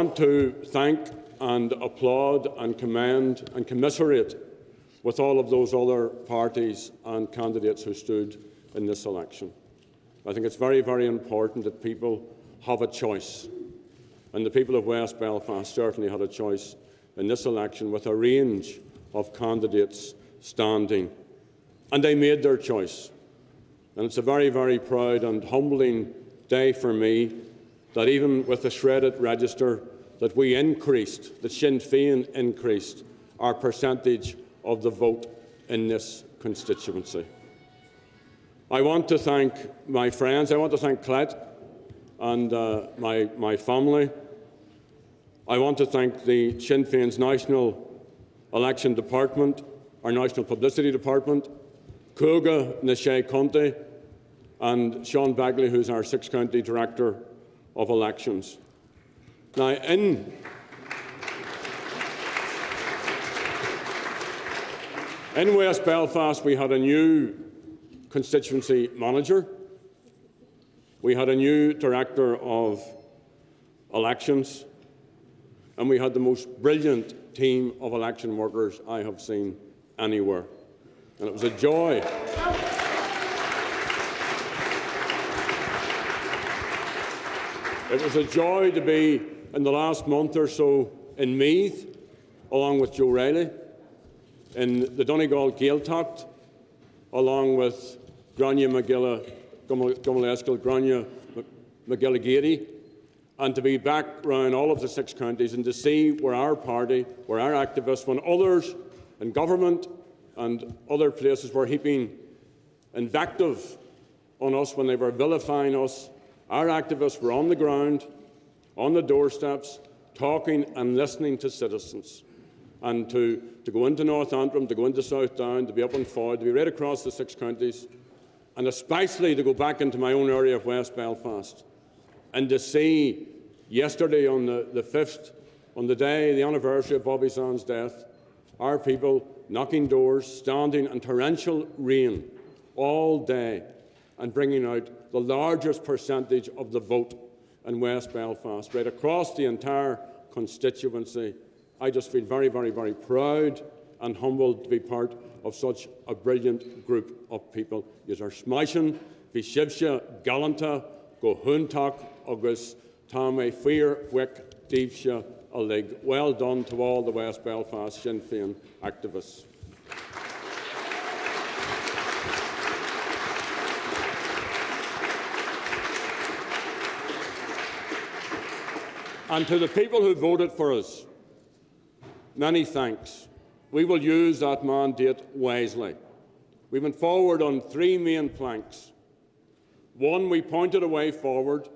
I want to thank and applaud and commend and commiserate with all of those other parties and candidates who stood in this election. I think it's very, very important that people have a choice, and the people of West Belfast certainly had a choice in this election with a range of candidates standing, and they made their choice. And it's a very, very proud and humbling day for me that even with the shredded register that we increased, that Sinn Féin increased our percentage of the vote in this constituency. I want to thank my friends. I want to thank Clet and my family. I want to thank the Sinn Féin's National Election Department, our National Publicity Department, Cúga na Sé Conte, and Sean Bagley, who is our six-county Director of Elections. Now, in West Belfast, we had a new constituency manager. We had a new Director of Elections, and we had the most brilliant team of election workers I have seen anywhere. And it was a joy. It was a joy to be in the last month or so in Meath, along with Joe Riley, in the Donegal Gaeltacht, along with Grania McGilla, Gummaleskel, Grania McGillagady, and to be back around all of the six counties and to see where our party, where our activists, when others in government and other places were heaping invective on us, when they were vilifying us, our activists were on the ground, on the doorsteps, talking and listening to citizens. And to go into North Antrim, to go into South Down, to be up in Foyle, to be right across the six counties, and especially to go back into my own area of West Belfast, and to see yesterday on the 5th, on the day, the anniversary of Bobby Sands' death, our people knocking doors, standing in torrential rain all day, and bringing out the largest percentage of the vote in West Belfast, right across the entire constituency. I just feel very, very, very proud and humbled to be part of such a brilliant group of people. Yous are smashing, bhí sibse galanta, go huntach agus tá mé fear wick díobse a lig. Well done to all the West Belfast Sinn Féin activists. And to the people who voted for us, many thanks. We will use that mandate wisely. We went forward on three main planks. One, we pointed a way forward,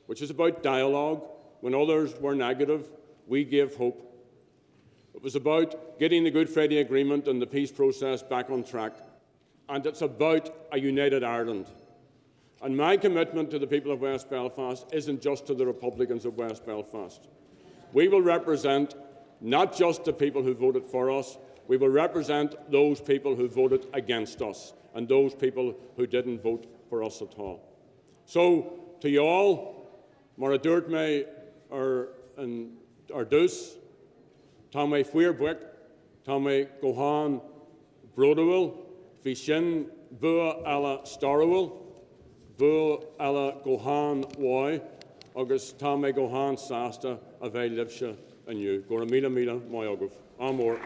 which is about dialogue. When others were negative, we gave hope. It was about getting the Good Friday Agreement and the peace process back on track. And it's about a united Ireland. And my commitment to the people of West Belfast isn't just to the Republicans of West Belfast. We will represent not just the people who voted for us, we will represent those people who voted against us and those people who didn't vote for us at all. So, to you all, mar dúirt mé ar dús, tá mé fuir buic, tá mé gohan brodawil, bhí sin bua ala starwil, bua ala gohan wai, agus tá mé gohan sasta a bheith libse aniu. Gora míle míle mai agah. Amor.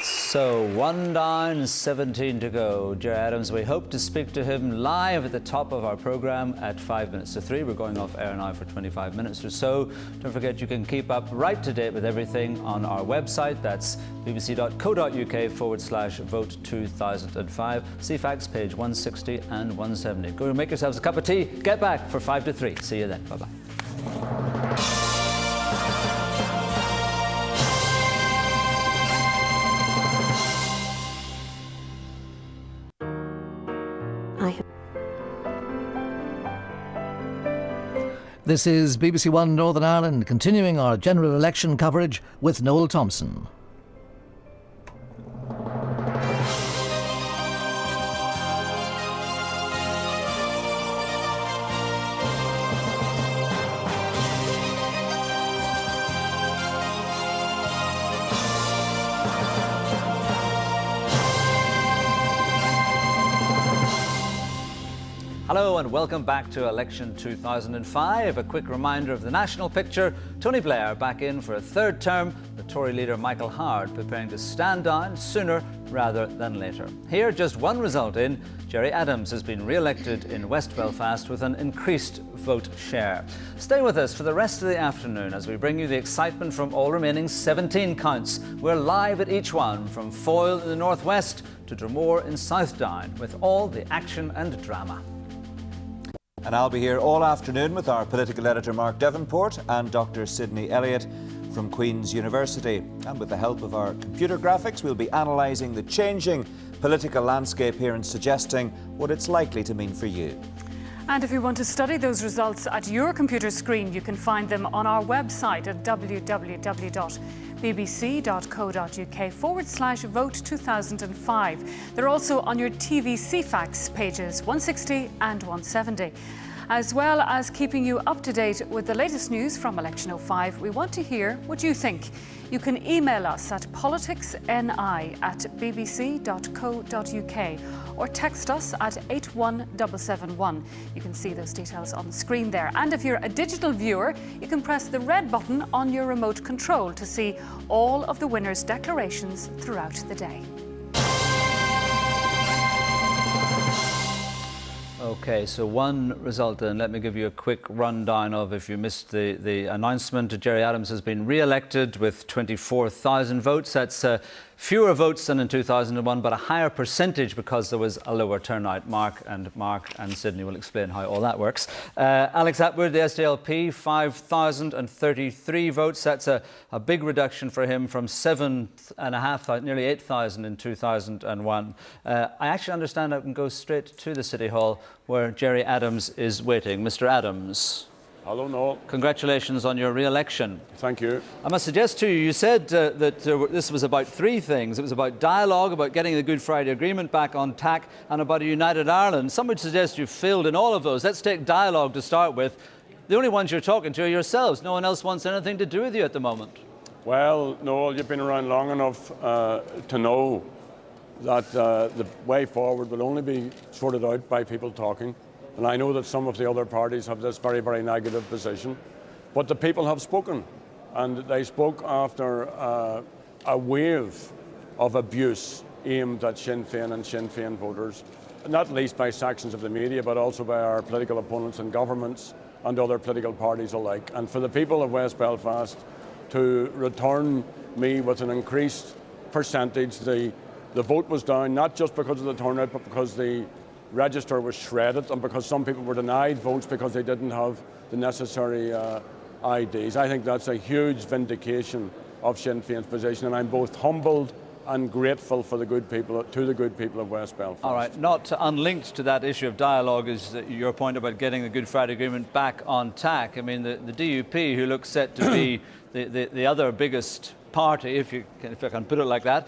So 1 down, 17 to go. Gerry Adams, we hope to speak to him live at the top of our programme at 5 minutes to 3. We're going off air now for 25 minutes or so. Don't forget you can keep up right to date with everything on our website. That's bbc.co.uk/vote2005. See facts page 160 and 170. Go and make yourselves a cup of tea. Get back for 5 to 3. See you then. Bye-bye. This is BBC One Northern Ireland, continuing our general election coverage with Noel Thompson. Hello and welcome back to election 2005. A quick reminder of the national picture. Tony Blair back in for a third term. The Tory leader Michael Howard preparing to stand down sooner rather than later. Here, just one result in, Gerry Adams has been re-elected in West Belfast with an increased vote share. Stay with us for the rest of the afternoon as we bring you the excitement from all remaining 17 counts. We're live at each one, from Foyle in the northwest to Dromore in South Down, with all the action and drama. And I'll be here all afternoon with our political editor Mark Devenport and Dr Sydney Elliott from Queen's University. And with the help of our computer graphics, we'll be analysing the changing political landscape here and suggesting what it's likely to mean for you. And if you want to study those results at your computer screen, you can find them on our website at www.bbc.co.uk/vote 2005. They're also on your TV CFAX pages 160 and 170. As well as keeping you up to date with the latest news from Election 05, we want to hear what you think. You can email us at politicsni@bbc.co.uk or text us at 81771. You can see those details on the screen there. And if you're a digital viewer, you can press the red button on your remote control to see all of the winners' declarations throughout the day. Okay, so one result then. Let me give you a quick rundown of, if you missed the announcement. Gerry Adams has been re-elected with 24,000 votes. That's fewer votes than in 2001, but a higher percentage because there was a lower turnout. Mark and Sydney will explain how all that works. Alex Atwood, the SDLP, 5,033 votes. That's a big reduction for him from 7,500, nearly 8,000 in 2001. I actually understand I can go straight to the City Hall where Gerry Adams is waiting. Mr. Adams. Hello, Noel. Congratulations on your re-election. Thank you. I must suggest to you, you said that this was about three things. It was about dialogue, about getting the Good Friday Agreement back on tack, and about a united Ireland. Some would suggest you've failed in all of those. Let's take dialogue to start with. The only ones you're talking to are yourselves. No one else wants anything to do with you at the moment. Well, Noel, you've been around long enough to know that the way forward will only be sorted out by people talking. And I know that some of the other parties have this very, very negative position. But the people have spoken. And they spoke after a wave of abuse aimed at Sinn Féin and Sinn Féin voters, not least by sections of the media, but also by our political opponents and governments and other political parties alike. And for the people of West Belfast to return me with an increased percentage, the vote was down, not just because of the turnout, but because the register was shredded and because some people were denied votes because they didn't have the necessary IDs. I think that's a huge vindication of Sinn Féin's position, and I'm both humbled and grateful for the good people of West Belfast. All right, not unlinked to that issue of dialogue is your point about getting the Good Friday Agreement back on tack. I mean, the DUP, who looks set to be the other biggest party, if I can put it like that,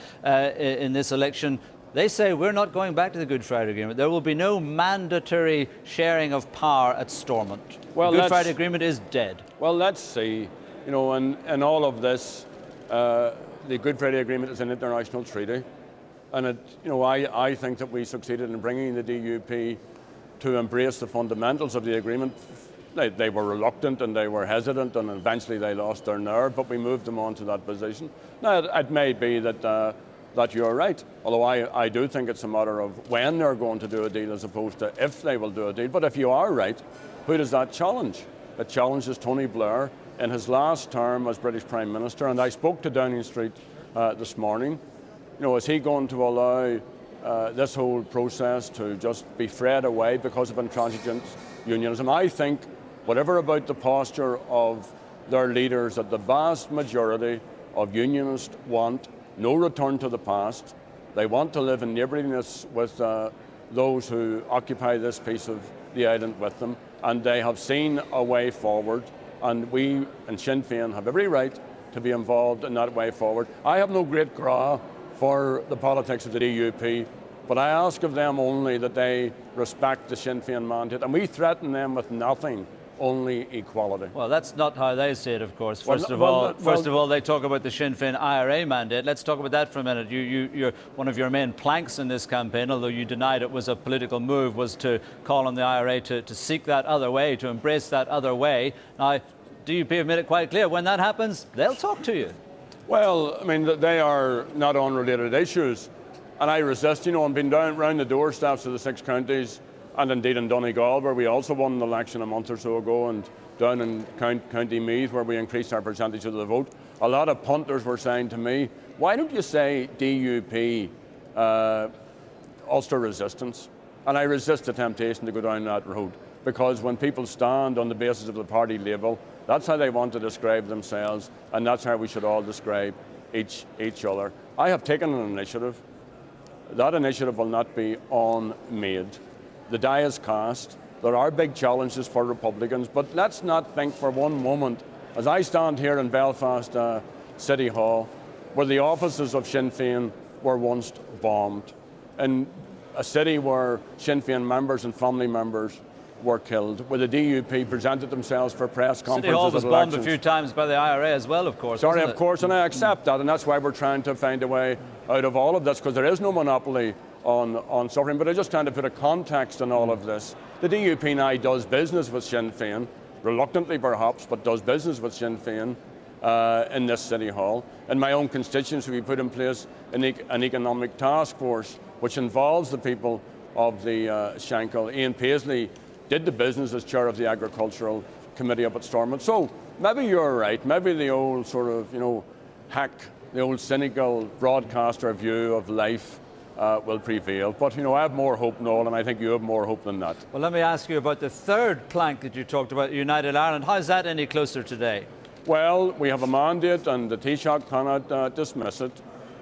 in this election, they say we're not going back to the Good Friday Agreement. There will be no mandatory sharing of power at Stormont. Well, the Good Friday Agreement is dead. Well, let's see. You know, in all of this, the Good Friday Agreement is an international treaty. And I think that we succeeded in bringing the DUP to embrace the fundamentals of the agreement. They were reluctant and they were hesitant, and eventually they lost their nerve, but we moved them on to that position. Now, it may be that you're right, although I do think it's a matter of when they're going to do a deal as opposed to if they will do a deal. But if you are right, who does that challenge? It challenges Tony Blair in his last term as British Prime Minister. And I spoke to Downing Street this morning. You know, is he going to allow this whole process to just be fred away because of intransigent unionism? I think, whatever about the posture of their leaders, that the vast majority of unionists want no return to the past. They want to live in neighbourliness with those who occupy this piece of the island with them, and they have seen a way forward, and we in Sinn Féin have every right to be involved in that way forward. I have no great gra for the politics of the DUP, but I ask of them only that they respect the Sinn Féin mandate, and we threaten them with nothing only equality. Well, that's not how they see it, of course. First of well, all, they talk about the Sinn Féin IRA mandate. Let's talk about that for a minute. You're one of your main planks in this campaign, although you denied it was a political move, was to call on the IRA to seek that other way, to embrace that other way. Now, DUP have made it quite clear when that happens, they'll talk to you. Well, I mean, they are not unrelated issues, and I resist. I've been down round the doorsteps of the 6 counties, and indeed in Donegal, where we also won an election a month or so ago, and down in County Meath, where we increased our percentage of the vote. A lot of punters were saying to me, why don't you say DUP Ulster resistance? And I resist the temptation to go down that road, because when people stand on the basis of the party label, that's how they want to describe themselves, and that's how we should all describe each other. I have taken an initiative. That initiative will not be unmade. The die is cast. There are big challenges for Republicans, but let's not think for one moment, as I stand here in Belfast City Hall, where the offices of Sinn Féin were once bombed, in a city where Sinn Féin members and family members were killed, where the DUP presented themselves for press conferences. City Hall was at bombed elections. A few times by the IRA as well, of course. Sorry, of course, and I accept that, and that's why we're trying to find a way out of all of this, because there is no monopoly on suffering. But I'm just trying to put a context on all of this. The DUP now does business with Sinn Féin, reluctantly perhaps, but does business with Sinn Féin in this City Hall. In my own constituency, we put in place an economic task force, which involves the people of the Shankill. Ian Paisley did the business as chair of the Agricultural Committee up at Stormont. So maybe you're right. Maybe the old sort of, hack, the old cynical broadcaster view of life will prevail. But, I have more hope, Noel, and I think you have more hope than that. Well, let me ask you about the third plank that you talked about, United Ireland. How is that any closer today? Well, we have a mandate, and the Taoiseach cannot dismiss it,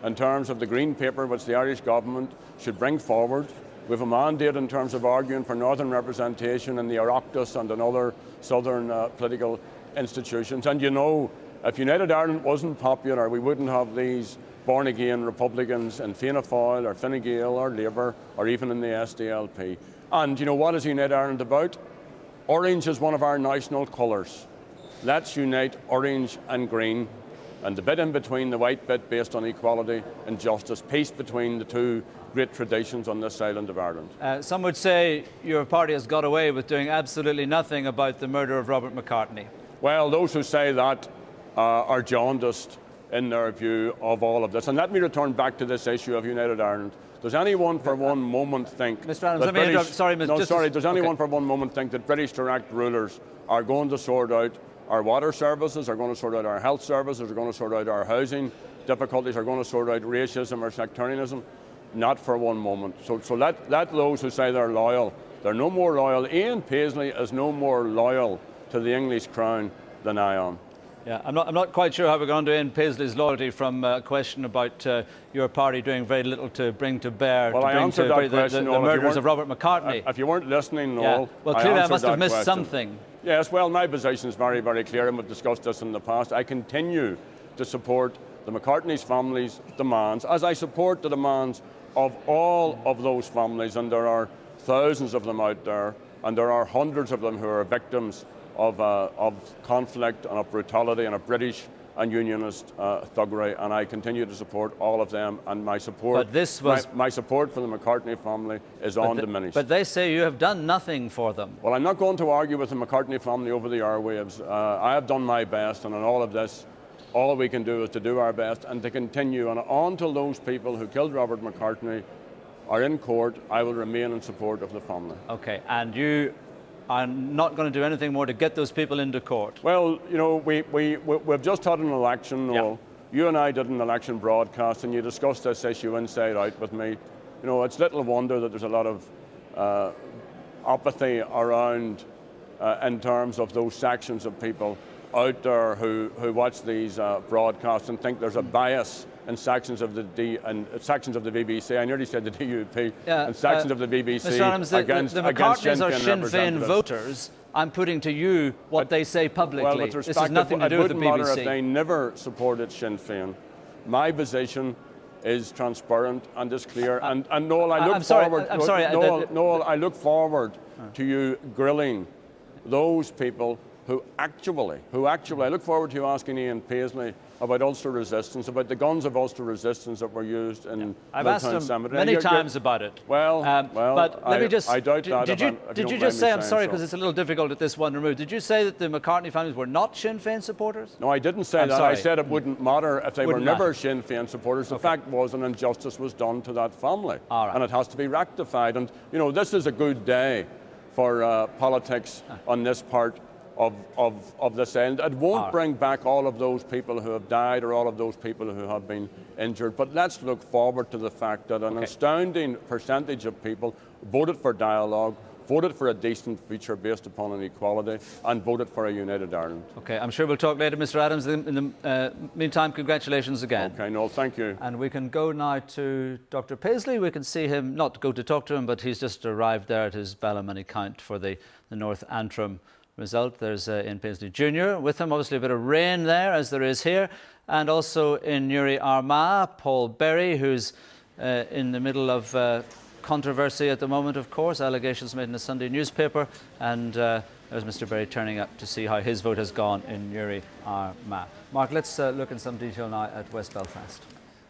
in terms of the green paper which the Irish government should bring forward. We have a mandate in terms of arguing for northern representation in the Oireachtas and in other southern political institutions. And if United Ireland wasn't popular, we wouldn't have these born-again Republicans in Fianna Fáil or Fine Gael or Labour or even in the SDLP. And what is United Ireland about? Orange is one of our national colours. Let's unite orange and green, and the bit in between, the white bit based on equality and justice, peace between the two great traditions on this island of Ireland. Some would say your party has got away with doing absolutely nothing about the murder of Robert McCartney. Well, those who say that are jaundiced in their view of all of this. And let me return back to this issue of United Ireland. Does anyone for one moment think... Mr. Adams, let me interrupt. Sorry, does anyone for one moment think that British direct rulers are going to sort out our water services, are going to sort out our health services, are going to sort out our housing difficulties, are going to sort out racism or sectarianism? Not for one moment. So let those who say they're loyal, they're no more loyal. Ian Paisley is no more loyal to the English crown than I am. Yeah, I'm not quite sure how we're going to end Paisley's loyalty from a question about your party doing very little to bring to bear well, I answered that question, the murders of Robert McCartney. If you weren't listening, Noel, yeah. Well, clearly I must have missed question. something. Yes, well, my position is very, very clear, and we've discussed this in the past. I continue to support the McCartney's family's demands, as I support the demands of all of those families, and there are thousands of them out there, and there are hundreds of them who are victims of conflict and of brutality and of British and Unionist thuggery, and I continue to support all of them. And my support, my support for the McCartney family is undiminished. But they say you have done nothing for them. Well, I'm not going to argue with the McCartney family over the airwaves. I have done my best, and in all of this, all we can do is to do our best and to continue. And until those people who killed Robert McCartney are in court, I will remain in support of the family. Okay, and you are not going to do anything more to get those people into court? Well, we've just had an election, Noel. Yeah. You and I did an election broadcast, and you discussed this issue inside out with me. It's little wonder that there's a lot of apathy around in terms of those sections of people out there who watch these broadcasts and think there's a bias in sections of the BBC. I nearly said the DUP. And sections of the BBC Mr. Adams, against the McCartneys are Sinn Féin representatives. Voters. I'm putting to you what they say publicly. Well, with respect, this has nothing to do with the BBC. It wouldn't matter if they never supported Sinn Féin. My position is transparent and is clear. And Noel, I look forward. Noel, I look forward to you grilling those people who actually, I look forward to you asking Ian Paisley about Ulster resistance, about the guns of Ulster resistance that were used in I've asked him many times about it. Well, but let me just. I doubt that. Did you just say, I'm sorry because it's a little difficult at this one remove, did you say that the McCartney families were not Sinn Féin supporters? No, I didn't say that. Sorry. I said it wouldn't matter if they were Wouldn't never matter. Sinn Féin supporters. The fact was an injustice was done to that family. All right. And it has to be rectified. And, you know, this is a good day for politics on this part of this end. It won't bring back all of those people who have died or all of those people who have been injured, but let's look forward to the fact that an astounding percentage of people voted for dialogue, voted for a decent future based upon inequality, and voted for a united Ireland. Okay, I'm sure we'll talk later, Mr. Adams. In the meantime, congratulations again. Okay, Noel, thank you. And we can go now to Dr. Paisley. We can see him, not go to talk to him, but he's just arrived there at his Ballymoney count for the North Antrim result. There's Ian Paisley Jr. with him. Obviously a bit of rain there, as there is here. And also in Newry Armagh, Paul Berry, who's in the middle of controversy at the moment, of course. Allegations made in a Sunday newspaper. And there's Mr. Berry turning up to see how his vote has gone in Newry Armagh. Mark, let's look in some detail now at West Belfast.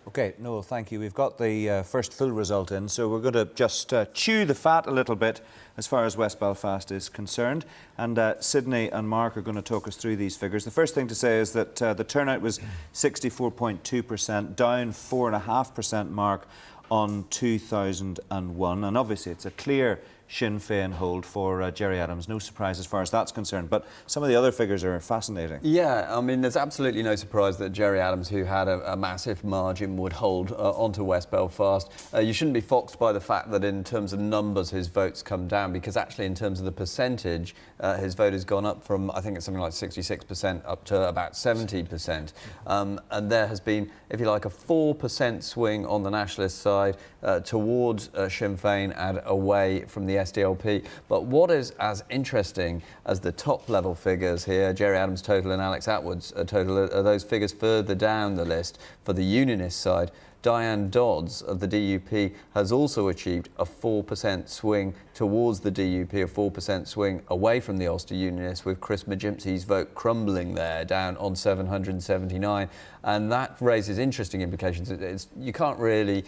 OK, Noel, thank you. We've got the first full result in, so we're going to just chew the fat a little bit as far as West Belfast is concerned. And Sydney and Mark are going to talk us through these figures. The first thing to say is that the turnout was 64.2%, down 4.5%, Mark, on 2001. And obviously it's a clear Sinn Féin hold for Gerry Adams. No surprise as far as that's concerned. But some of the other figures are fascinating. Yeah, I mean, there's absolutely no surprise that Gerry Adams, who had a massive margin, would hold onto West Belfast. You shouldn't be foxed by the fact that in terms of numbers his votes come down, because actually in terms of the percentage, his vote has gone up from, I think it's something like 66% up to about 70%. And there has been, if you like, a 4% swing on the nationalist side towards Sinn Féin and away from the SDLP. But what is as interesting as the top level figures here, Gerry Adams total and Alex Atwood's total, are those figures further down the list for the Unionist side. Diane Dodds of the DUP has also achieved a 4% swing towards the DUP, a 4% swing away from the Ulster Unionists, with Chris McGimpsey's vote crumbling there, down on 779. And that raises interesting implications. You can't really,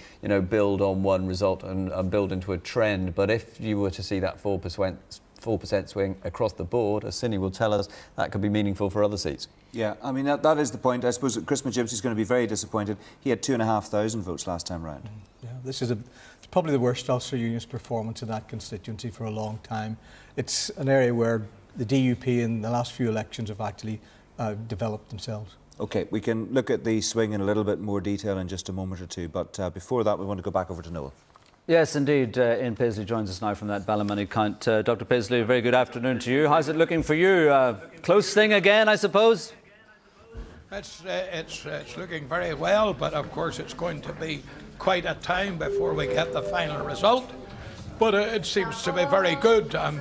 build on one result and build into a trend. But if you were to see that 4% swing across the board, as Sydney will tell us, that could be meaningful for other seats. Yeah, I mean, that is the point. I suppose that Chris McGimpsey's going to be very disappointed. He had 2,500 votes last time round. Yeah, this is it's probably the worst Ulster Unionist performance in that constituency for a long time. It's an area where the DUP in the last few elections have actually developed themselves. OK, we can look at the swing in a little bit more detail in just a moment or two, but before that we want to go back over to Noel. Yes, indeed. Ian Paisley joins us now from that Ballymoney count. Dr. Paisley, a very good afternoon to you. How's it looking for you? Close thing again, I suppose? It's looking very well, but of course it's going to be quite a time before we get the final result. But it seems to be very good, and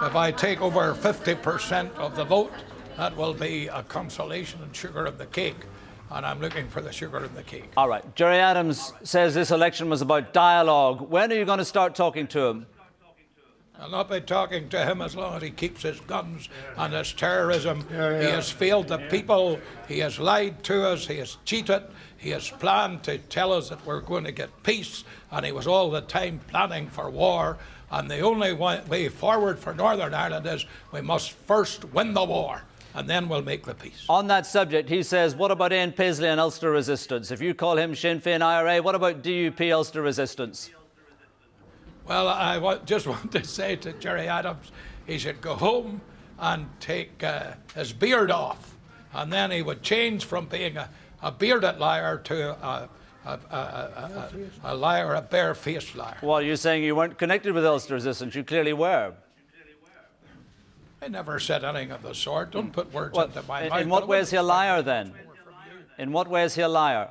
if I take over 50% of the vote, that will be a consolation and sugar of the cake. And I'm looking for the sugar in the cake. All right. Gerry Adams says this election was about dialogue. When are you going to start talking to him? I'll not be talking to him as long as he keeps his guns and his terrorism. He has failed the people. He has lied to us. He has cheated. He has planned to tell us that we're going to get peace. And he was all the time planning for war. And the only way forward for Northern Ireland is we must first win the war, and then we'll make the peace. On that subject, he says, what about Ian Paisley and Ulster resistance? If you call him Sinn Féin IRA, what about DUP Ulster resistance? Well, I just want to say to Gerry Adams, he should go home and take his beard off, and then he would change from being a bearded liar to a liar, a bare-faced liar. Well, you're saying you weren't connected with Ulster resistance. You clearly were. I never said anything of the sort. Don't put words into my mouth. In what way is he a liar, then? In what way is he a liar?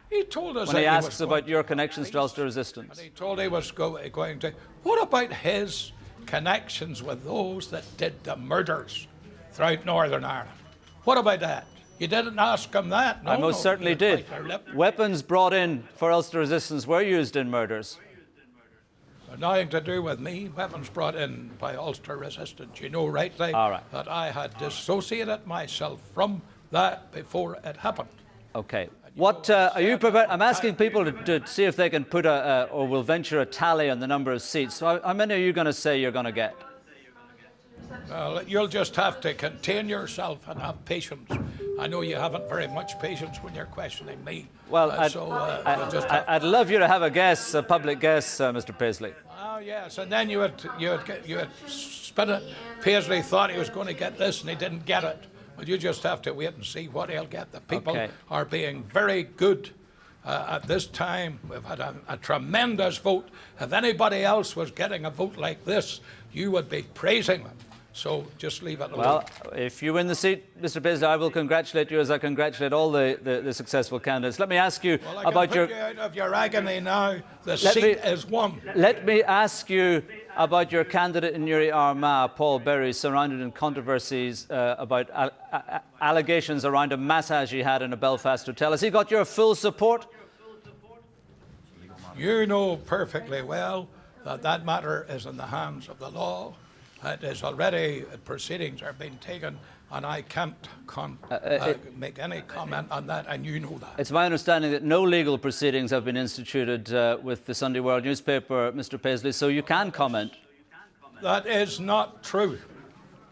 He told us when he asks about your connections to Ulster resistance. And he told he was going to. What about his connections with those that did the murders throughout Northern Ireland? What about that? You didn't ask him that? No, I most certainly did. Weapons brought in for Ulster resistance were used in murders. Nothing to do with me. Weapons brought in by Ulster Resistance. You know rightly that I had dissociated myself from that before it happened. Okay. What are you prepared? I'm asking people to see if they can put or will venture a tally on the number of seats. So how many are you going to say you're going to get? Well, you'll just have to contain yourself and have patience. I know you haven't very much patience when you're questioning me. Well, I'd love you to have a guess, a public guess, Mr. Paisley. Oh yes, and then you would spin it. Paisley thought he was going to get this, and he didn't get it. Well, you just have to wait and see what he'll get. The people are being very good at this time. We've had a tremendous vote. If anybody else was getting a vote like this, you would be praising them. So just leave it alone. Well, if you win the seat, Mr. Paisley, I will congratulate you as I congratulate all the successful candidates. Let me ask you about your... you out of your agony now. The seat is won. Let me ask you about your candidate in Newry Armagh, Paul Berry, surrounded in controversies about allegations around a massage he had in a Belfast hotel. Has he got your full support? You know perfectly well that matter is in the hands of the law. It is already, proceedings are being taken, and I can't make any comment on that, and you know that. It's my understanding that no legal proceedings have been instituted with the Sunday World newspaper, Mr. Paisley, so you can comment. That is not true,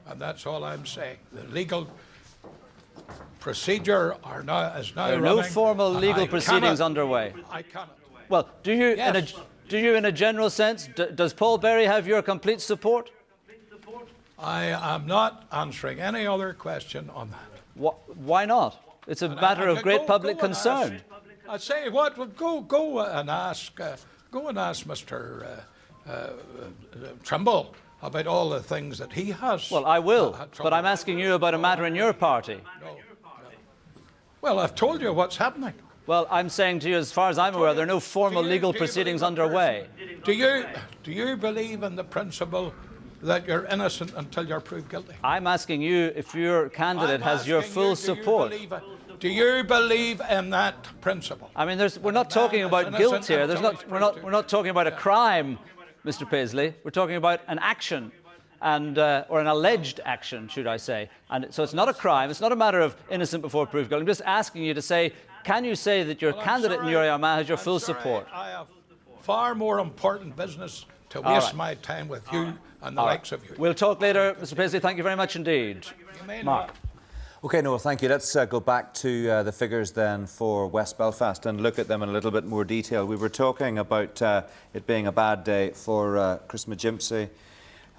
and that's all I'm saying. The legal procedure is now running. There are no formal legal proceedings underway. I cannot. Well, do you, yes. in a general sense, does Paul Berry have your complete support? I am not answering any other question on that. Why not? It's a matter of great public concern. I say what? Go and ask Mr. Trimble about all the things that he has. Well, I will, but I'm asking you about a matter in your party. No. Well, I've told you what's happening. Well, I'm saying to you, as far as I'm aware, there are no formal legal proceedings underway. Do you believe in the principle that you're innocent until you're proved guilty? I'm asking you if your candidate has your full support. Do you believe in that principle? I mean, we're not talking about guilt here. We're not talking about a crime, Mr. Paisley. We're talking about an action, and or an alleged action, should I say? And so it's not a crime. It's not a matter of innocent before proved guilty. I'm just asking you to say, can you say that your candidate in Newry Armagh has your full support? I have far more important business to waste my time with you and the likes of you. We'll talk later, Mr. Paisley. Thank you very much indeed. Mark. OK, Noel, thank you. Let's go back to the figures then for West Belfast and look at them in a little bit more detail. We were talking about it being a bad day for Chris McGimpsey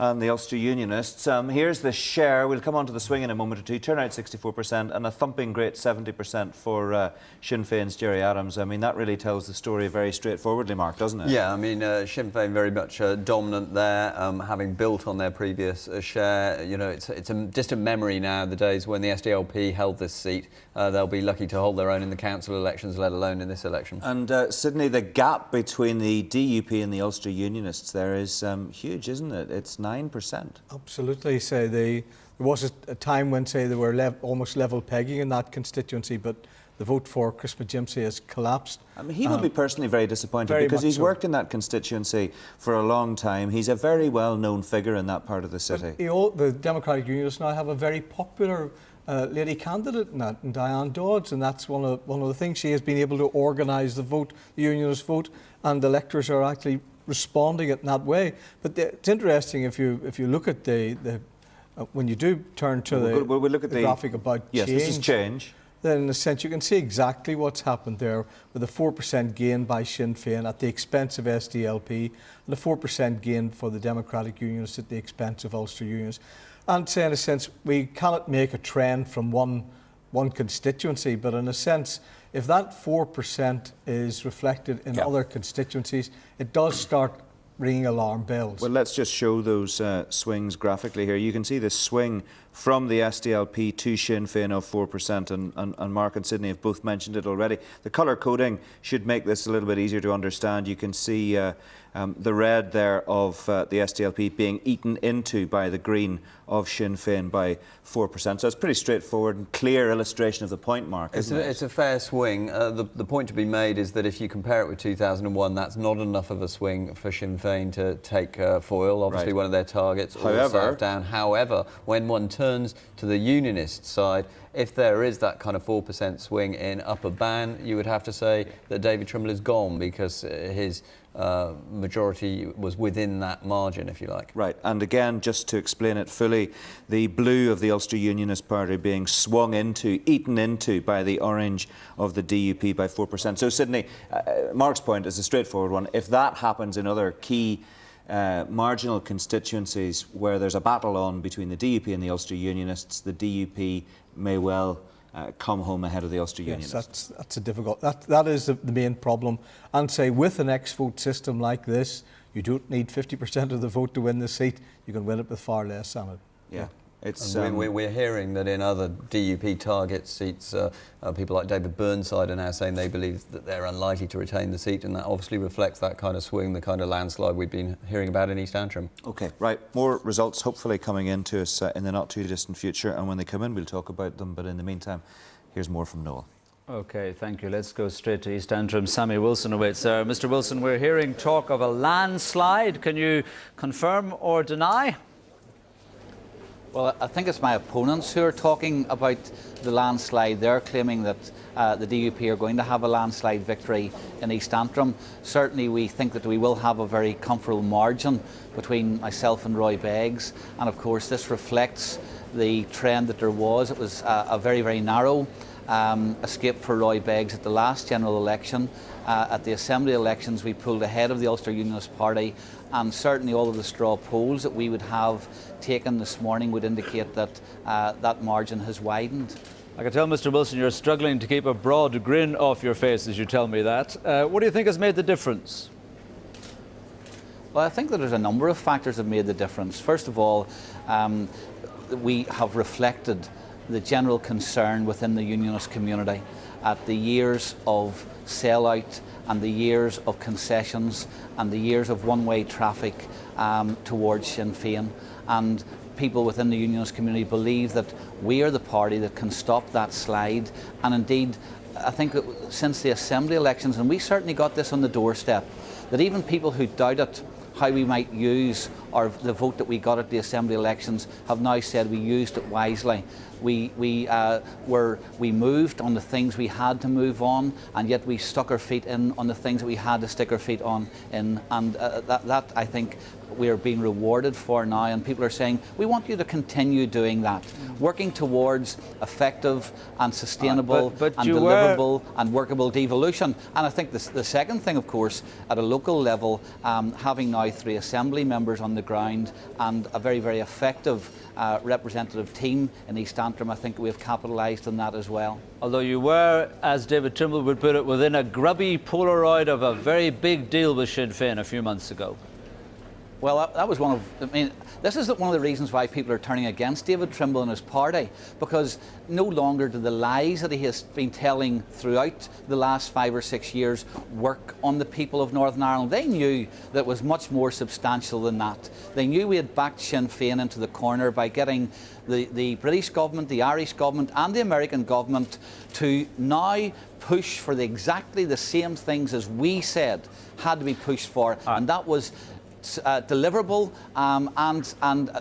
and the Ulster Unionists. Here's the share. We'll come on to the swing in a moment or two. Turnout 64% and a thumping great 70% for Sinn Féin's Gerry Adams. I mean, that really tells the story very straightforwardly, Mark, doesn't it? Yeah, I mean, Sinn Féin very much dominant there, having built on their previous share. You know, it's a distant memory now, the days when the SDLP held this seat. They'll be lucky to hold their own in the council elections, let alone in this election. And Sydney, the gap between the DUP and the Ulster Unionists there is huge, isn't it? It's 9%. Absolutely. There was a time when, say, they were almost level pegging in that constituency, but the vote for Chris McGimpsey has collapsed. I mean, he will be personally very disappointed because he's worked in that constituency for a long time. He's a very well-known figure in that part of the city. But, the Democratic Unionists now have a very popular lady candidate in that, and Diane Dodds, and that's one of the things. She has been able to organise the vote, the Unionist vote, and the electors are actually responding it in that way. But it's interesting if you look at when you do turn to the graphic about change. Yes, this is change. Then in a sense you can see exactly what's happened there with a 4% gain by Sinn Féin at the expense of SDLP and a 4% gain for the Democratic Unionists at the expense of Ulster Unionists. And say in a sense we cannot make a trend from one constituency, but in a sense if that 4% is reflected in other constituencies, it does start ringing alarm bells. Well, let's just show those swings graphically here. You can see the swing from the SDLP to Sinn Féin of 4%, and Mark and Sydney have both mentioned it already. The colour coding should make this a little bit easier to understand. You can see the red there of the SDLP being eaten into by the green of Sinn Féin by 4%. So it's pretty straightforward and clear illustration of the point, Mark, isn't it? It's a fair swing. The point to be made is that if you compare it with 2001, that's not enough of a swing for Sinn Féin to take Foyle, obviously one of their targets, or South Down. However, when one turns to the Unionist side, if there is that kind of 4% swing in Upper Bann, you would have to say that David Trimble is gone, because his majority was within that margin, if you like. Right, and again, just to explain it fully, the blue of the Ulster Unionist Party being swung into, eaten into by the orange of the DUP by 4%. So, Sydney, Mark's point is a straightforward one. If that happens in other key marginal constituencies where there's a battle on between the DUP and the Ulster Unionists, the DUP may well come home ahead of the Ulster Unionists. Yes, that's a difficult. That is the main problem. And say with an X-vote system like this, you don't need 50% of the vote to win the seat. You can win it with far less than it. Yeah. It's, we're hearing that in other DUP target seats, people like David Burnside are now saying they believe that they're unlikely to retain the seat, and that obviously reflects that kind of swing, the kind of landslide we've been hearing about in East Antrim. OK, right. More results hopefully coming into us in the not too distant future, and when they come in we'll talk about them, but in the meantime, here's more from Noel. OK, thank you. Let's go straight to East Antrim. Sammy Wilson awaits there. Mr Wilson, we're hearing talk of a landslide. Can you confirm or deny? Well, I think it's my opponents who are talking about the landslide. They're claiming that the DUP are going to have a landslide victory in East Antrim. Certainly we think that we will have a very comfortable margin between myself and Roy Beggs, and of course this reflects the trend that there was. It was a very, very narrow escape for Roy Beggs at the last general election. At the Assembly elections we pulled ahead of the Ulster Unionist Party, and certainly all of the straw polls that we would have taken this morning would indicate that that margin has widened. I can tell, Mr Wilson, you're struggling to keep a broad grin off your face as you tell me that. What do you think has made the difference? Well, I think that there's a number of factors that made the difference. First of all, we have reflected the general concern within the Unionist community at the years of sellout and the years of concessions and the years of one-way traffic towards Sinn Féin. And people within the Unionist community believe that we are the party that can stop that slide. And indeed, I think that since the Assembly elections, and we certainly got this on the doorstep, that even people who doubted how we might use the vote that we got at the Assembly elections have now said we used it wisely. We moved on the things we had to move on, and yet we stuck our feet in on the things that we had to stick our feet on in, and that I think we are being rewarded for now, and people are saying we want you to continue doing that, working towards effective and sustainable and deliverable and workable devolution. And I think the second thing, of course, at a local level, having now 3 Assembly members on the ground and a very, very effective representative team in East Antrim, I think we have capitalised on that as well. Although you were, as David Trimble would put it, within a grubby Polaroid of a very big deal with Sinn Féin a few months ago. Well, that was one of, I mean, this is one of the reasons why people are turning against David Trimble and his party, because no longer do the lies that he has been telling throughout the last 5 or 6 years work on the people of Northern Ireland. They knew that it was much more substantial than that. They knew we had backed Sinn Féin into the corner by getting the British government, the Irish government and the American government to now push for exactly the same things as we said had to be pushed for, and that was deliverable and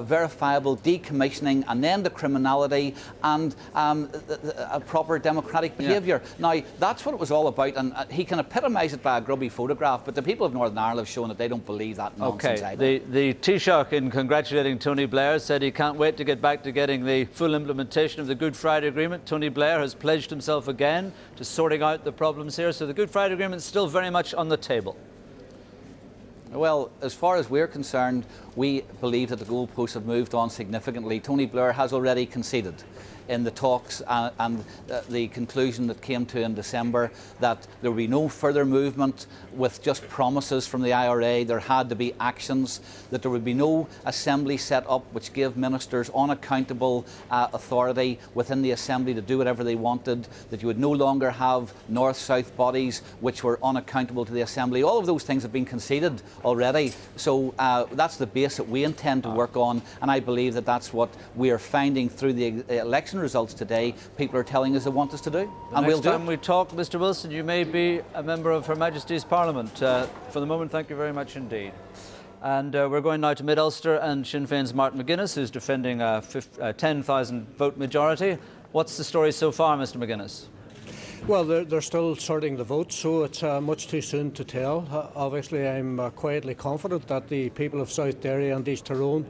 verifiable decommissioning, and then the criminality and a proper democratic behaviour. Now, that's what it was all about, and he can epitomise it by a grubby photograph, but the people of Northern Ireland have shown that they don't believe that nonsense either. The Taoiseach, in congratulating Tony Blair, said he can't wait to get back to getting the full implementation of the Good Friday Agreement. Tony Blair has pledged himself again to sorting out the problems here, so the Good Friday Agreement is still very much on the table. Well, as far as we're concerned, we believe that the goalposts have moved on significantly. Tony Blair has already conceded in the talks and the conclusion that came to in December that there would be no further movement with just promises from the IRA. There had to be actions, that there would be no assembly set up which gave ministers unaccountable authority within the assembly to do whatever they wanted, that you would no longer have north-south bodies which were unaccountable to the assembly. All of those things have been conceded already. So that's the base that we intend to work on, and I believe that that's what we are finding through the election results today. People are telling us they want us to do, and we'll do it. Next time we talk, Mr. Wilson, you may be a member of Her Majesty's Parliament. For the moment, thank you very much indeed. And we're going now to Mid-Ulster and Sinn Féin's Martin McGuinness, who's defending a 10,000 vote majority. What's the story so far, Mr. McGuinness? Well, they're still sorting the votes, so it's much too soon to tell. Obviously, I'm quietly confident that the people of South Derry and East Tyrone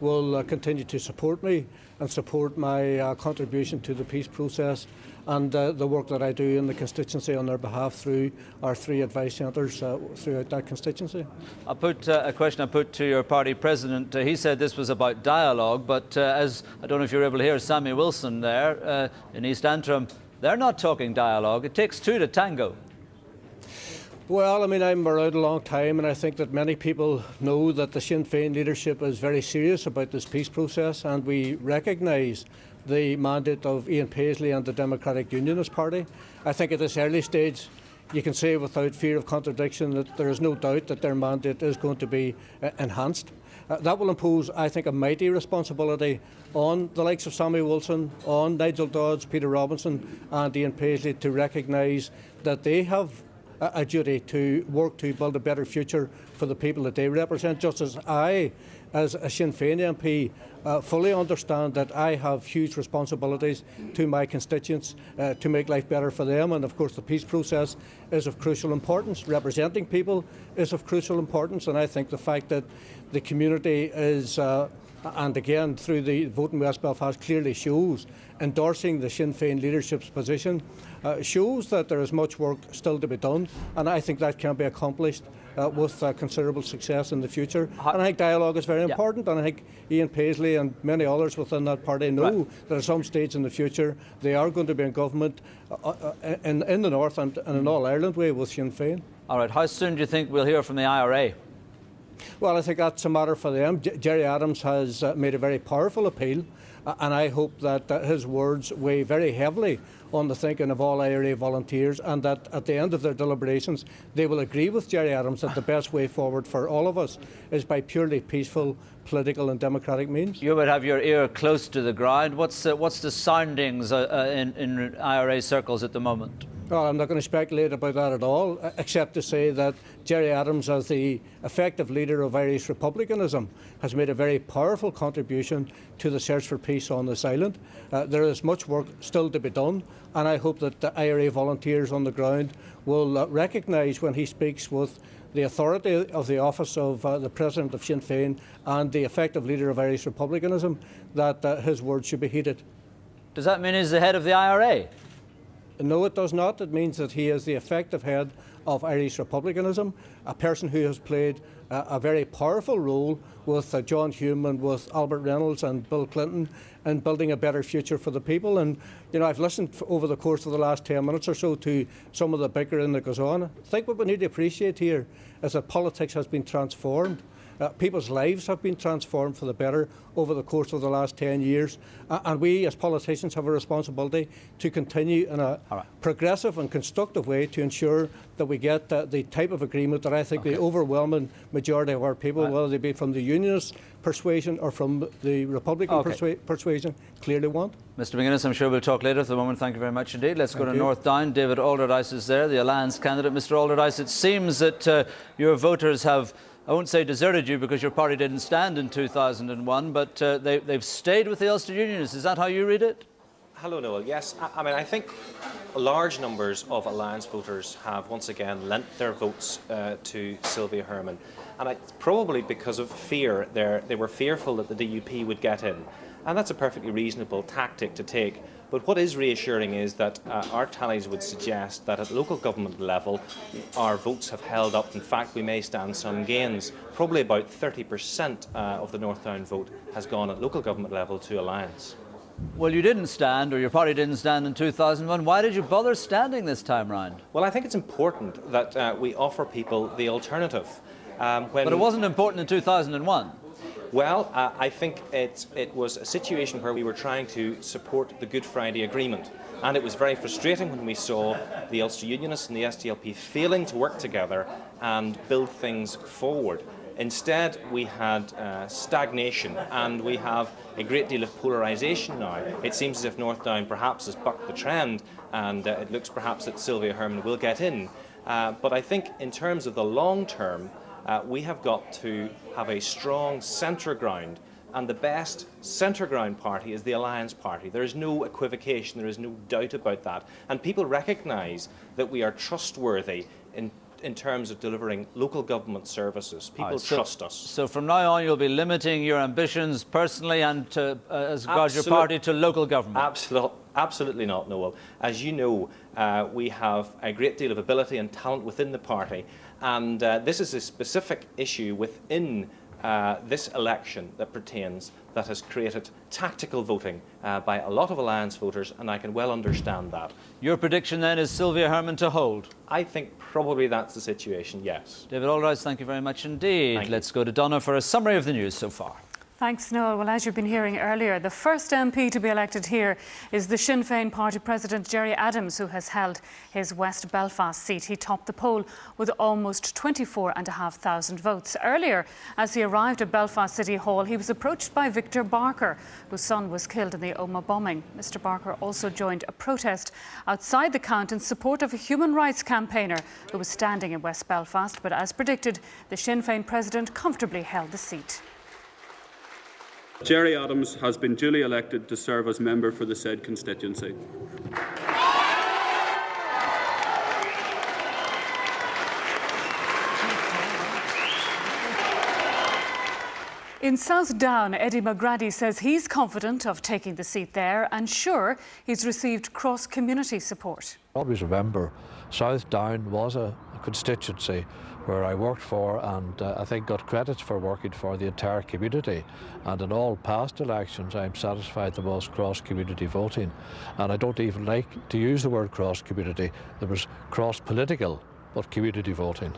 will continue to support me and support my contribution to the peace process and the work that I do in the constituency on their behalf through our 3 advice centres throughout that constituency. I'll put a question I put to your party president. He said this was about dialogue, but as I don't know if you're able to hear Sammy Wilson there in East Antrim, they're not talking dialogue. It takes 2 to tango. Well, I mean, I'm around a long time, and I think that many people know that the Sinn Féin leadership is very serious about this peace process, and we recognise the mandate of Ian Paisley and the Democratic Unionist Party. I think at this early stage, you can say without fear of contradiction that there is no doubt that their mandate is going to be enhanced. That will impose, I think, a mighty responsibility on the likes of Sammy Wilson, on Nigel Dodds, Peter Robinson and Ian Paisley to recognise that they have a duty to work to build a better future for the people that they represent, just as I, as a Sinn Féin MP, fully understand that I have huge responsibilities to my constituents to make life better for them. And of course the peace process is of crucial importance. Representing people is of crucial importance, and I think the fact that the community is and again through the vote in West Belfast clearly shows endorsing the Sinn Féin leadership's position, shows that there is much work still to be done, and I think that can be accomplished with considerable success in the future. And I think dialogue is very important, and I think Ian Paisley and many others within that party know that at some stage in the future they are going to be in government in the north and in an all-Ireland way with Sinn Féin. All right, how soon do you think we'll hear from the IRA? Well, I think that's a matter for them. Gerry Adams has made a very powerful appeal, and I hope that his words weigh very heavily on the thinking of all IRA volunteers, and that at the end of their deliberations they will agree with Gerry Adams that the best way forward for all of us is by purely peaceful political and democratic means. You would have your ear close to the ground. What's the soundings in IRA circles at the moment? Well, I'm not going to speculate about that at all, except to say that Gerry Adams, as the effective leader of Irish republicanism, has made a very powerful contribution to the search for peace on this island. There is much work still to be done, and I hope that the IRA volunteers on the ground will recognise when he speaks with the authority of the office of the President of Sinn Féin and the effective leader of Irish republicanism that his words should be heeded. Does that mean he's the head of the IRA? No, it does not. It means that he is the effective head of Irish republicanism, a person who has played a very powerful role with John Hume and with Albert Reynolds and Bill Clinton in building a better future for the people. And, you know, I've listened over the course of the last 10 minutes or so to some of the bickering that goes on. I think what we need to appreciate here is that politics has been transformed. People's lives have been transformed for the better over the course of the last 10 years. And we as politicians have a responsibility to continue in a progressive and constructive way to ensure that we get the type of agreement that I think the overwhelming majority of our people, whether they be from the Unionist persuasion or from the Republican persuasion, clearly want. Mr McGuinness, I'm sure we'll talk later. For the moment, thank you very much indeed. Let's go to North Down. David Alderdice is there, the Alliance candidate. Mr Alderdice, it seems that your voters have, I won't say deserted you because your party didn't stand in 2001, but they've stayed with the Ulster Unionists. Is that how you read it? Hello, Noel. Yes, I mean, I think large numbers of Alliance voters have once again lent their votes to Sylvia Herman. And probably because of fear. They were fearful that the DUP would get in. And that's a perfectly reasonable tactic to take. But what is reassuring is that our tallies would suggest that at local government level, our votes have held up. In fact, we may stand some gains. Probably about 30% of the North Down vote has gone at local government level to Alliance. Well, you didn't stand, or your party didn't stand in 2001. Why did you bother standing this time round? Well, I think it's important that we offer people the alternative. But it wasn't important in 2001. Well, I think it was a situation where we were trying to support the Good Friday Agreement. And it was very frustrating when we saw the Ulster Unionists and the SDLP failing to work together and build things forward. Instead, we had stagnation, and we have a great deal of polarisation now. It seems as if North Down perhaps has bucked the trend, and it looks perhaps that Sylvia Herman will get in. But I think in terms of the long term, we have got to have a strong centre ground, and the best centre ground party is the Alliance Party. There is no equivocation, there is no doubt about that. And people recognise that we are trustworthy in terms of delivering local government services. People trust us. So from now on, you'll be limiting your ambitions personally and to, as regards your party to local government? Absolutely not, Noel. As you know, we have a great deal of ability and talent within the party, and this is a specific issue within this election that has created tactical voting by a lot of Alliance voters, and I can well understand that. Your prediction then is Sylvia Herman to hold? I think probably that's the situation, yes. David Alderdice, thank you very much indeed. Let's go to Donna for a summary of the news so far. Thanks, Noel. Well, as you've been hearing earlier, the first MP to be elected here is the Sinn Féin party president, Gerry Adams, who has held his West Belfast seat. He topped the poll with almost 24,500 votes. Earlier, as he arrived at Belfast City Hall, he was approached by Victor Barker, whose son was killed in the Omagh bombing. Mr Barker also joined a protest outside the count in support of a human rights campaigner who was standing in West Belfast. But as predicted, the Sinn Féin president comfortably held the seat. Gerry Adams has been duly elected to serve as member for the said constituency. In South Down, Eddie McGrady says he's confident of taking the seat there and sure he's received cross-community support. Always remember, South Down was a constituency where I worked for and I think got credit for working for the entire community. And in all past elections, I'm satisfied there was cross-community voting. And I don't even like to use the word cross-community. There was cross-political, but community voting.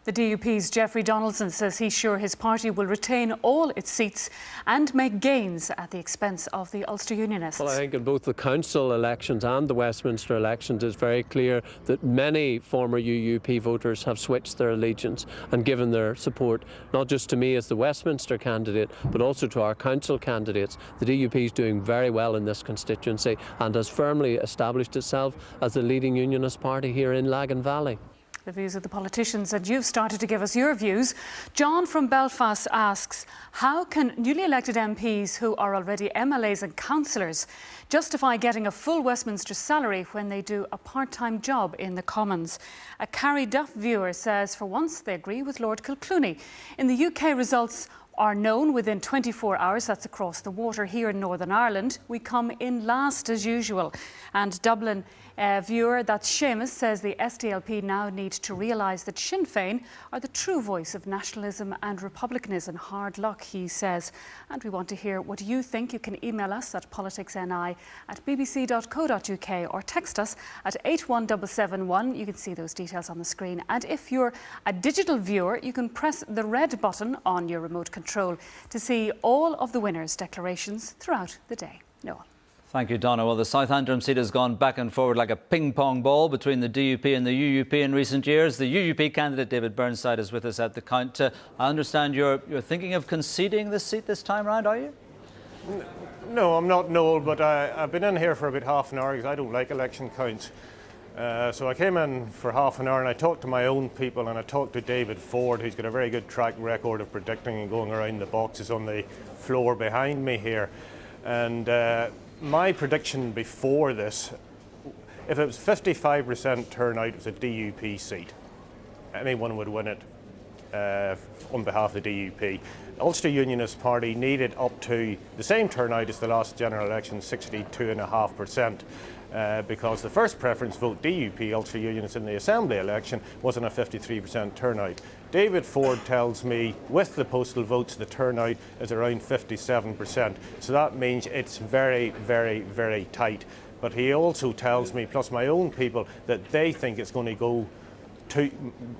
The DUP's Jeffrey Donaldson says he's sure his party will retain all its seats and make gains at the expense of the Ulster Unionists. Well, I think in both the council elections and the Westminster elections it's very clear that many former UUP voters have switched their allegiance and given their support not just to me as the Westminster candidate but also to our council candidates. The DUP is doing very well in this constituency and has firmly established itself as the leading unionist party here in Lagan Valley. The views of the politicians, and you've started to give us your views. John from Belfast asks, how can newly elected MPs who are already MLAs and councillors justify getting a full Westminster salary when they do a part-time job in the Commons? A Carrie Duff viewer says for once they agree with Lord Kilclooney. In the UK, results are known within 24 hours. That's across the water. Here in Northern Ireland, we come in last as usual. And Dublin viewer, that's Seamus, says the SDLP now need to realise that Sinn Féin are the true voice of nationalism and republicanism. Hard luck, he says. And we want to hear what you think. You can email us at politicsni@bbc.co.uk or text us at 81771. You can see those details on the screen. And if you're a digital viewer, you can press the red button on your remote control to see all of the winners' declarations throughout the day. Noel. Thank you, Donna. Well, the South Antrim seat has gone back and forward like a ping-pong ball between the DUP and the UUP in recent years. The UUP candidate, David Burnside, is with us at the count. I understand you're thinking of conceding this seat this time round, are you? No, I'm not, Noel, but I've been in here for about half an hour because I don't like election counts. So I came in for half an hour and I talked to my own people and I talked to David Ford, who's got a very good track record of predicting and going around the boxes on the floor behind me here. And my prediction before this, if it was 55% turnout, it was a DUP seat. Anyone would win it. on behalf of the DUP. Ulster Unionist Party needed up to the same turnout as the last general election, 62.5%. Because the first preference vote, DUP, Ulster Unionists, in the Assembly election was on a 53% turnout. David Ford tells me with the postal votes the turnout is around 57%. So that means it's very, very, very tight. But he also tells me, plus my own people, that they think it's going to go to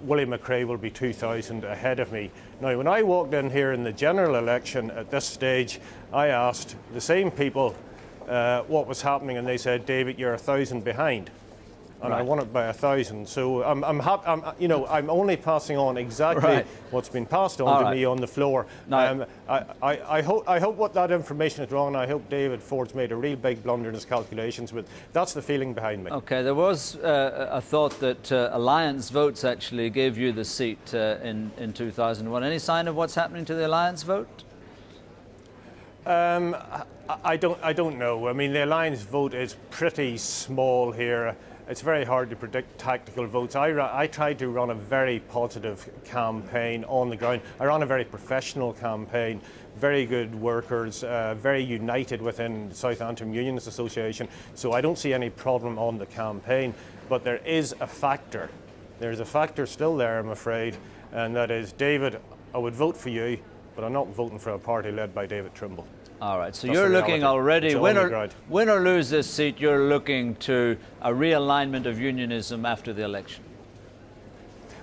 William McCrea will be 2,000 ahead of me. Now, when I walked in here in the general election at this stage, I asked the same people what was happening, and they said, "David, you're 1,000 behind," and I won it by 1,000. So I'm only passing on exactly what's been passed on to me on the floor. I hope what that information is wrong, and I hope David Ford's made a real big blunder in his calculations. But that's the feeling behind me. Okay, there was a thought that alliance votes actually gave you the seat in 2001. Any sign of what's happening to the alliance vote? I don't know. I mean, the alliance vote is pretty small here. It's very hard to predict tactical votes. I tried to run a very positive campaign on the ground. I ran a very professional campaign, very good workers, very united within the South Antrim Unionist Association. So I don't see any problem on the campaign. But there is a factor. There's a factor still there, I'm afraid, and that is, David, I would vote for you, but I'm not voting for a party led by David Trimble. All right, so you're looking already, win or lose this seat, you're looking to a realignment of unionism after the election.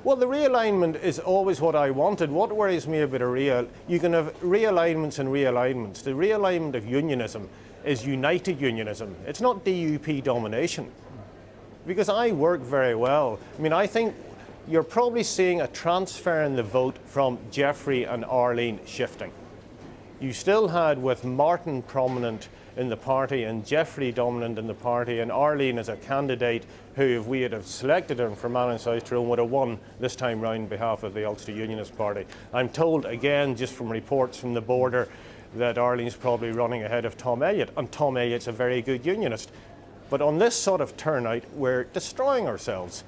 Well, the realignment is always what I wanted. What worries me about you can have realignments and realignments. The realignment of unionism is united unionism. It's not DUP domination. Because I work very well. I mean, I think you're probably seeing a transfer in the vote from Jeffrey and Arlene shifting. You still had, with Martin prominent in the party and Jeffrey dominant in the party, and Arlene as a candidate who, if we had have selected him for Foyle and South Tyrone, would have won this time round on behalf of the Ulster Unionist Party. I'm told, again, just from reports from the border, that Arlene's probably running ahead of Tom Elliott, and Tom Elliott's a very good unionist. But on this sort of turnout, we're destroying ourselves.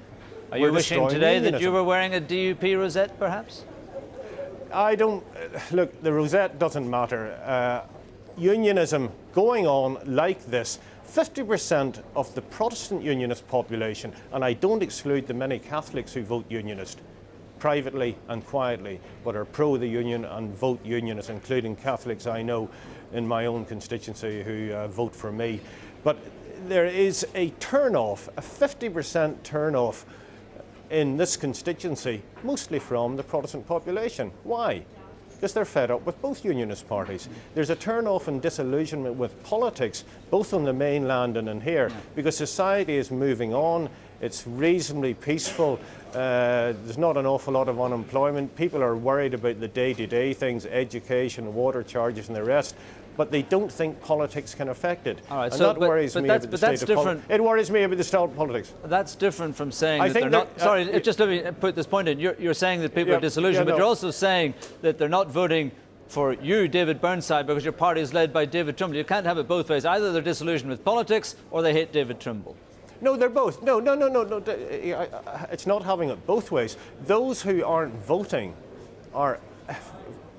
Are you wishing today that you were wearing a DUP rosette, perhaps? I don't. Look, the rosette doesn't matter. Unionism going on like this, 50% of the Protestant unionist population, and I don't exclude the many Catholics who vote unionist, privately and quietly, but are pro the union and vote unionist, including Catholics I know in my own constituency who vote for me. But there is a turn-off, a 50% turn-off in this constituency, mostly from the Protestant population. Why? Because they're fed up with both unionist parties. There's a turn-off and disillusionment with politics, both on the mainland and in here, because society is moving on. It's reasonably peaceful. There's not an awful lot of unemployment. People are worried about the day-to-day things, education, water charges and the rest. But they don't think politics can affect it. All right, and that worries me about the state of politics. It worries me about the state of politics. That's different from saying that they're not... Sorry, just let me put this point in. You're saying that people are disillusioned, but you're also saying that they're not voting for you, David Burnside, because your party is led by David Trimble. You can't have it both ways. Either they're disillusioned with politics or they hate David Trimble. No, they're both. No. It's not having it both ways. Those who aren't voting are,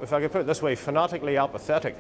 if I could put it this way, fanatically apathetic,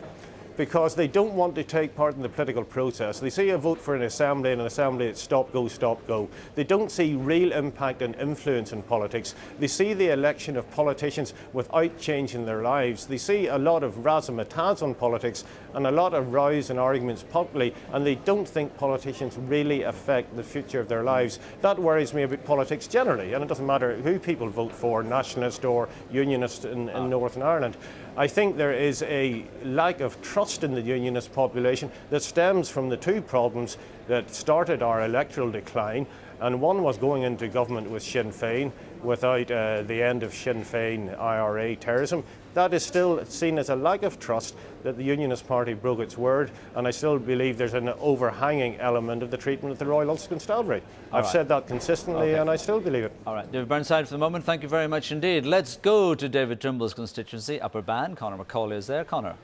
because they don't want to take part in the political process. They see a vote for an assembly, and an assembly it's stop, go. They don't see real impact and influence in politics. They see the election of politicians without changing their lives. They see a lot of razzmatazz on politics and a lot of rows and arguments publicly, and they don't think politicians really affect the future of their lives. That worries me about politics generally, and it doesn't matter who people vote for, nationalist or unionist in Northern Ireland. I think there is a lack of trust in the unionist population that stems from the two problems that started our electoral decline, and one was going into government with Sinn Féin without the end of Sinn Féin IRA terrorism. That is still seen as a lack of trust that the Unionist Party broke its word, and I still believe there's an overhanging element of the treatment of the Royal Ulster Constabulary. I've said that consistently, and I still believe it. All right, David Burnside, for the moment, thank you very much indeed. Let's go to David Trimble's constituency, Upper Bann. Conor McCauley is there. Conor.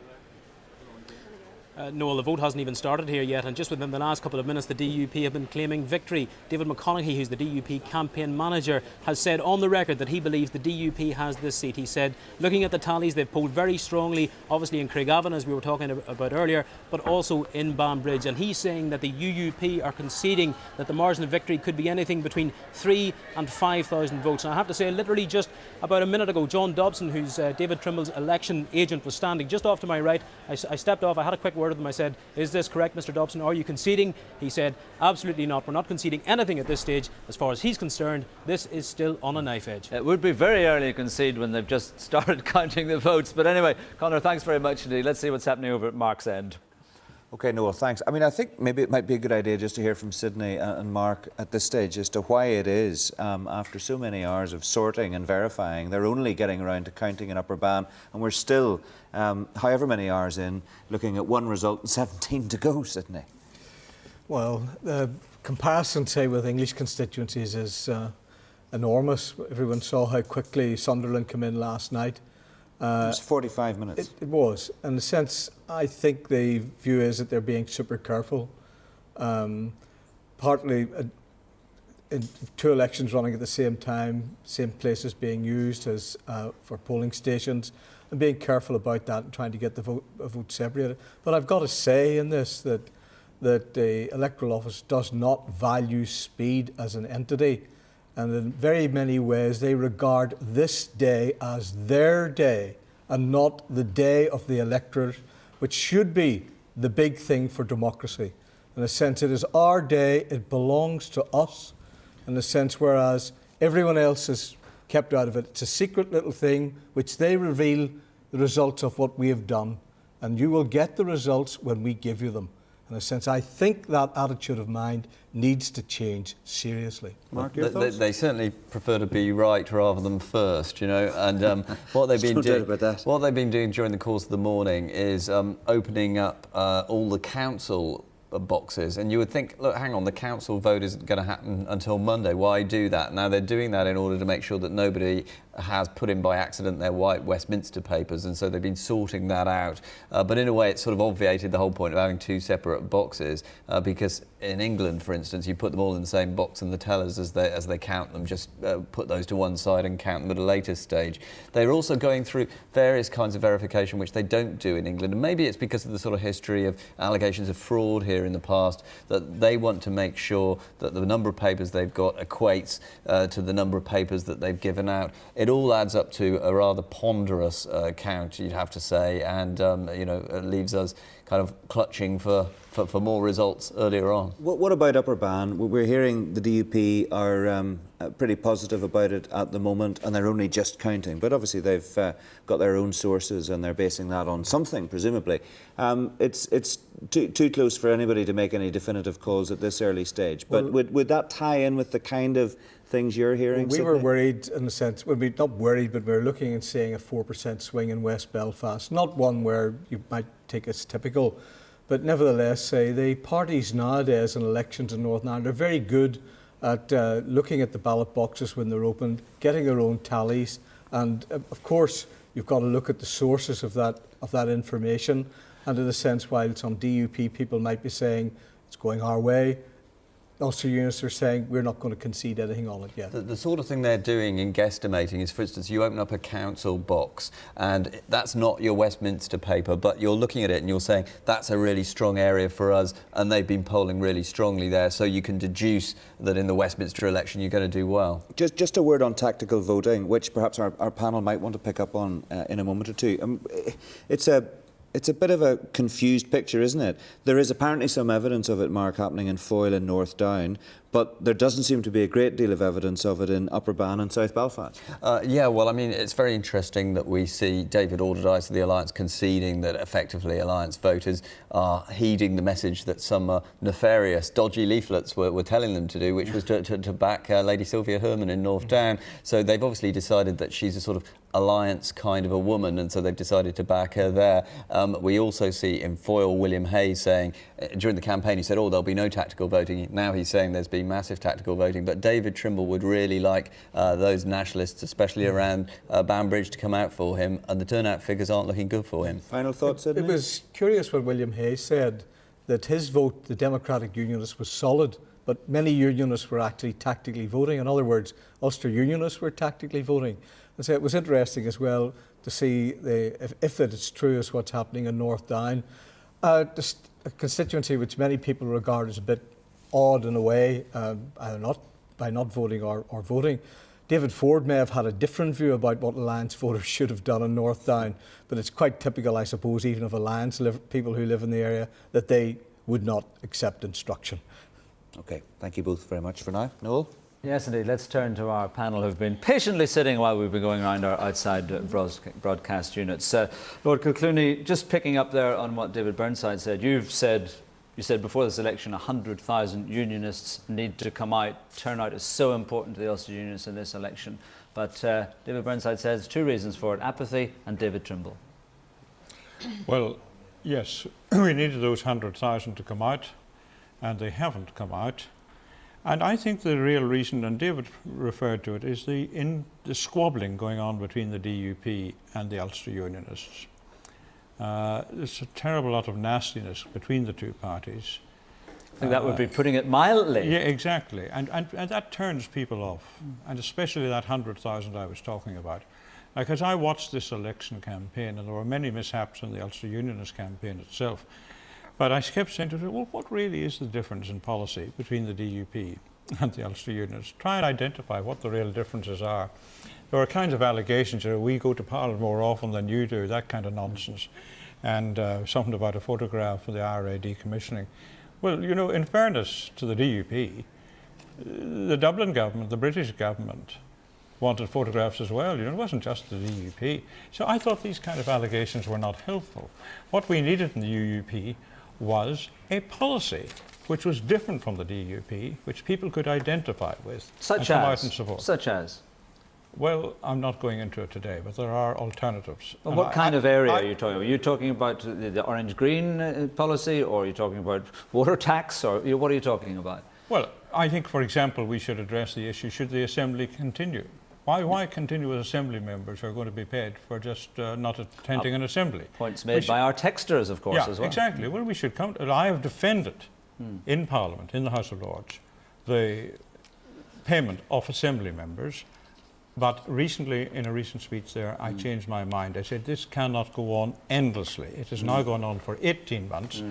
Noel, the vote hasn't even started here yet, and just within the last couple of minutes the DUP have been claiming victory. David McConaughey, who's the DUP campaign manager, has said on the record that he believes the DUP has this seat. He said, looking at the tallies, they've polled very strongly, obviously in Craigavon, as we were talking about earlier, but also in Banbridge, and he's saying that the UUP are conceding that the margin of victory could be anything between 3,000 and 5,000 votes. And I have to say, literally just about a minute ago, John Dobson, who's David Trimble's election agent, was standing just off to my right. I stepped off, I had a quick word with him. I said, is this correct, Mr. Dobson? Are you conceding? He said, absolutely not. We're not conceding anything at this stage. As far as he's concerned, this is still on a knife edge. It would be very early to concede when they've just started counting the votes. But anyway, Conor, thanks very much indeed. Let's see what's happening over at Mark's end. OK, Noel, thanks. I mean, I think maybe it might be a good idea just to hear from Sydney and Mark at this stage as to why it is, after so many hours of sorting and verifying, they're only getting around to counting in Upper Bann, and we're still, however many hours in, looking at one result and 17 to go, Sydney. Well, the comparison, say, with English constituencies is enormous. Everyone saw how quickly Sunderland came in last night. It was 45 minutes. It was. In a sense, I think the view is that they're being super careful. Partly, two elections running at the same time, same places being used as for polling stations, and being careful about that and trying to get the vote separated. But I've got to say in this that the Electoral Office does not value speed as an entity. And in very many ways, they regard this day as their day and not the day of the electorate, which should be the big thing for democracy. In a sense, it is our day, it belongs to us, in a sense, whereas everyone else is kept out of it. It's a secret little thing which they reveal the results of what we have done, and you will get the results when we give you them. In a sense, I think that attitude of mind needs to change seriously. Mark, your thoughts? They certainly prefer to be right rather than first, you know. And what they've been doing during the course of the morning is opening up all the council boxes, and you would think, look, hang on, the council vote isn't going to happen until Monday. Why do that? Now they're doing that in order to make sure that nobody has put in by accident their white Westminster papers, and so they've been sorting that out. But in a way, it's sort of obviated the whole point of having two separate boxes, because in England, for instance, you put them all in the same box, and the tellers, as they count them, just put those to one side and count them at a later stage. They're also going through various kinds of verification which they don't do in England, and maybe it's because of the sort of history of allegations of fraud here in the past, that they want to make sure that the number of papers they've got equates to the number of papers that they've given out. It all adds up to a rather ponderous count, you'd have to say, and it leaves us kind of clutching for more results earlier on. What about Upper Bann? We're hearing the DUP are pretty positive about it at the moment, and they're only just counting. But obviously they've got their own sources, and they're basing that on something, presumably. It's too close for anybody to make any definitive calls at this early stage. But would that tie in with the kind of things you're hearing? We were worried in the sense, not worried, but we were looking and seeing a 4% swing in West Belfast. Not one where you might take as typical, but nevertheless, the parties nowadays in elections in Northern Ireland are very good at looking at the ballot boxes when they're opened, getting their own tallies, and of course you've got to look at the sources of that information. And in a sense, while some DUP people might be saying it's going our way, Ulster Unionists are saying we're not going to concede anything on it yet. The sort of thing they're doing in guesstimating is, for instance, you open up a council box and that's not your Westminster paper, but you're looking at it and you're saying that's a really strong area for us, and they've been polling really strongly there, so you can deduce that in the Westminster election you're going to do well. Just a word on tactical voting, which perhaps our panel might want to pick up on in a moment or two. It's a bit of a confused picture, isn't it? There is apparently some evidence of it, Mark, happening in Foyle and North Down, but there doesn't seem to be a great deal of evidence of it in Upper Bann and South Belfast. Yeah, well, I mean, it's very interesting that we see David Alderdice of the Alliance conceding that effectively Alliance voters are heeding the message that some nefarious, dodgy leaflets were telling them to do, which was to back Lady Sylvia Herman in North Down. So they've obviously decided that she's a sort of alliance kind of a woman, and so they've decided to back her there. We also see in Foyle, William Hayes saying, during the campaign he said, oh, there'll be no tactical voting. Now he's saying there's been massive tactical voting, but David Trimble would really like those nationalists, especially around Banbridge, to come out for him, and the turnout figures aren't looking good for him. Final thoughts, Sydney? It was curious what William Hayes said, that his vote, the Democratic Unionists, was solid, but many Unionists were actually tactically voting. In other words, Ulster Unionists were tactically voting. And so it was interesting as well to see if it is true as what's happening in North Down. A constituency which many people regard as a bit odd in a way, by not voting or voting. David Ford may have had a different view about what Alliance voters should have done in North Down, but it's quite typical, I suppose, even of Alliance people who live in the area, that they would not accept instruction. Okay, thank you both very much for now. Noel? Yes, indeed. Let's turn to our panel who've been patiently sitting while we've been going around our outside broadcast units. Lord Kilclooney, just picking up there on what David Burnside said, you said before this election 100,000 Unionists need to come out. Turnout is so important to the Ulster Unionists in this election. But David Burnside says 2 reasons for it: apathy and David Trimble. Well, yes, we needed those 100,000 to come out, and they haven't come out. And I think the real reason, and David referred to it, is the squabbling going on between the DUP and the Ulster Unionists. There's a terrible lot of nastiness between the two parties. I think that would be putting it mildly. Yeah, exactly. And that turns people off, and especially that 100,000 I was talking about. Because I watched this election campaign, and there were many mishaps in the Ulster Unionist campaign itself. But I kept saying to her, well, what really is the difference in policy between the DUP and the Ulster Unionists? Try and identify what the real differences are. There are kinds of allegations, we go to Parliament more often than you do, that kind of nonsense. And something about a photograph for the IRA decommissioning. Well, you know, in fairness to the DUP, the Dublin government, the British government, wanted photographs as well. You know, it wasn't just the DUP. So I thought these kind of allegations were not helpful. What we needed in the UUP was a policy which was different from the DUP, which people could identify with and come out and support. Such as? Well, I'm not going into it today, but there are alternatives. Well, what kind of area are you talking about? Are you talking about the orange-green policy, or are you talking about water tax, or what are you talking about? Well, I think, for example, we should address the issue, should the Assembly continue? Why continue with Assembly members who are going to be paid for just not attending an Assembly? Points made by our texters, of course, as well. Yeah, exactly. Well, we should come to, I have defended in Parliament, in the House of Lords, the payment of Assembly members, but recently, in a recent speech there, I changed my mind. I said, this cannot go on endlessly. It has now gone on for 18 months.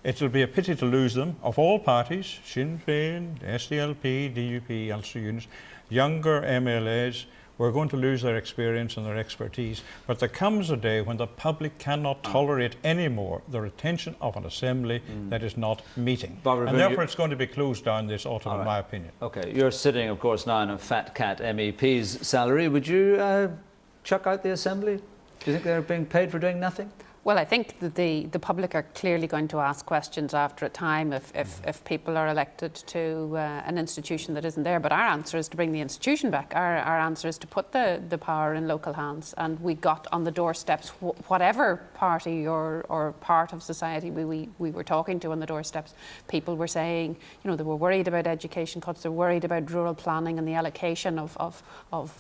It will be a pity to lose them, of all parties, Sinn Féin, SDLP, DUP, Ulster Unionists, younger MLAs. We're going to lose their experience and their expertise, but there comes a day when the public cannot tolerate anymore the retention of an assembly that is not meeting. And therefore it's going to be closed down this autumn, in my opinion. Okay, you're sitting, of course, now on a fat cat MEP's salary. Would you chuck out the assembly? Do you think they're being paid for doing nothing? Well, I think that the public are clearly going to ask questions after a time if people are elected to an institution that isn't there. But our answer is to bring the institution back. Our answer is to put the power in local hands. And we got on the doorsteps, whatever party or part of society we were talking to on the doorsteps, people were saying, you know, they were worried about education cuts, they're worried about rural planning and the allocation of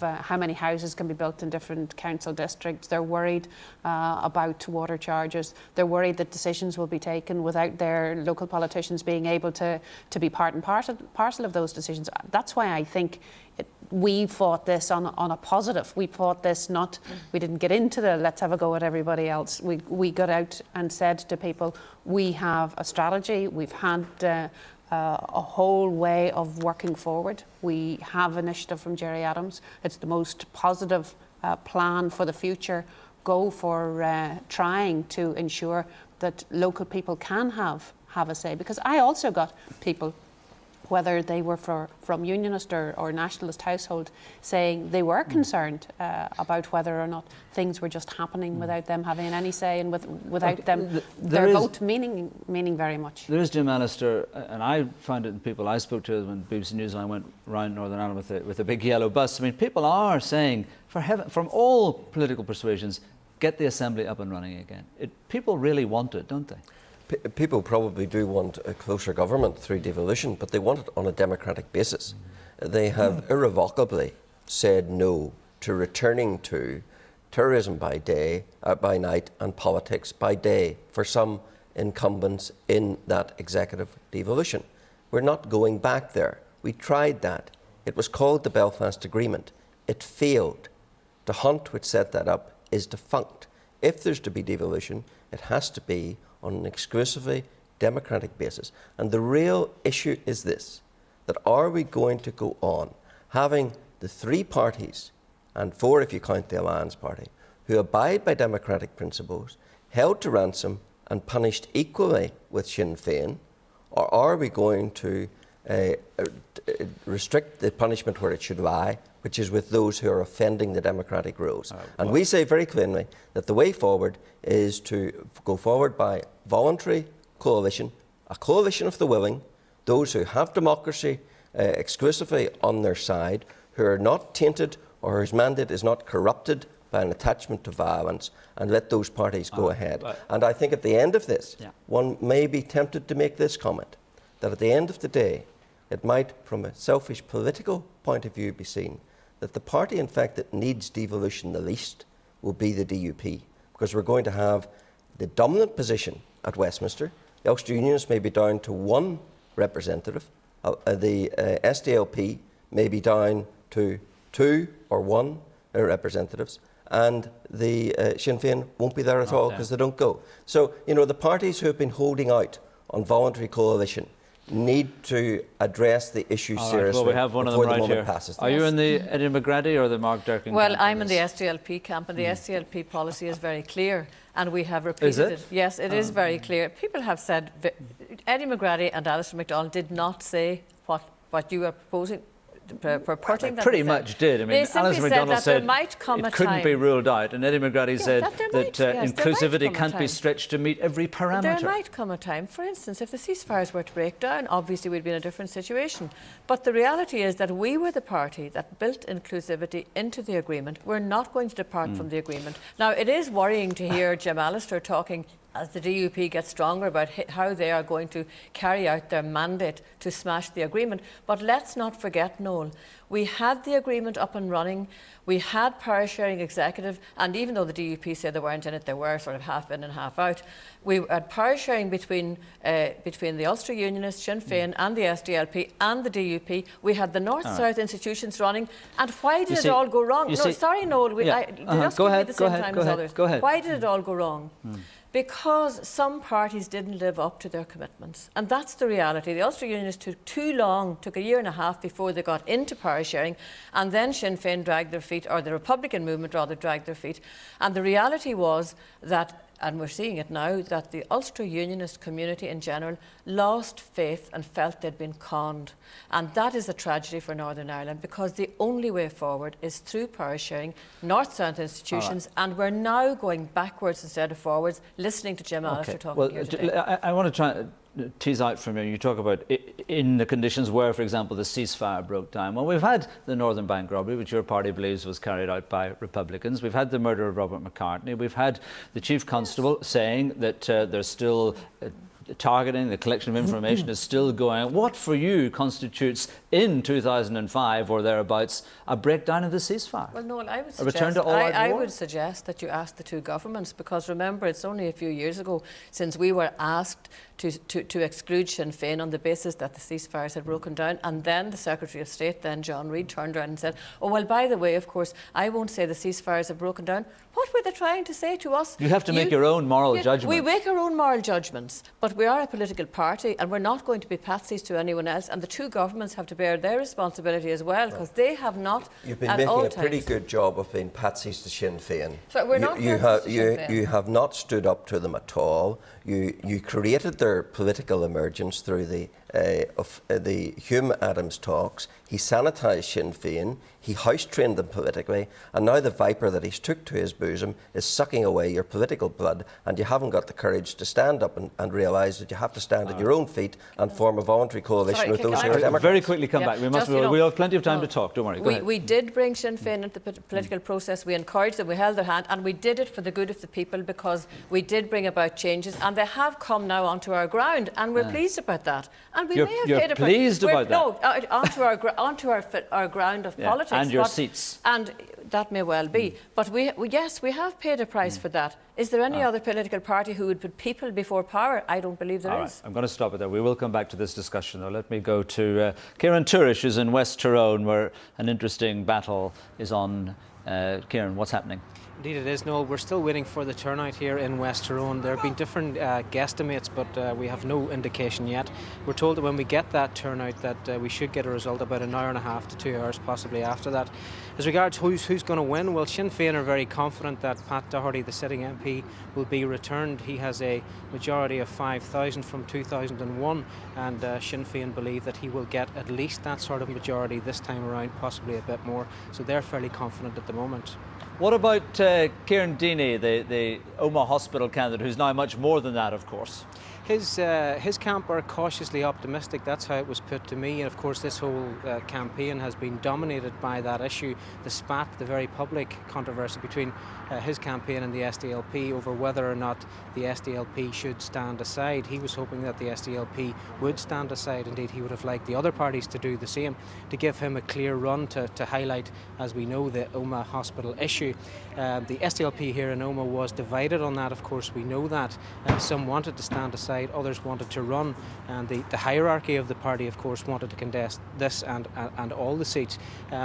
how many houses can be built in different council districts. They're worried about water charges. They're worried that decisions will be taken without their local politicians being able to be part and parcel of those decisions. That's why I think we fought this on a positive. We fought this we didn't get into the let's have a go at everybody else. We got out and said to people, we have a strategy. We've had a whole way of working forward. We have initiative from Gerry Adams. It's the most positive plan for the future. Go for trying to ensure that local people can have a say. Because I also got people whether they were from unionist or nationalist household, saying they were concerned about whether or not things were just happening without them having any say and without them their vote meaning very much. There is, Jim Allister, and I found it in people I spoke to when BBC News and I went round Northern Ireland with a big yellow bus. I mean, people are saying, for heaven, from all political persuasions, get the Assembly up and running again. People really want it, don't they? People probably do want a closer government through devolution, but they want it on a democratic basis. They have irrevocably said no to returning to terrorism by night, and politics by day for some incumbents in that executive devolution. We're not going back there. We tried that. It was called the Belfast Agreement. It failed. The hunt which set that up is defunct. If there's to be devolution, it has to be on an exclusively democratic basis. And the real issue is this, that are we going to go on having the three parties, and four if you count the Alliance Party, who abide by democratic principles, held to ransom and punished equally with Sinn Féin, or are we going to restrict the punishment where it should lie, which is with those who are offending the democratic rules? And we say very plainly that the way forward is to go forward by voluntary coalition, a coalition of the willing, those who have democracy exclusively on their side, who are not tainted or whose mandate is not corrupted by an attachment to violence, and let those parties go ahead. And I think at the end of this, one may be tempted to make this comment, that at the end of the day, it might, from a selfish political point of view, be seen that the party, in fact, that needs devolution the least will be the DUP, because we're going to have the dominant position at Westminster. The Ulster Unionists may be down to one representative. The SDLP may be down to 2 or 1 representatives, and the Sinn Féin won't be there at all because they don't go. So, the parties who have been holding out on voluntary coalition need to address the issue seriously. Well, we have one of them right here. Are you in the Eddie McGrady or the Mark Durkin? Well, I'm in the SDLP camp, and the SDLP policy is very clear, and we have repeated it. Yes, it is very clear. People have said Eddie McGrady and Alistair MacDonald did not say what you are proposing. Purporting pretty much did. I mean, Alistair MacDonald said it couldn't be ruled out, and Eddie McGrady said that inclusivity can't be stretched to meet every parameter. There might come a time, for instance, if the ceasefires were to break down, obviously we'd be in a different situation. But the reality is that we were the party that built inclusivity into the agreement. We're not going to depart from the agreement. Now, it is worrying to hear Jim Allister talking as the DUP gets stronger about how they are going to carry out their mandate to smash the agreement. But let's not forget, Noel, we had the agreement up and running, we had power sharing executive, and even though the DUP said they weren't in it, they were sort of half in and half out. We had power sharing between the Ulster Unionists, Sinn Féin and the SDLP and the DUP. We had the North-South institutions running, and why did it all go wrong? No, sorry, Noel, just give me the same time as others. Why did it all go wrong? Because some parties didn't live up to their commitments. And that's the reality. The Ulster Unionists took too long, took a year and a half before they got into power sharing, and then Sinn Féin dragged their feet, or the Republican movement rather dragged their feet. And the reality was that, and we're seeing it now, that the Ulster Unionist community in general lost faith and felt they'd been conned. And that is a tragedy for Northern Ireland, because the only way forward is through power sharing, North-South institutions, and we're now going backwards instead of forwards, listening to Jim Allister talking here today. I want to try to tease out from you. You talk about in the conditions where, for example, the ceasefire broke down. Well, we've had the Northern Bank robbery, which your party believes was carried out by Republicans. We've had the murder of Robert McCartney. We've had the Chief Constable saying that there's still targeting, the collection of information is still going on. What for you constitutes, in 2005 or thereabouts, a breakdown of the ceasefire? Well, Noel, I would a return to all-out war? I would suggest that you ask the two governments, because remember, it's only a few years ago since we were asked to exclude Sinn Féin on the basis that the ceasefires had broken down, and then the Secretary of State, then John Reid, turned around and said, oh, well, by the way, of course, I won't say the ceasefires have broken down. What were they trying to say to us? You have to make your own moral judgment. We make our own moral judgments, but we are a political party, and we're not going to be patsies to anyone else, and the two governments have to bear their responsibility as well, because they have not. You've been making a pretty good job of being patsies to Sinn Féin. So we're not patsies to Sinn Féin. You have not stood up to them at all. You created their political emergence through the the Hume Adams talks, he sanitised Sinn Féin, he house-trained them politically, and now the viper that he's took to his bosom is sucking away your political blood, and you haven't got the courage to stand up and realise that you have to stand on your own feet and form a voluntary coalition with those who are Democrats. Very quickly come back. We have plenty of time to talk. Don't worry. We did bring Sinn Féin into the political process. We encouraged them, we held their hand, and we did it for the good of the people because we did bring about changes, and they have come now onto our ground, and we're pleased about that. And we may have paid a price. Pleased about that? No, onto our ground of politics. And your seats. And that may well be. But we have paid a price for that. Is there any other political party who would put people before power? I don't believe there is. I'm going to stop it there. We will come back to this discussion, though. Let me go to Kieran Turish, who's in West Tyrone, where an interesting battle is on. Kieran, what's happening? Indeed it is, Noel. We're still waiting for the turnout here in West Tyrone. There have been different guesstimates, but we have no indication yet. We're told that when we get that turnout that we should get a result about an hour and a half to 2 hours, possibly after that. As regards who's going to win, well, Sinn Féin are very confident that Pat Doherty, the sitting MP, will be returned. He has a majority of 5,000 from 2001, and Sinn Féin believe that he will get at least that sort of majority this time around, possibly a bit more. So they're fairly confident at the moment. What about Kieran Deeney, the Omagh Hospital candidate, who's now much more than that, of course? His camp are cautiously optimistic. That's how it was put to me. And of course, this whole campaign has been dominated by that issue, the spat, the very public controversy between his campaign and the SDLP over whether or not the SDLP should stand aside. He was hoping that the SDLP would stand aside. Indeed, he would have liked the other parties to do the same, to give him a clear run to highlight, as we know, the Omagh Hospital issue. The SDLP here in Omagh was divided on that, of course, we know that. Some wanted to stand aside, others wanted to run, and the hierarchy of the party, of course, wanted to contest this and all the seats.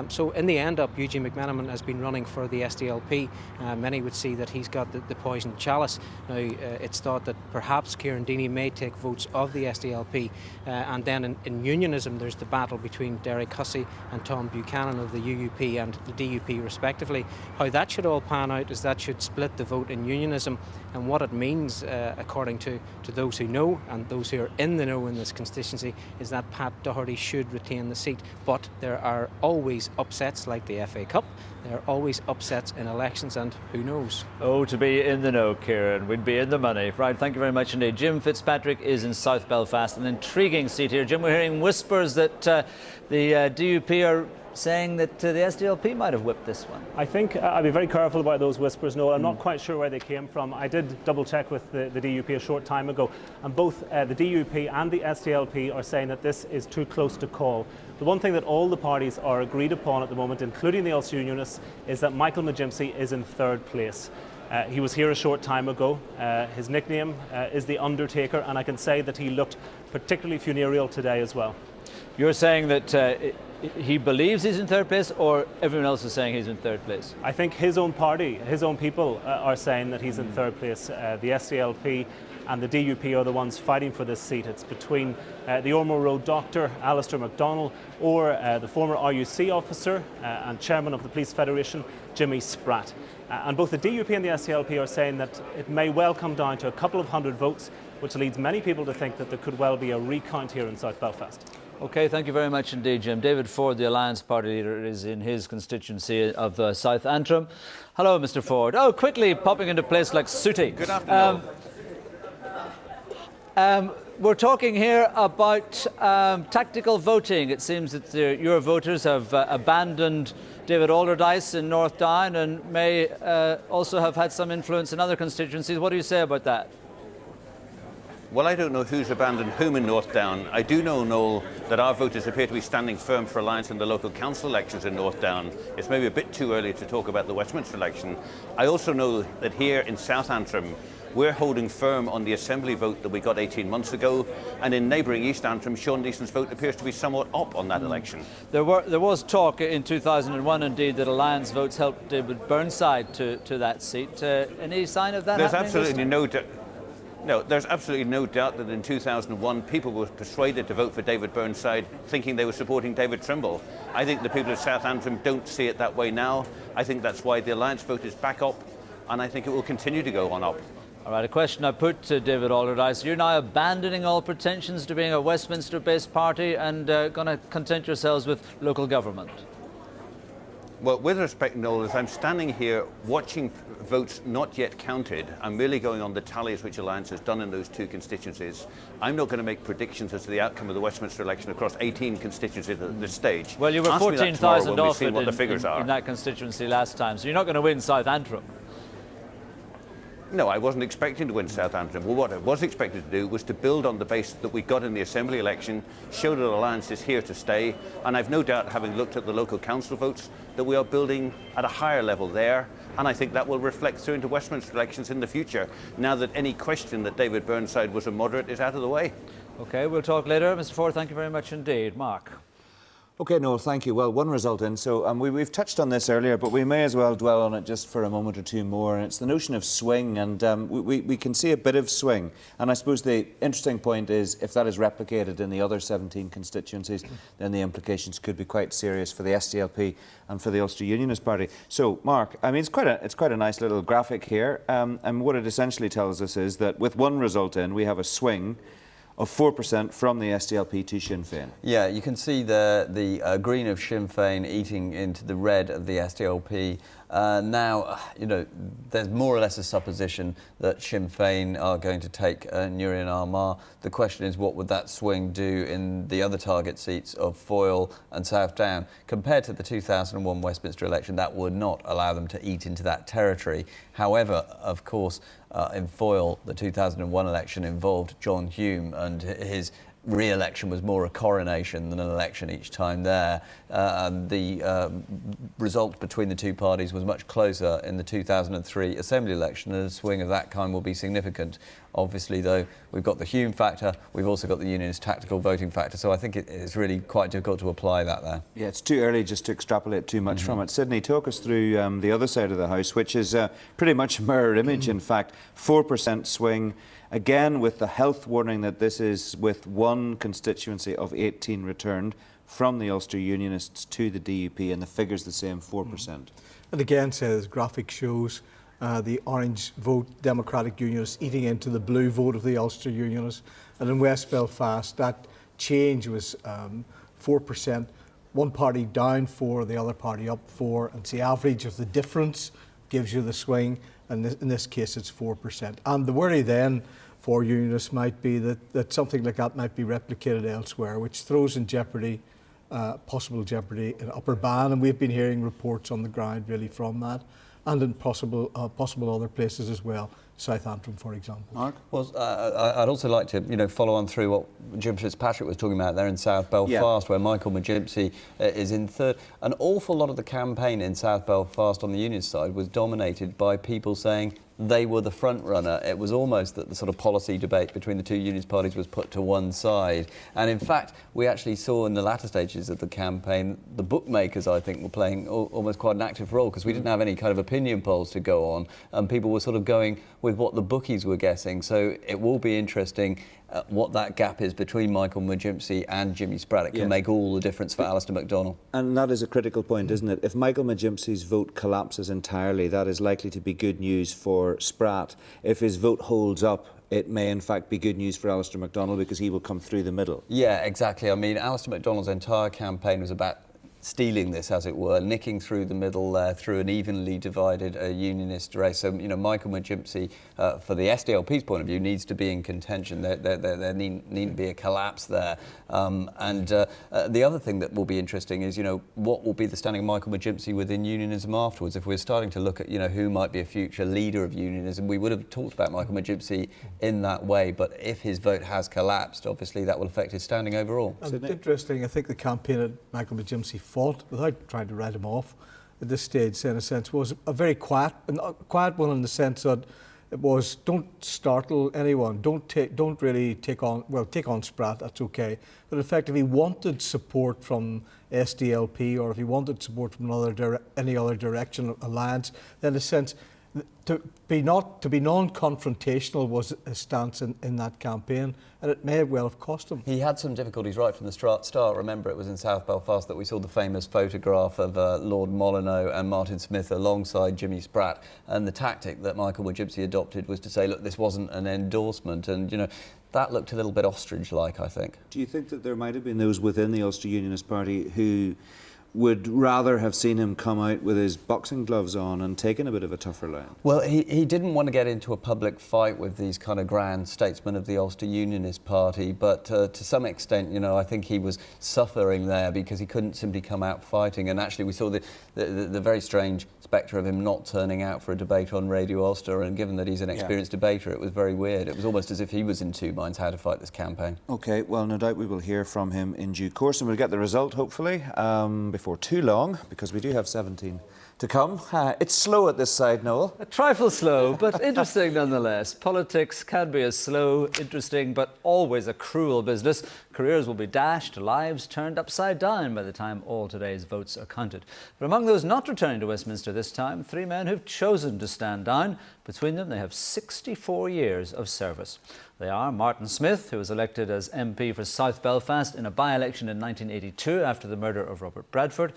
So in the end up, Eugene McMenamin has been running for the SDLP. Many would see that he's got the poisoned chalice. Now, it's thought that perhaps Kieran Deeney may take votes of the SDLP, and then in unionism there's the battle between Derek Hussey and Tom Buchanan of the UUP and the DUP respectively. How that should all pan out is that should split the vote in unionism, and what it means, according to those who know and those who are in the know in this constituency, is that Pat Doherty should retain the seat. But there are always upsets, like the FA Cup. There are always upsets in elections, and who knows? Oh, to be in the know, Kieran. We'd be in the money. Right, thank you very much indeed. Jim Fitzpatrick is in South Belfast, an intriguing seat here. Jim, we're hearing whispers that the DUP are saying that the SDLP might have whipped this one. I think I'll be very careful about those whispers, Noel. I'm not quite sure where they came from. I did double check with the DUP a short time ago, and both the DUP and the SDLP are saying that this is too close to call. The one thing that all the parties are agreed upon at the moment, including the Ulster Unionists, is that Michael McGuinness is in third place. He was here a short time ago. His nickname is the Undertaker, and I can say that he looked particularly funereal today as well. You're saying that he believes he's in third place, or everyone else is saying he's in third place? I think his own party, his own people are saying that he's in third place. The SDLP and the DUP are the ones fighting for this seat. It's between the Ormeau Road doctor, Alistair MacDonald, or the former RUC officer and chairman of the Police Federation, Jimmy Spratt. And both the DUP and the SDLP are saying that it may well come down to a couple of hundred votes, which leads many people to think that there could well be a recount here in South Belfast. OK, thank you very much indeed, Jim. David Ford, the Alliance Party leader, is in his constituency of South Antrim. Hello, Mr. Ford. Oh, quickly popping into a place like Sooty. Good afternoon. We're talking here about tactical voting. It seems that your voters have abandoned David Alderdice in North Down and may also have had some influence in other constituencies. What do you say about that? Well, I don't know who's abandoned whom in North Down. I do know, Noel, that our voters appear to be standing firm for alliance in the local council elections in North Down. It's maybe a bit too early to talk about the Westminster election. I also know that here in South Antrim, we're holding firm on the Assembly vote that we got 18 months ago, and in neighbouring East Antrim, Sean Deason's vote appears to be somewhat up on that election. There was talk in 2001, indeed, that Alliance votes helped David Burnside to that seat. Any sign of that There's happening? absolutely no doubt. No, there's absolutely no doubt that in 2001 people were persuaded to vote for David Burnside thinking they were supporting David Trimble. I think the people of South Antrim don't see it that way now. I think that's why the Alliance vote is back up, and I think it will continue to go on up. All right, a question I put to David Alderdice. You're now abandoning all pretensions to being a Westminster-based party and going to content yourselves with local government. Well, with respect, Noel, as I'm standing here watching votes not yet counted, I'm merely going on the tallies which Alliance has done in those two constituencies. I'm not going to make predictions as to the outcome of the Westminster election across 18 constituencies at this stage. Well, you were 14,000 off what the figures are. in that constituency last time, so you're not going to win South Antrim. No, I wasn't expecting to win South Antrim. Well, what I was expected to do was to build on the base that we got in the Assembly election, show that Alliance is here to stay, and I've no doubt, having looked at the local council votes, that we are building at a higher level there, and I think that will reflect through into Westminster elections in the future, now that any question that David Burnside was a moderate is out of the way. OK, we'll talk later. Mr. Ford, thank you very much indeed. Mark. OK, Noel, thank you. Well, one result in. So we've touched on this earlier, but we may as well dwell on it just for a moment or two more. And it's the notion of swing, and we can see a bit of swing. And I suppose the interesting point is if that is replicated in the other 17 constituencies, then the implications could be quite serious for the SDLP and for the Ulster Unionist Party. So, Mark, I mean, it's quite a nice little graphic here. And what it essentially tells us is that with one result in, we have a swing of 4% from the SDLP to Sinn Féin. Yeah, you can see the green of Sinn Féin eating into the red of the SDLP. Now, you know, there's more or less a supposition that Sinn Féin are going to take Newry and Armagh. The question is, what would that swing do in the other target seats of Foyle and South Down? Compared to the 2001 Westminster election, that would not allow them to eat into that territory. However, of course, in Foyle, the 2001 election involved John Hume, and his re-election was more a coronation than an election each time there. The result between the two parties was much closer in the 2003 Assembly election, and a swing of that kind will be significant. Obviously, though, we've got the Hume factor, we've also got the Unionist tactical voting factor, so I think it's really quite difficult to apply that there. Yeah, it's too early just to extrapolate too much from it. Sydney, talk us through the other side of the House, which is pretty much a mirror image, in fact. 4% swing, again with the health warning that this is with one constituency of 18 returned from the Ulster Unionists to the DUP, and the figure's the same, 4%. And again, says graphic shows the orange vote, Democratic Unionists eating into the blue vote of the Ulster Unionists. And in West Belfast, that change was 4%. One party down 4, the other party up 4. And the average of the difference gives you the swing. And in this case, it's 4%. And the worry then for Unionists might be that something like that might be replicated elsewhere, which throws in jeopardy, possible jeopardy in Upper Bann. And we've been hearing reports on the ground really from that, and in possible other places as well, South Antrim, for example. Mark? Well, I'd also like to, follow on through what Jim Fitzpatrick was talking about there in South Belfast, where Michael McGinness is in third. An awful lot of the campaign in South Belfast on the Union side was dominated by people saying they were the front runner. It was almost that the sort of policy debate between the two Unionist parties was put to one side. And in fact, we actually saw in the latter stages of the campaign, the bookmakers, I think, were playing almost quite an active role, because we didn't have any kind of opinion polls to go on, and people were sort of going with what the bookies were guessing. So it will be interesting what that gap is between Michael McGinness and Jimmy Spratt. It can make all the difference for Alistair MacDonald. And that is a critical point, isn't it? If Michael McGinness's vote collapses entirely, that is likely to be good news for Spratt. If his vote holds up, it may in fact be good news for Alistair MacDonald, because he will come through the middle. Yeah, exactly. I mean, Alistair MacDonald's entire campaign was about stealing this, as it were, nicking through the middle there through an evenly divided Unionist race. So, Michael McGinness, for the SDLP's point of view, needs to be in contention. There need to be a collapse there. The other thing that will be interesting is, what will be the standing of Michael McGinness within unionism afterwards? If we're starting to look at, who might be a future leader of unionism, we would have talked about Michael McGinness in that way. But if his vote has collapsed, obviously that will affect his standing overall. And it's interesting, I think the campaign that Michael McGinness fought, without trying to write him off at this stage, in a sense, was a very quiet one, in the sense that it was, don't startle anyone, don't really take on Spratt, that's okay. But in fact, if he wanted support from SDLP, or if he wanted support from any other direction, alliance, then in a sense, To be non-confrontational was his stance in that campaign, and it may well have cost him. He had some difficulties right from the start. Remember, it was in South Belfast that we saw the famous photograph of Lord Molyneux and Martin Smith alongside Jimmy Spratt, and the tactic that Michael Woodgypsy adopted was to say, look, this wasn't an endorsement, and, you know, that looked a little bit ostrich-like, I think. Do you think that there might have been those within the Ulster Unionist Party who would rather have seen him come out with his boxing gloves on and taken a bit of a tougher line? Well, he didn't want to get into a public fight with these kind of grand statesmen of the Ulster Unionist Party, but to some extent, you know, I think he was suffering there because he couldn't simply come out fighting. And actually, we saw the very strange spectre of him not turning out for a debate on Radio Ulster, and given that he's an experienced debater, it was very weird. It was almost as if he was in two minds how to fight this campaign. OK, well, no doubt we will hear from him in due course, and we'll get the result, hopefully, before too long, because we do have 17 to come. It's slow at this side, Noel. A trifle slow, but interesting nonetheless. Politics can be a slow, interesting, but always a cruel business. Careers will be dashed, lives turned upside down by the time all today's votes are counted. But among those not returning to Westminster this time, 3 men who've chosen to stand down. Between them, they have 64 years of service. They are Martin Smith, who was elected as MP for South Belfast in a by-election in 1982 after the murder of Robert Bradford;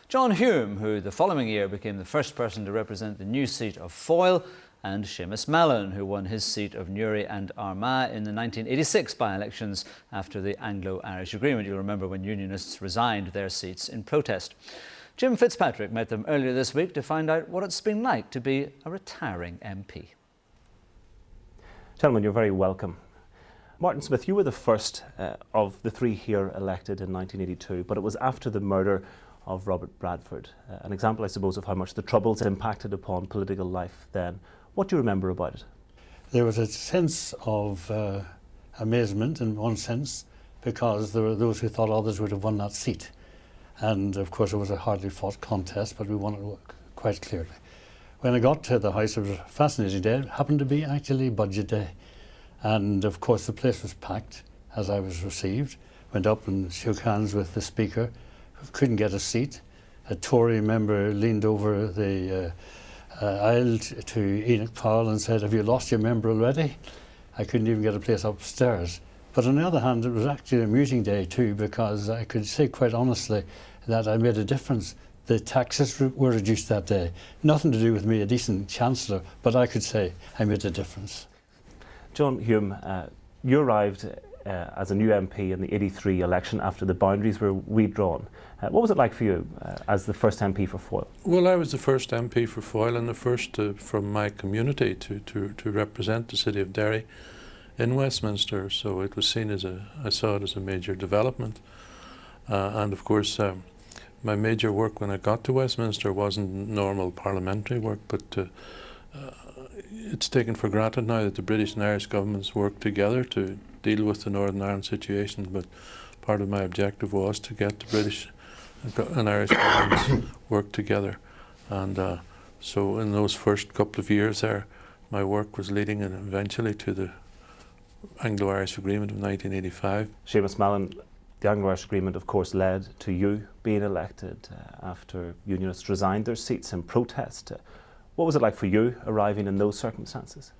John Hume, who the following year became the first person to represent the new seat of Foyle; and Seamus Mallon, who won his seat of Newry and Armagh in the 1986 by-elections after the Anglo-Irish Agreement. You'll remember when Unionists resigned their seats in protest. Jim Fitzpatrick met them earlier this week to find out what it's been like to be a retiring MP. Gentlemen, you're very welcome. Martin Smith, you were the first of the 3 here elected in 1982, but it was after the murder of Robert Bradford. An example, I suppose, of how much the Troubles impacted upon political life then. What do you remember about it? There was a sense of amazement in one sense, because there were those who thought others would have won that seat. And of course it was a hardly fought contest, but we won it quite clearly. When I got to the House, it was a fascinating day. It happened to be actually budget day. And of course the place was packed as I was received. Went up and shook hands with the Speaker. Couldn't get a seat. A Tory member leaned over the aisle to Enoch Powell and said, "Have you lost your member already?" I couldn't even get a place upstairs. But on the other hand, it was actually a amusing day too, because I could say quite honestly that I made a difference. The taxes were reduced that day. Nothing to do with me, a decent Chancellor, but I could say I made a difference. John Hume, you arrived as a new MP in the 83 election after the boundaries were redrawn. What was it like for you as the first MP for Foyle? Well, I was the first MP for Foyle and the first from my community to represent the city of Derry in Westminster, so it was seen as I saw it as a major development. And of course, my major work when I got to Westminster wasn't normal parliamentary work, but it's taken for granted now that the British and Irish governments work together to deal with the Northern Ireland situation, but part of my objective was to get the British and Irish governments work together. And so in those first couple of years there, my work was leading and eventually to the Anglo-Irish Agreement of 1985. Seamus Mallon, the Anglo-Irish Agreement of course led to you being elected after Unionists resigned their seats in protest. What was it like for you arriving in those circumstances?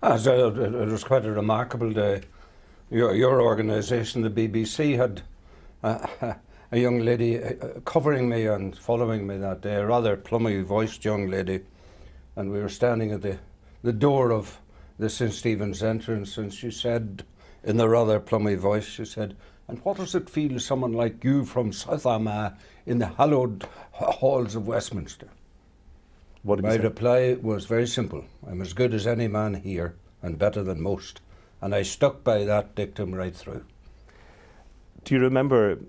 It was quite a remarkable day. Your organisation, the BBC, had a young lady covering me and following me that day, a rather plummy-voiced young lady, and we were standing at the door of the St Stephen's entrance, and she said, in the rather plummy voice, she said, "And what does it feel, someone like you from South Armagh, in the hallowed halls of Westminster?" My reply was very simple. "I'm as good as any man here and better than most." And I stuck by that dictum right through. Do you remember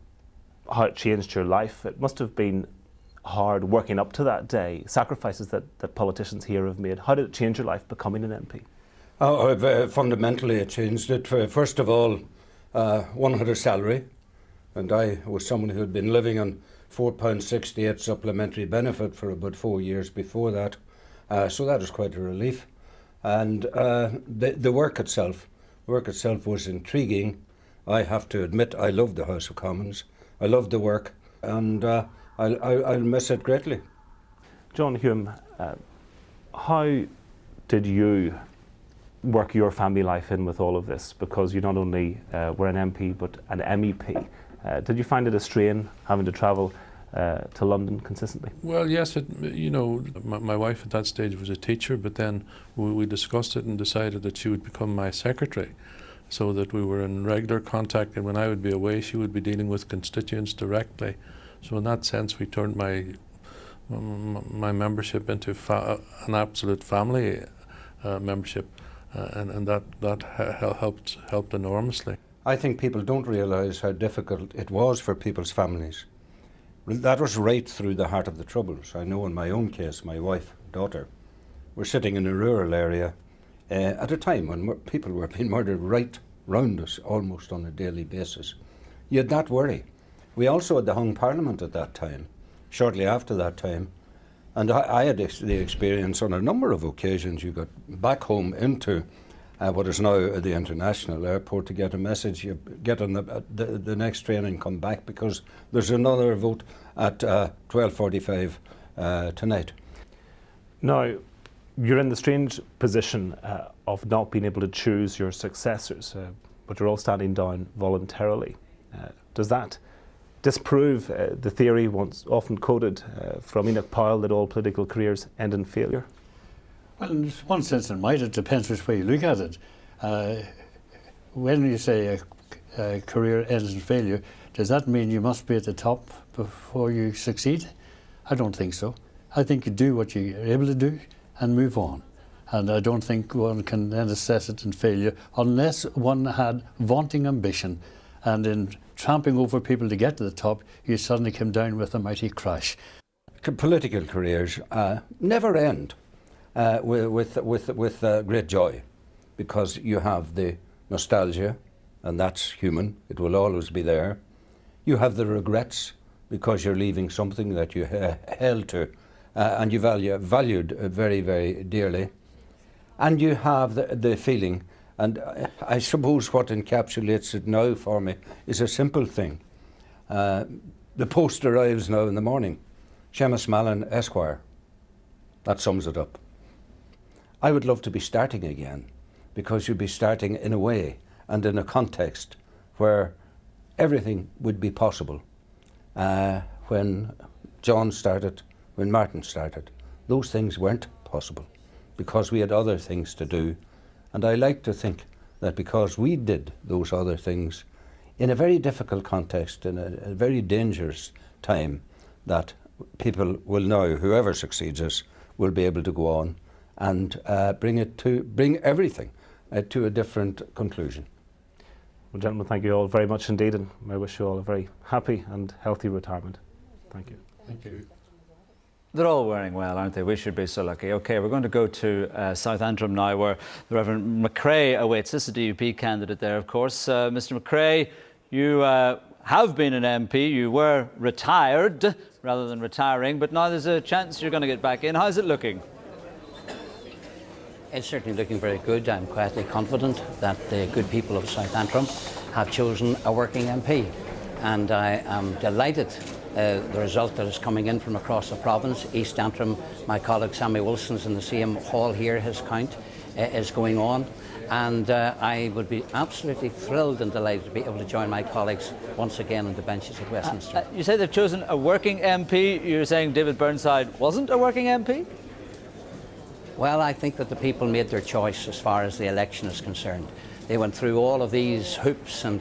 how it changed your life? It must have been hard working up to that day, sacrifices that politicians here have made. How did it change your life becoming an MP? Fundamentally it changed it. First of all, one had a salary, and I was someone who had been living on £4.68 supplementary benefit for about 4 years before that, so that was quite a relief. And the work itself was intriguing. I have to admit I loved the House of Commons. I loved the work, and I'll miss it greatly. John Hume, How did you work your family life in with all of this? Because you not only were an MP but an MEP. Did you find it a strain having to travel to London consistently? Well, yes, my wife at that stage was a teacher, but then we discussed it and decided that she would become my secretary, so that we were in regular contact, and when I would be away she would be dealing with constituents directly. So in that sense we turned my membership into an absolute family membership, and that helped enormously. I think people don't realise how difficult it was for people's families. That was right through the heart of the Troubles. I know in my own case, my wife, daughter, were sitting in a rural area at a time when people were being murdered right round us almost on a daily basis. You had that worry. We also had the hung parliament at that time, shortly after that time, and I had the experience on a number of occasions. You got back home into what is now the international airport to get a message. You get on the next train and come back because there's another vote at 12:45 tonight. Now, you're in the strange position of not being able to choose your successors, but you're all standing down voluntarily. Does that disprove the theory once often quoted from Enoch Powell that all political careers end in failure? Well, in one sense it might. It depends which way you look at it. When you say a career ends in failure, does that mean you must be at the top before you succeed? I don't think so. I think you do what you're able to do and move on. And I don't think one can then assess it in failure unless one had vaunting ambition, and in tramping over people to get to the top, you suddenly came down with a mighty crash. Political careers never end with great joy, because you have the nostalgia, and that's human. It will always be there. You have the regrets, because you're leaving something that you held to and you valued very, very dearly. And you have the feeling, and I suppose what encapsulates it now for me is a simple thing. The post arrives now in the morning, Seamus Mallon, Esquire. That sums it up. I would love to be starting again, because you'd be starting in a way and in a context where everything would be possible. When John started, when Martin started, those things weren't possible because we had other things to do. And I like to think that because we did those other things in a very difficult context, in a very dangerous time, that people will now, whoever succeeds us, will be able to go on and bring everything to a different conclusion. Well, gentlemen, thank you all very much indeed, and I wish you all a very happy and healthy retirement. Thank you. Thank you. They're all wearing well, aren't they? We should be so lucky. OK, we're going to go to South Antrim now, where the Reverend McCrea awaits us, a DUP candidate there, of course. Mr McCrea, you have been an MP. You were retired rather than retiring, but now there's a chance you're going to get back in. How's it looking? It's certainly looking very good. I'm quietly confident that the good people of South Antrim have chosen a working MP, and I am delighted the result that is coming in from across the province. East Antrim, my colleague Sammy Wilson's in the same hall here, his count is going on, and I would be absolutely thrilled and delighted to be able to join my colleagues once again on the benches at Westminster. You say they've chosen a working MP. You're saying David Burnside wasn't a working MP? Well, I think that the people made their choice as far as the election is concerned. They went through all of these hoops and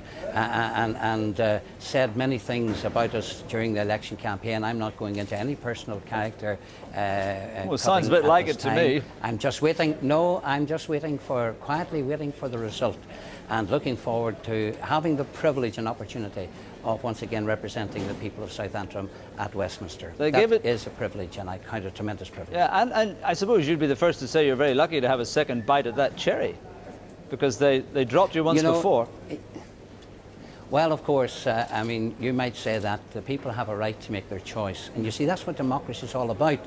said many things about us during the election campaign. I'm not going into any personal character. Well, it sounds a bit like it to me. I'm just waiting. No, I'm just quietly waiting for the result, and looking forward to having the privilege and opportunity of once again representing the people of South Antrim at Westminster. That is a privilege, and I count it a tremendous privilege. Yeah, and I suppose you'd be the first to say you're very lucky to have a second bite at that cherry, because they dropped you once before. Well, of course, I mean, you might say that the people have a right to make their choice. And you see, that's what democracy is all about.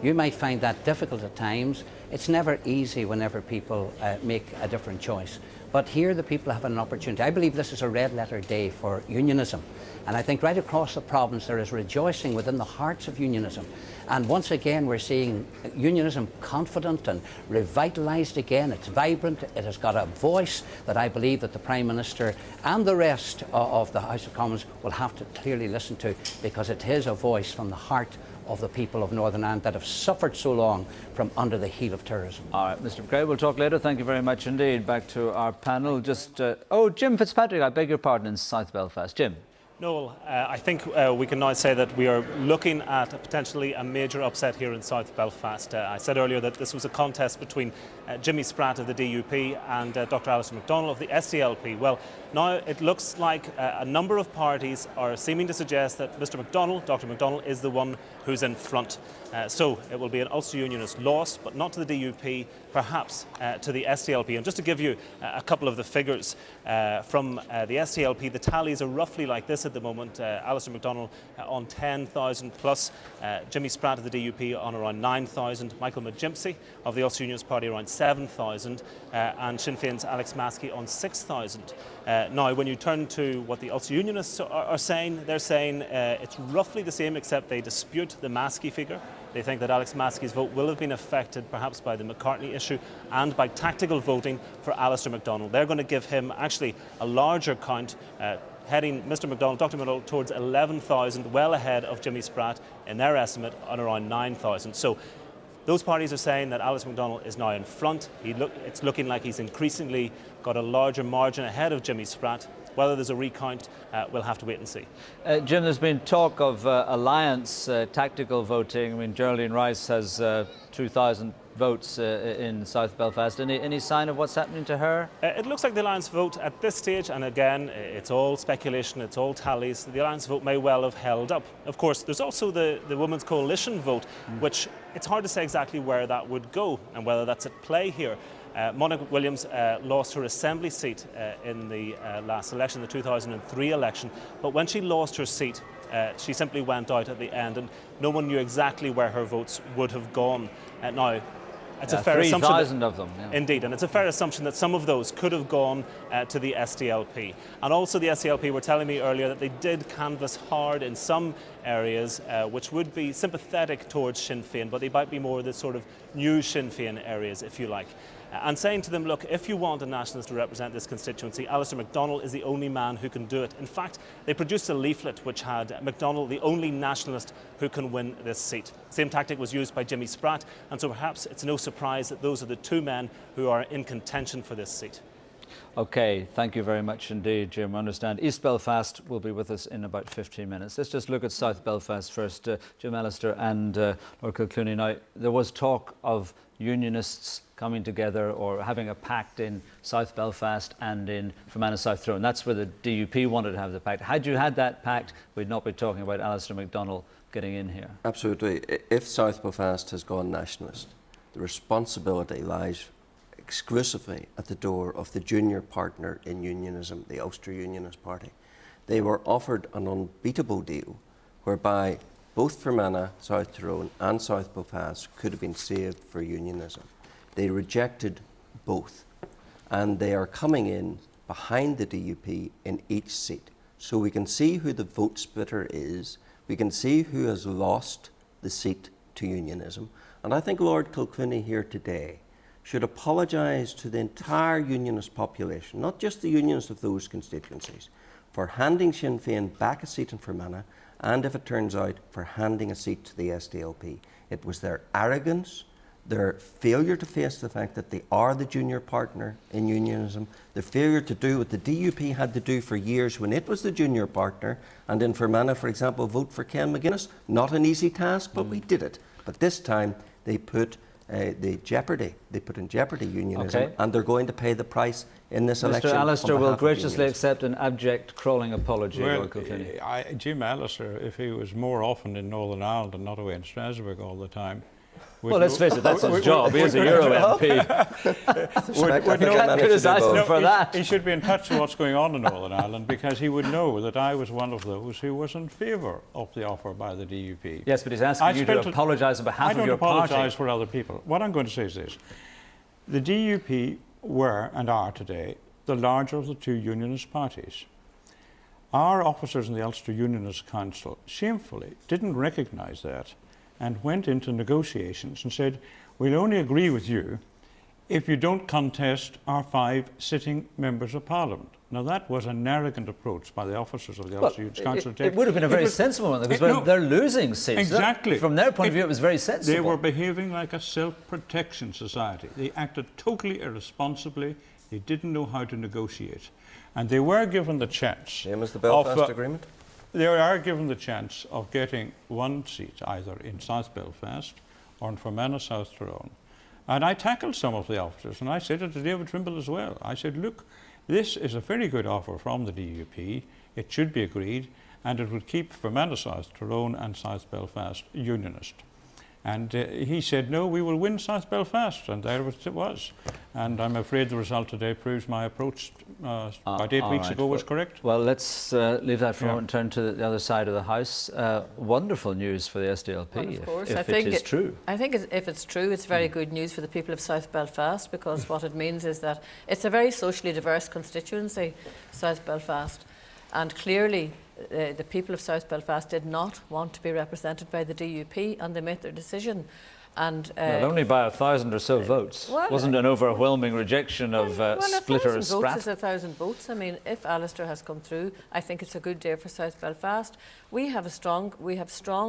You might find that difficult at times. It's never easy whenever people make a different choice. But here the people have an opportunity. I believe this is a red letter day for unionism. And I think right across the province there is rejoicing within the hearts of unionism. And once again we're seeing unionism confident and revitalised again. It's vibrant, it has got a voice that I believe that the Prime Minister and the rest of the House of Commons will have to clearly listen to, because it is a voice from the heart of the people of Northern Ireland that have suffered so long from under the heel of terrorism. All right, Mr. McCrea, we'll talk later. Thank you very much indeed. Back to our panel. Jim Fitzpatrick, I beg your pardon, in South Belfast. Jim. Noel, I think we can now say that we are looking at potentially a major upset here in South Belfast. I said earlier that this was a contest between Jimmy Spratt of the DUP and Dr Alistair MacDonald of the SDLP. Well, now it looks like a number of parties are seeming to suggest that Dr MacDonald, is the one who's in front. So it will be an Ulster Unionist loss, but not to the DUP, perhaps to the SDLP. And just to give you a couple of the figures from the SDLP, the tallies are roughly like this at the moment. Alistair MacDonald on 10,000 plus, Jimmy Spratt of the DUP on around 9,000, Michael McGimpsey of the Ulster Unionist Party around 7,000, and Sinn Féin's Alex Maskey on 6,000. Now, when you turn to what the Ulster Unionists are saying, they're saying it's roughly the same, except they dispute the Maskey figure. They think that Alex Maskey's vote will have been affected perhaps by the McCartney issue and by tactical voting for Alistair MacDonald. They're going to give him actually a larger count, heading Dr MacDonald towards 11,000, well ahead of Jimmy Spratt in their estimate on around 9,000. So those parties are saying that Alistair MacDonald is now in front. It's looking like he's increasingly got a larger margin ahead of Jimmy Spratt. Whether there's a recount, we'll have to wait and see. Jim, there's been talk of alliance tactical voting. I mean, Geraldine Rice has 2,000 votes in South Belfast. Any sign of what's happening to her? It looks like the alliance vote at this stage, and again, it's all speculation, it's all tallies. The alliance vote may well have held up. Of course, there's also the Women's Coalition vote, which it's hard to say exactly where that would go and whether that's at play here. Monica Williams lost her Assembly seat in the last election, the 2003 election, but when she lost her seat, she simply went out at the end, and no one knew exactly where her votes would have gone. Now, it's a fair assumption. 3,000 of them. Yeah. Indeed, and it's a fair assumption that some of those could have gone to the SDLP. And also the SDLP were telling me earlier that they did canvass hard in some areas, which would be sympathetic towards Sinn Féin, but they might be more the sort of new Sinn Féin areas, if you like. And saying to them, look, if you want a nationalist to represent this constituency, Alistair MacDonald is the only man who can do it. In fact, they produced a leaflet which had MacDonald the only nationalist who can win this seat. Same tactic was used by Jimmy Spratt, and so perhaps it's no surprise that those are the two men who are in contention for this seat. Okay, thank you very much indeed, Jim. I understand East Belfast will be with us in about 15 minutes. Let's just look at South Belfast first. Jim Allister and Lord Kilclooney. Now, there was talk of unionists coming together or having a pact in South Belfast and in Fermanagh South Tyrone. That's where the DUP wanted to have the pact. Had you had that pact, we'd not be talking about Alistair MacDonald getting in here. Absolutely. If South Belfast has gone nationalist, the responsibility lies exclusively at the door of the junior partner in unionism, the Ulster Unionist Party. They were offered an unbeatable deal whereby both Fermanagh, South Tyrone and South Belfast could have been saved for unionism. They rejected both, and they are coming in behind the DUP in each seat. So we can see who the vote splitter is, we can see who has lost the seat to unionism, and I think Lord Kilclooney here today should apologise to the entire unionist population, not just the unionists of those constituencies, for handing Sinn Féin back a seat in Fermanagh, and if it turns out, for handing a seat to the SDLP. It was their arrogance, their failure to face the fact that they are the junior partner in unionism, the failure to do what the DUP had to do for years when it was the junior partner, and in Fermanagh, for example, vote for Ken McGuinness. Not an easy task, but we did it. But this time, they put in jeopardy unionism, and they're going to pay the price in this election. Mr. Allister will graciously accept an abject crawling apology. Well, Jim Allister, if he was more often in Northern Ireland and not away in Strasbourg all the time. Well, let's face it, that's his job. He is a Euro MP. Would not criticise him for that. He should be in touch with what's going on in Northern Ireland, because he would know that I was one of those who was in favour of the offer by the DUP. Yes, but he's asking you to apologise on behalf of your party. I don't apologise for other people. What I'm going to say is this. The DUP were and are today the larger of the two unionist parties. Our officers in the Ulster Unionist Council shamefully didn't recognise that and went into negotiations and said, we'll only agree with you if you don't contest our 5 sitting members of Parliament. Now that was an arrogant approach by the officers of the Ulster Unionist Council. It would have been a very sensible one, because they're losing seats. Exactly. From their point of view, it was very sensible. They were behaving like a self-protection society. They acted totally irresponsibly. They didn't know how to negotiate. And they were given the chance. Same as the Belfast Agreement? They are given the chance of getting 1 seat either in South Belfast or in Fermanagh South Tyrone. And I tackled some of the officers, and I said it to David Trimble as well. I said, look, this is a very good offer from the DUP. It should be agreed, and it would keep Fermanagh South Tyrone and South Belfast unionist. And he said, no, we will win South Belfast, and there it was. And I'm afraid the result today proves my approach about 8 weeks ago was correct. Well, let's leave that for a moment and turn to the other side of the House. Wonderful news for the SDLP, well, of course. if it is true. I think if it's true, it's very good news for the people of South Belfast, because what it means is that it's a very socially diverse constituency, South Belfast, and clearly the people of South Belfast did not want to be represented by the DUP, and they made their decision. And well, only by 1,000 or so votes. Well, wasn't an overwhelming rejection of split or a sprat. Votes is 1,000 votes. I mean, if Alistair has come through, I think it's a good day for South Belfast. We have strong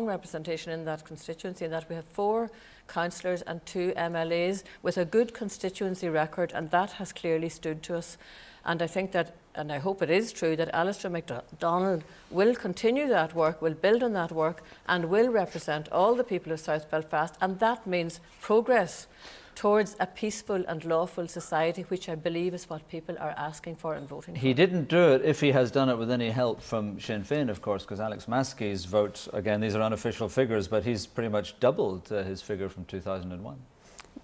representation in that constituency, in that we have 4 councillors and 2 MLAs with a good constituency record, and that has clearly stood to us. And I think that, and I hope it is true, that Alistair MacDonald will continue that work, will build on that work, and will represent all the people of South Belfast. And that means progress towards a peaceful and lawful society, which I believe is what people are asking for and voting for. He didn't do it if he has done it with any help from Sinn Féin, of course, because Alex Maskey's vote, again, these are unofficial figures, but he's pretty much doubled his figure from 2001.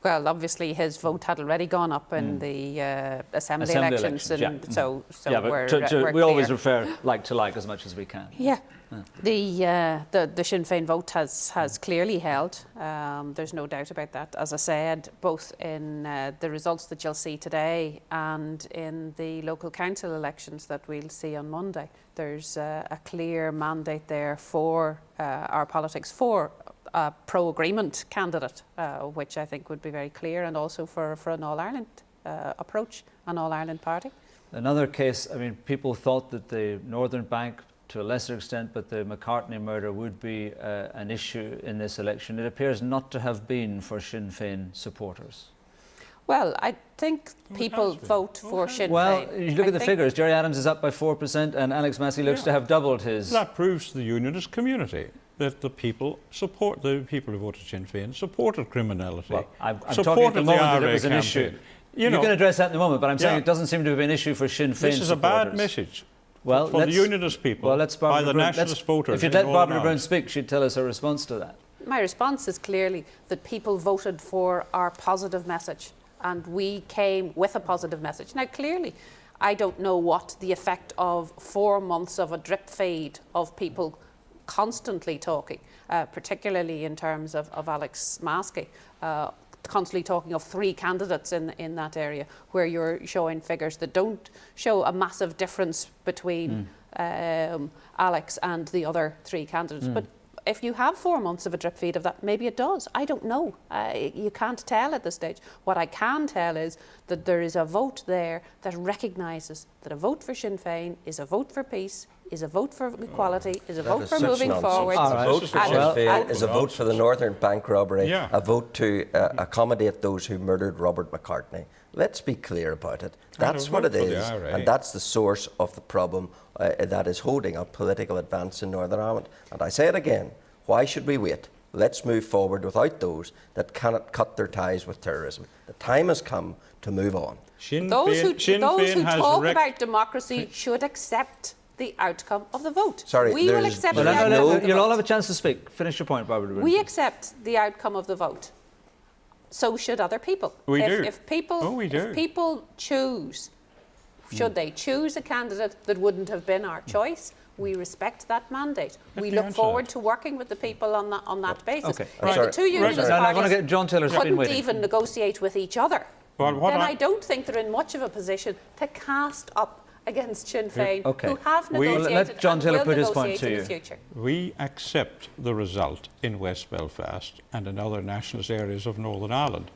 Well, obviously his vote had already gone up in the assembly elections, and so we're we always refer like to like as much as we can. Yeah. The Sinn Féin vote has clearly held. There's no doubt about that. As I said, both in the results that you'll see today and in the local council elections that we'll see on Monday, there's a clear mandate there for our politics, for a pro-agreement candidate, which I think would be very clear, and also for an All-Ireland approach, an All-Ireland party. Another case, I mean, people thought that the Northern Bank, to a lesser extent, but the McCartney murder would be an issue in this election. It appears not to have been for Sinn Féin supporters. Well, I think people vote for Sinn Féin. Well, you look at the figures. Gerry Adams is up by 4%, and Alex Massey looks to have doubled his. That proves to the unionist community that the people who voted Sinn Féin supported criminality. Well, I'm talking at the moment that it was an issue. You can address that in a moment, but I'm saying it doesn't seem to be an issue for Sinn Féin supporters. This is a bad message for the unionist people by the nationalist voters. If you'd let Barbara Brown speak, she'd tell us her response to that. My response is clearly that people voted for our positive message, and we came with a positive message. Now, clearly, I don't know what the effect of 4 months of a drip feed of people constantly talking, particularly in terms of Alex Maskey, constantly talking of 3 candidates in that area, where you're showing figures that don't show a massive difference between Alex and the other 3 candidates. But if you have 4 months of a drip feed of that, maybe it does. I don't know. You can't tell at this stage. What I can tell is that there is a vote there that recognises that a vote for Sinn Féin is a vote for peace, is a vote for equality, is a vote for moving forward. A vote for Sinn Féin is a vote for the Northern Bank robbery, a vote to accommodate those who murdered Robert McCartney. Let's be clear about it. That's what it is, and that's the source of the problem that is holding up political advance in Northern Ireland. And I say it again, why should we wait? Let's move forward without those that cannot cut their ties with terrorism. The time has come to move on. Those who talk about democracy should accept the outcome of the vote. Sorry, we will accept the outcome of the vote. You'll all have a chance to speak. Finish your point, Barbara. We accept the outcome of the vote. So should other people. If people choose, should they choose a candidate that wouldn't have been our choice, we respect that mandate. We look forward to working with the people on that basis. Okay. If the 2 unionist parties John Taylor's couldn't even negotiate with each other, Well, I don't think they're in much of a position to cast up against Sinn Féin, who have negotiated let John Taylor put his point to in you. the future. We accept the result in West Belfast and in other nationalist areas of Northern Ireland,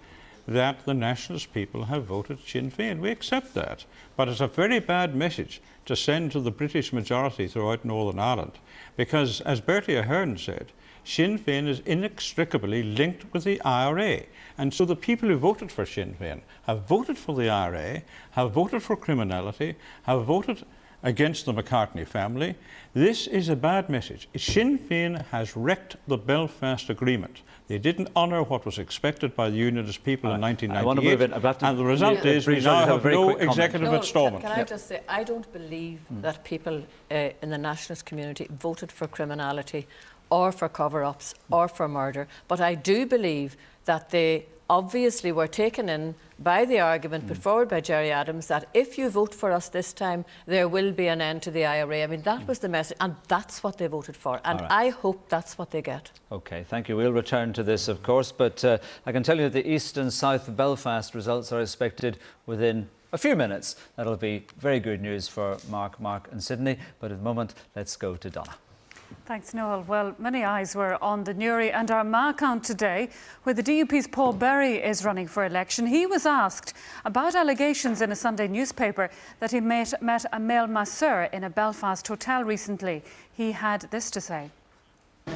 that the nationalist people have voted Sinn Féin. We accept that. But it's a very bad message to send to the British majority throughout Northern Ireland, because, as Bertie Ahern said, Sinn Féin is inextricably linked with the IRA. And so the people who voted for Sinn Féin have voted for the IRA, have voted for criminality, have voted against the McCartney family. This is a bad message. Sinn Féin has wrecked the Belfast Agreement. They didn't honour what was expected by the Unionist people in 1998, and the result is we now have no executive installment. Can I just say, I don't believe that people in the nationalist community voted for criminality or for cover-ups or for murder, but I do believe that they obviously were taken in by the argument put forward by Gerry Adams that if you vote for us this time, there will be an end to the IRA. I mean, that was the message, and that's what they voted for, and I hope that's what they get. OK, thank you. We'll return to this, of course, but I can tell you that the East and South Belfast results are expected within a few minutes. That'll be very good news for Mark and Sydney, but at the moment, let's go to Donna. Thanks, Noel. Well, many eyes were on the Newry and Armagh count today, where the DUP's Paul Berry is running for election. He was asked about allegations in a Sunday newspaper that he met a male masseur in a Belfast hotel recently. He had this to say.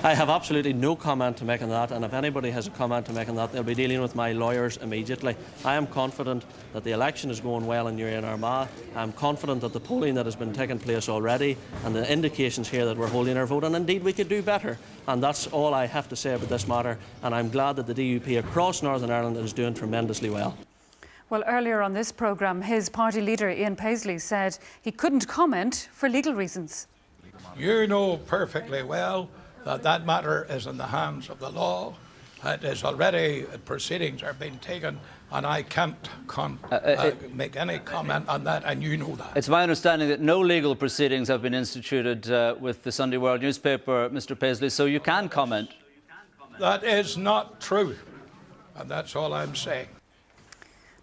I have absolutely no comment to make on that, and if anybody has a comment to make on that, they'll be dealing with my lawyers immediately. I am confident that the election is going well in Newry and Armagh. I am confident that the polling that has been taking place already and the indications here that we're holding our vote, and indeed we could do better. And that's all I have to say about this matter, and I'm glad that the DUP across Northern Ireland is doing tremendously well. Well, earlier on this programme, his party leader Ian Paisley said he couldn't comment for legal reasons. You know perfectly well that matter is in the hands of the law. It is already, proceedings are being taken, and I can't make any comment on that, and you know that. It's my understanding that no legal proceedings have been instituted with the Sunday World newspaper, Mr. Paisley, so you can comment. That is not true, and that's all I'm saying.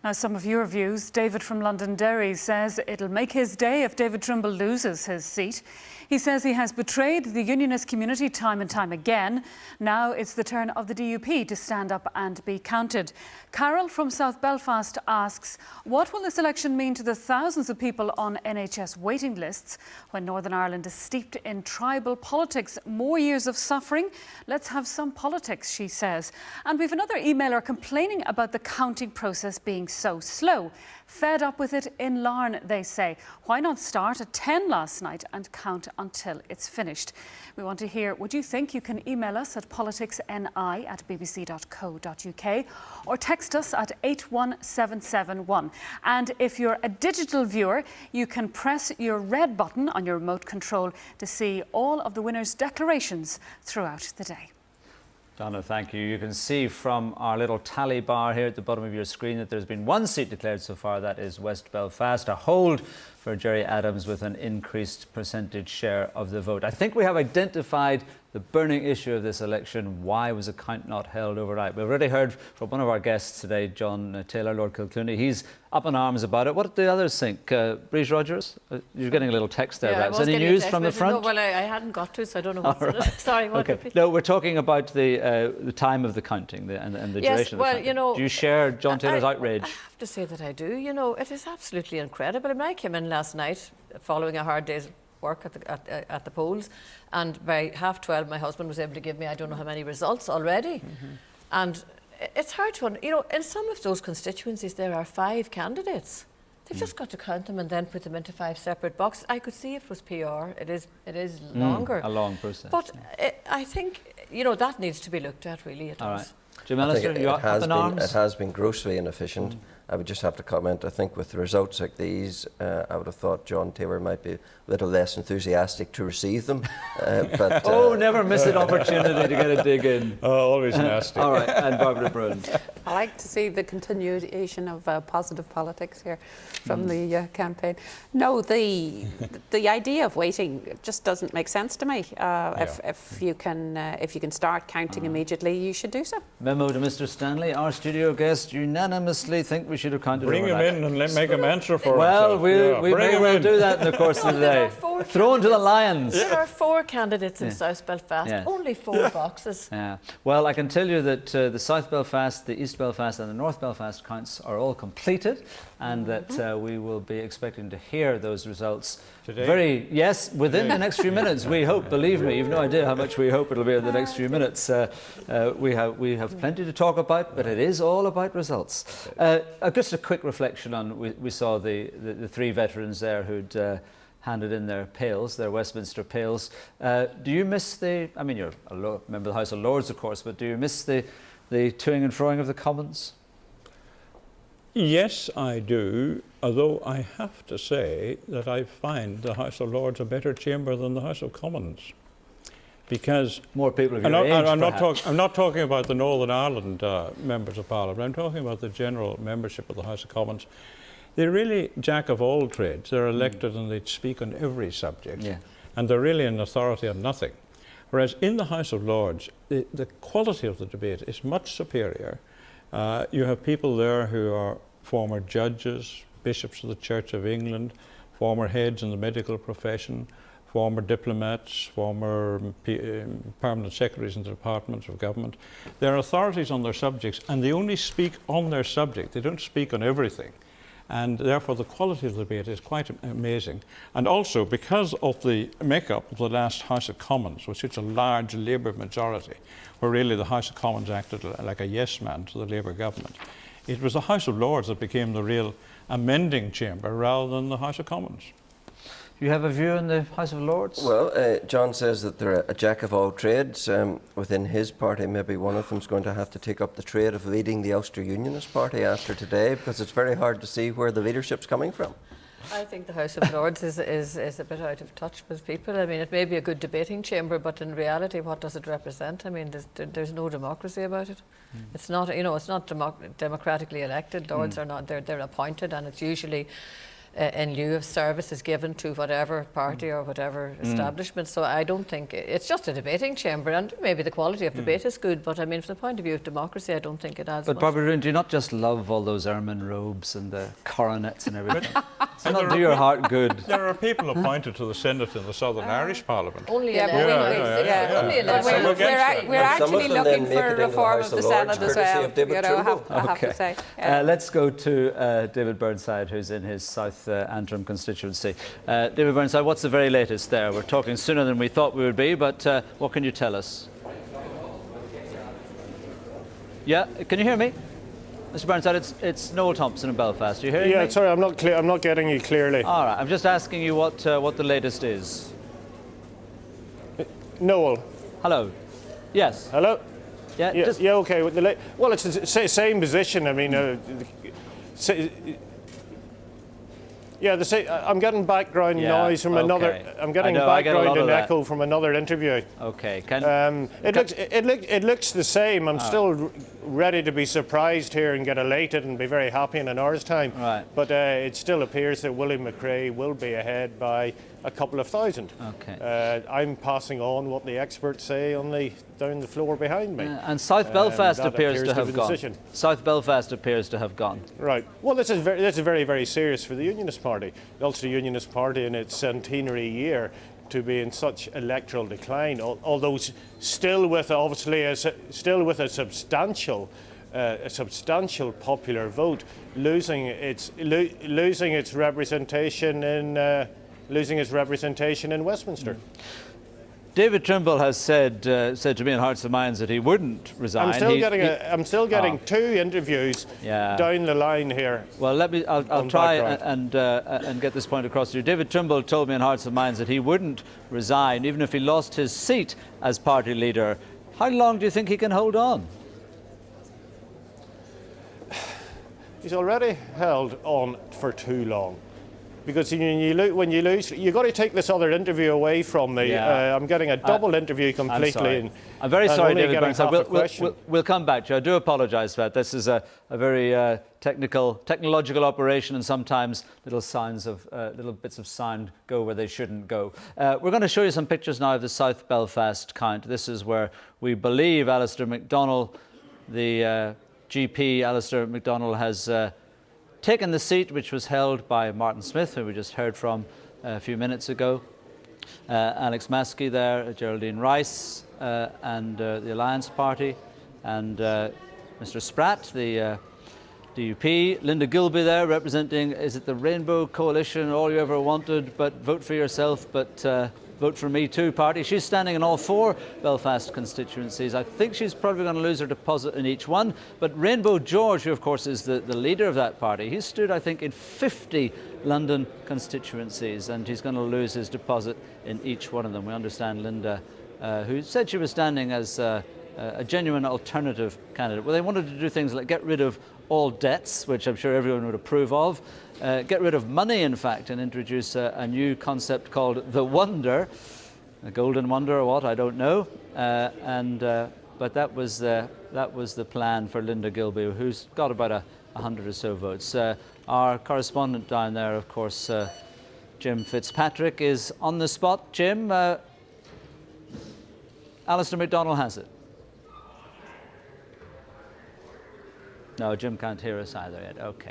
Now, some of your views. David from Londonderry says it'll make his day if David Trimble loses his seat. He says he has betrayed the unionist community time and time again. Now it's the turn of the DUP to stand up and be counted. Carol from South Belfast asks, what will this election mean to the thousands of people on NHS waiting lists when Northern Ireland is steeped in tribal politics? More years of suffering? Let's have some politics, she says. And we've another emailer complaining about the counting process being so slow. Fed up with it in Larne, they say. Why not start at 10 last night and count until it's finished? We want to hear what you think. You can email us at politicsni@bbc.co.uk or text us at 81771. And if you're a digital viewer, you can press your red button on your remote control to see all of the winners' declarations throughout the day. Donna, thank you. You can see from our little tally bar here at the bottom of your screen that there's been one seat declared so far. That is West Belfast, a hold for Gerry Adams with an increased percentage share of the vote. I think we have identified the burning issue of this election. Why was a count not held overnight? We've already heard from one of our guests today, John Taylor, Lord Kilclooney. He's up in arms about it. What did the others think? Breeze Rogers, you're getting a little text there. Yeah, Any news from the front? No, well, I hadn't got to, so I don't know what's in it. Sorry, what? Okay. No, we're talking about the time of the counting and the duration of the counting. You know, do you share John Taylor's outrage? I have to say that I do. You know, it is absolutely incredible. I mean, I came in last night following a hard day's work at the polls, and by 12:30 my husband was able to give me I don't know how many results already. And it's hard to, you know, in some of those constituencies there are 5 candidates. They've just got to count them and then put them into 5 separate boxes. I could see it was PR. It is longer. A long process. But I think, you know, that needs to be looked at, really. It does. Jim Allister, you up in arms? It has been grossly inefficient. I would just have to comment, I think with results like these, I would have thought John Taylor might be a little less enthusiastic to receive them. But, never miss an opportunity to get a dig in. Always nasty. All right, and Barbara Brun. I like to see the continuation of positive politics here from the campaign. No, the idea of waiting just doesn't make sense to me. If you can start counting immediately, you should do so. Memo to Mr. Stanley. Our studio guests unanimously think we we should have counted Bring him overnight. in and make him answer for well, himself. we may well do that in the course of the day. Thrown to the lions. There are 4 candidates in South Belfast, only 4 boxes. Yeah. Well, I can tell you that the South Belfast, the East Belfast and the North Belfast counts are all completed, and that we will be expecting to hear those results today. Within the next few minutes. We hope, believe me, you've no idea how much we hope it'll be in the next few minutes. We have plenty to talk about, but it is all about results. Just a quick reflection on, we saw the 3 veterans there who'd handed in their pails, their Westminster pails. Do you miss you're a member of the House of Lords, of course, but do you miss the toing and froing of the Commons? Yes, I do, although I have to say that I find the House of Lords a better chamber than the House of Commons. Because more people of your age, I'm not talking about the Northern Ireland members of Parliament, I'm talking about the general membership of the House of Commons. They're really jack of all trades. They're elected and they speak on every subject. And they're really an authority on nothing. Whereas in the House of Lords, the quality of the debate is much superior. You have people there who are former judges, bishops of the Church of England, former heads in the medical profession, former diplomats, former permanent secretaries in the departments of government. They're authorities on their subjects, and they only speak on their subject. They don't speak on everything. And therefore the quality of the debate is quite amazing. And also because of the makeup of the last House of Commons, with such a large Labour majority, where really the House of Commons acted like a yes man to the Labour government, it was the House of Lords that became the real amending chamber rather than the House of Commons. Do you have a view on the House of Lords? Well, John says that they're a jack of all trades. Within his party, maybe one of them's going to have to take up the trade of leading the Ulster Unionist Party after today, because it's very hard to see where the leadership's coming from. I think the House of Lords is a bit out of touch with people. I mean, it may be a good debating chamber, but in reality, what does it represent? I mean, there's no democracy about it. It's not, it's not democratically elected. Lords are not. They're appointed, and it's usually in lieu of services given to whatever party or whatever establishment. So I don't think it's just a debating chamber, and maybe the quality of debate is good, but I mean, from the point of view of democracy, I don't think it adds But much. Barbara, do you not just love all those ermine robes and the coronets and everything? Does not do your heart good? There are people appointed to the Senate in the Southern Irish Parliament. Only We're actually looking for a reform of the Senate as well, I have to say. Let's go to David Burnside, who's in his South Antrim constituency. David Burnside, what's the very latest there? We're talking sooner than we thought we would be, but what can you tell us? Yeah, can you hear me? Mr. Burnside, it's Noel Thompson in Belfast. Are you hearing me? Yeah, sorry, I'm not getting you clearly. All right, I'm just asking you what the latest is. Noel. Hello. Yes. Hello. Yeah. Okay. Well, it's the same position. I mean, I'm getting background noise from another. I'm getting background and echo from another interview. Okay. It looks the same. I'm still ready to be surprised here and get elated and be very happy in an hour's time. Right. But it still appears that William McCrea will be ahead by a couple of thousand. Okay. I'm passing on what the experts say down the floor behind me. And South Belfast appears to have gone. Decision. South Belfast appears to have gone. Right. Well, this is very, very serious for the Unionist Party. The Ulster Unionist Party in its centenary year to be in such electoral decline, although still with a substantial popular vote, losing its representation in Westminster. David Trimble has said to me in Hearts and Minds that he wouldn't resign. I'm still getting two interviews down the line here. Well, I'll try and get this point across to you. David Trimble told me in Hearts and Minds that he wouldn't resign even if he lost his seat as party leader. How long do you think he can hold on? He's already held on for too long. Because when you lose, you've got to take this other interview away from me. I'm getting a double interview completely. I'm very sorry, David Burnside. We'll come back to you. I do apologise for that. This is a very technological operation, and sometimes little bits of sound go where they shouldn't go. We're going to show you some pictures now of the South Belfast count. This is where we believe Alistair MacDonald, the GP Alistair MacDonald, has taken the seat which was held by Martin Smith, who we just heard from a few minutes ago. Alex Maskey there, Geraldine Rice, and the Alliance Party, and Mr. Spratt, the DUP, Linda Gilby there representing, is it the Rainbow Coalition, all you ever wanted, but vote for yourself, but vote for me too party. She's standing in all 4 Belfast constituencies. I think she's probably going to lose her deposit in each one, but Rainbow George, who of course is the leader of that party, he stood I think in 50 London constituencies, and he's going to lose his deposit in each one of them. We understand Linda, who said she was standing as a genuine alternative candidate. Well, they wanted to do things like get rid of all debts, which I'm sure everyone would approve of, get rid of money, in fact, and introduce a new concept called the Wonder, a golden wonder or what, I don't know. But that was the plan for Linda Gilby, who's got about 100 or so votes. Our correspondent down there, of course, Jim Fitzpatrick, is on the spot. Jim, Alistair MacDonald has it. No, Jim can't hear us either yet. Okay.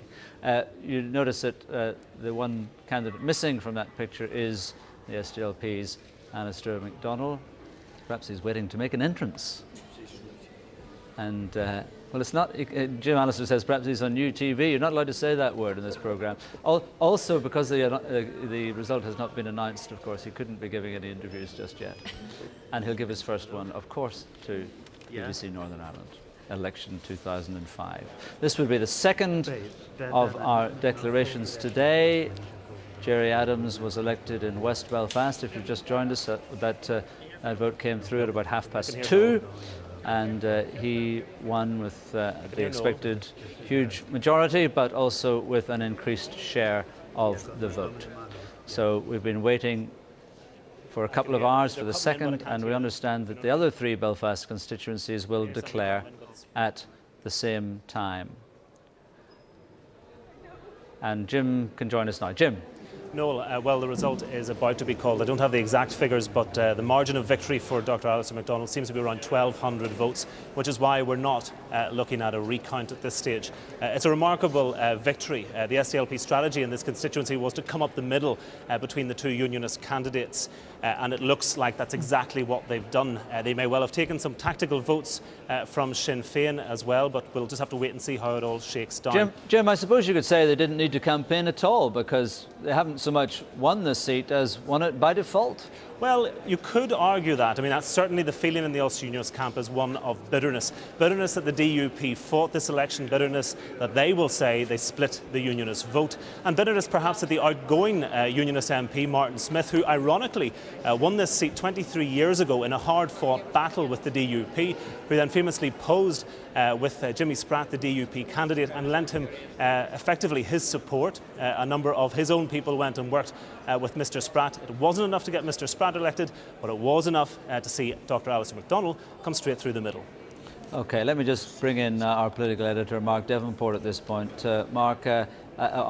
You notice that the one candidate missing from that picture is the SDLP's Alistair MacDonald. Perhaps he's waiting to make an entrance. And, well, it's not, Jim Alistair says perhaps he's on new TV. You're not allowed to say that word in this programme. Also, because the result has not been announced, of course, he couldn't be giving any interviews just yet. And he'll give his first one, of course, to BBC Northern Ireland. Election 2005. This will be the second of our declarations today. Gerry Adams was elected in West Belfast. If you've just joined us, that vote came through at about 2:30, and he won with the expected huge majority, but also with an increased share of the vote. So we've been waiting for a couple of hours for the second, and we understand that the other 3 Belfast constituencies will declare at the same time. And Jim can join us now. Jim. Noel, well, the result is about to be called. I don't have the exact figures, but the margin of victory for Dr Alistair MacDonald seems to be around 1,200 votes, which is why we're not looking at a recount at this stage. It's a remarkable victory. The SDLP strategy in this constituency was to come up the middle between the 2 unionist candidates, and it looks like that's exactly what they've done. They may well have taken some tactical votes from Sinn Féin as well, but we'll just have to wait and see how it all shakes down. Jim, I suppose you could say they didn't need to campaign at all, because they haven't so much won this seat as won it by default. Well, you could argue that. I mean, that's certainly the feeling in the Ulster Unionist camp, is one of bitterness. Bitterness that the DUP fought this election, bitterness that they will say they split the Unionist vote, and bitterness perhaps that the outgoing Unionist MP, Martin Smith, who ironically won this seat 23 years ago in a hard-fought battle with the DUP, who then famously posed with Jimmy Spratt, the DUP candidate, and lent him effectively his support. A number of his own people went and worked with Mr Spratt. It wasn't enough to get Mr Spratt elected, but it was enough to see Dr Alistair MacDonald come straight through the middle. Okay, let me just bring in our political editor, Mark Devenport, at this point. Mark, a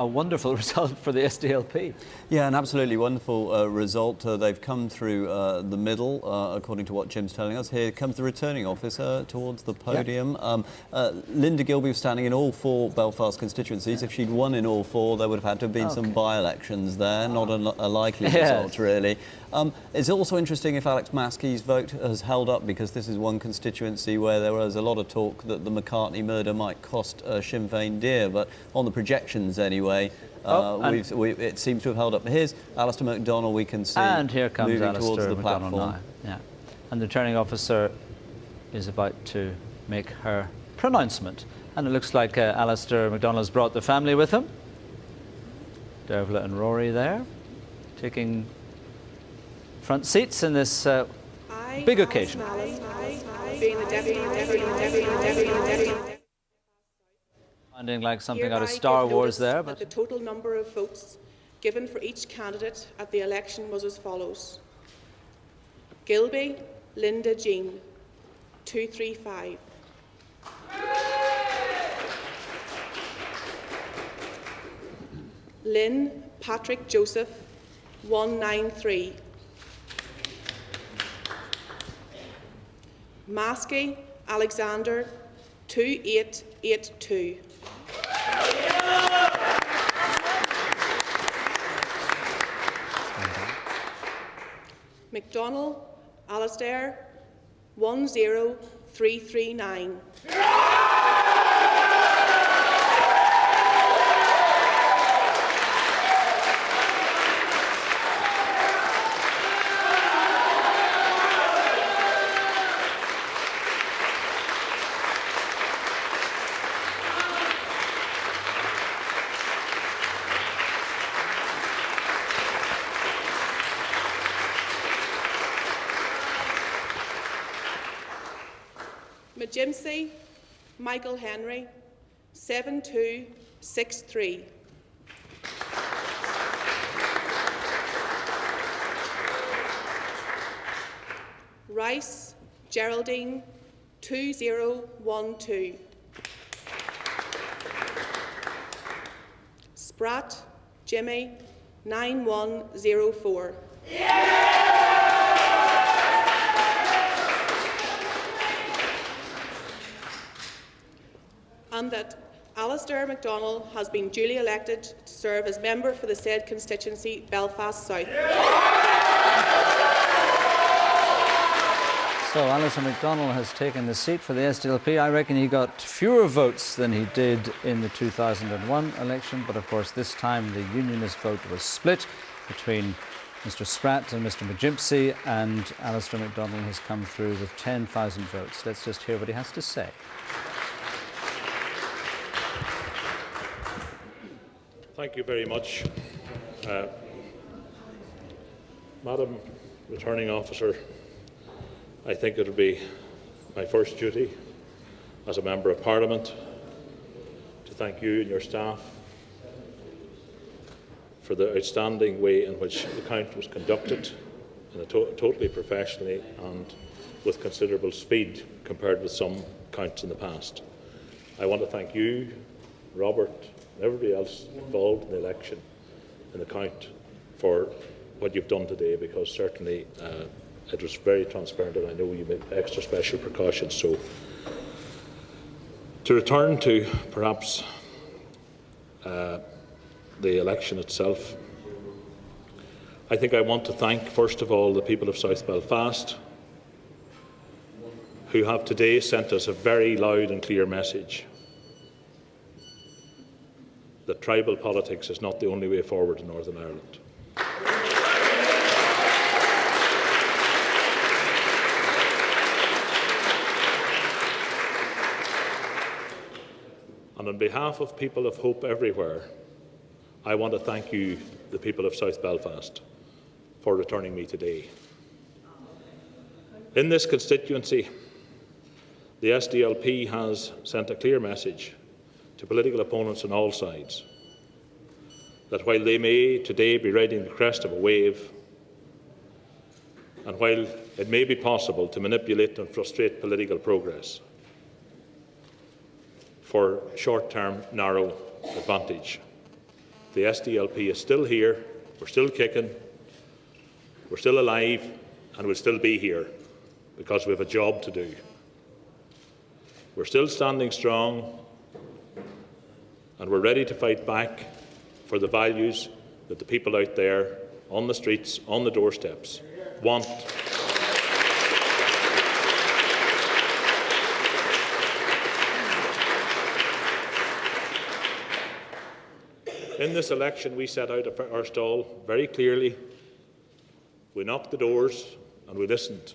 wonderful result for the SDLP. Yeah, an absolutely wonderful result. They've come through the middle, according to what Jim's telling us. Here comes the returning officer towards the podium. Yep. Linda Gilby was standing in all 4 Belfast constituencies. If she'd won in all 4, there would have had to have been some by-elections there. Not a likely result, really. It's also interesting if Alex Maskey's vote has held up, because this is one constituency where there was a lot of talk that the McCartney murder might cost Sinn Féin dear, but on the projections anyway, it seems to have held up. Here's Alistair MacDonald, we can see, and here comes moving Alistair towards the MacDonald platform. now. Yeah. And the returning officer is about to make her pronouncement. And it looks like Alistair MacDonald's brought the family with him. Dervla and Rory there, taking front seats in this big occasion. Sounding like something out of Star Wars there, but the total number of votes given for each candidate at the election was as follows: Gilby, Linda Jean, 235. Lynn Patrick Joseph, 193. Maskey Alexander, 2882. McDonald, Alistair, 10339. Jimsey, Michael Henry, 7263. Rice, Geraldine, 2012. Spratt, Jimmy, 9104. And that Alistair MacDonald has been duly elected to serve as member for the said constituency, Belfast South. So Alistair MacDonald has taken the seat for the SDLP. I reckon he got fewer votes than he did in the 2001 election, but of course this time the Unionist vote was split between Mr Spratt and Mr McGimpsey, and Alistair MacDonald has come through with 10,000 votes. Let's just hear what he has to say. Thank you very much. Madam Returning Officer, I think it would be my first duty as a Member of Parliament to thank you and your staff for the outstanding way in which the count was conducted in a totally professionally and with considerable speed compared with some counts in the past. I want to thank you, Robert, and everybody else involved in the election and the count for what you've done today, because certainly it was very transparent, and I know you made extra special precautions. So, to return to perhaps the election itself, I think I want to thank first of all the people of South Belfast, who have today sent us a very loud and clear message that tribal politics is not the only way forward in Northern Ireland. And on behalf of people of hope everywhere, I want to thank you, the people of South Belfast, for returning me today. In this constituency, the SDLP has sent a clear message to political opponents on all sides that while they may today be riding the crest of a wave, and while it may be possible to manipulate and frustrate political progress for short-term narrow advantage, the SDLP is still here, we're still kicking, we're still alive, and we'll still be here because we have a job to do. We're still standing strong, and we're ready to fight back for the values that the people out there on the streets, on the doorsteps, want. In this election, we set out our stall very clearly. We knocked the doors and we listened.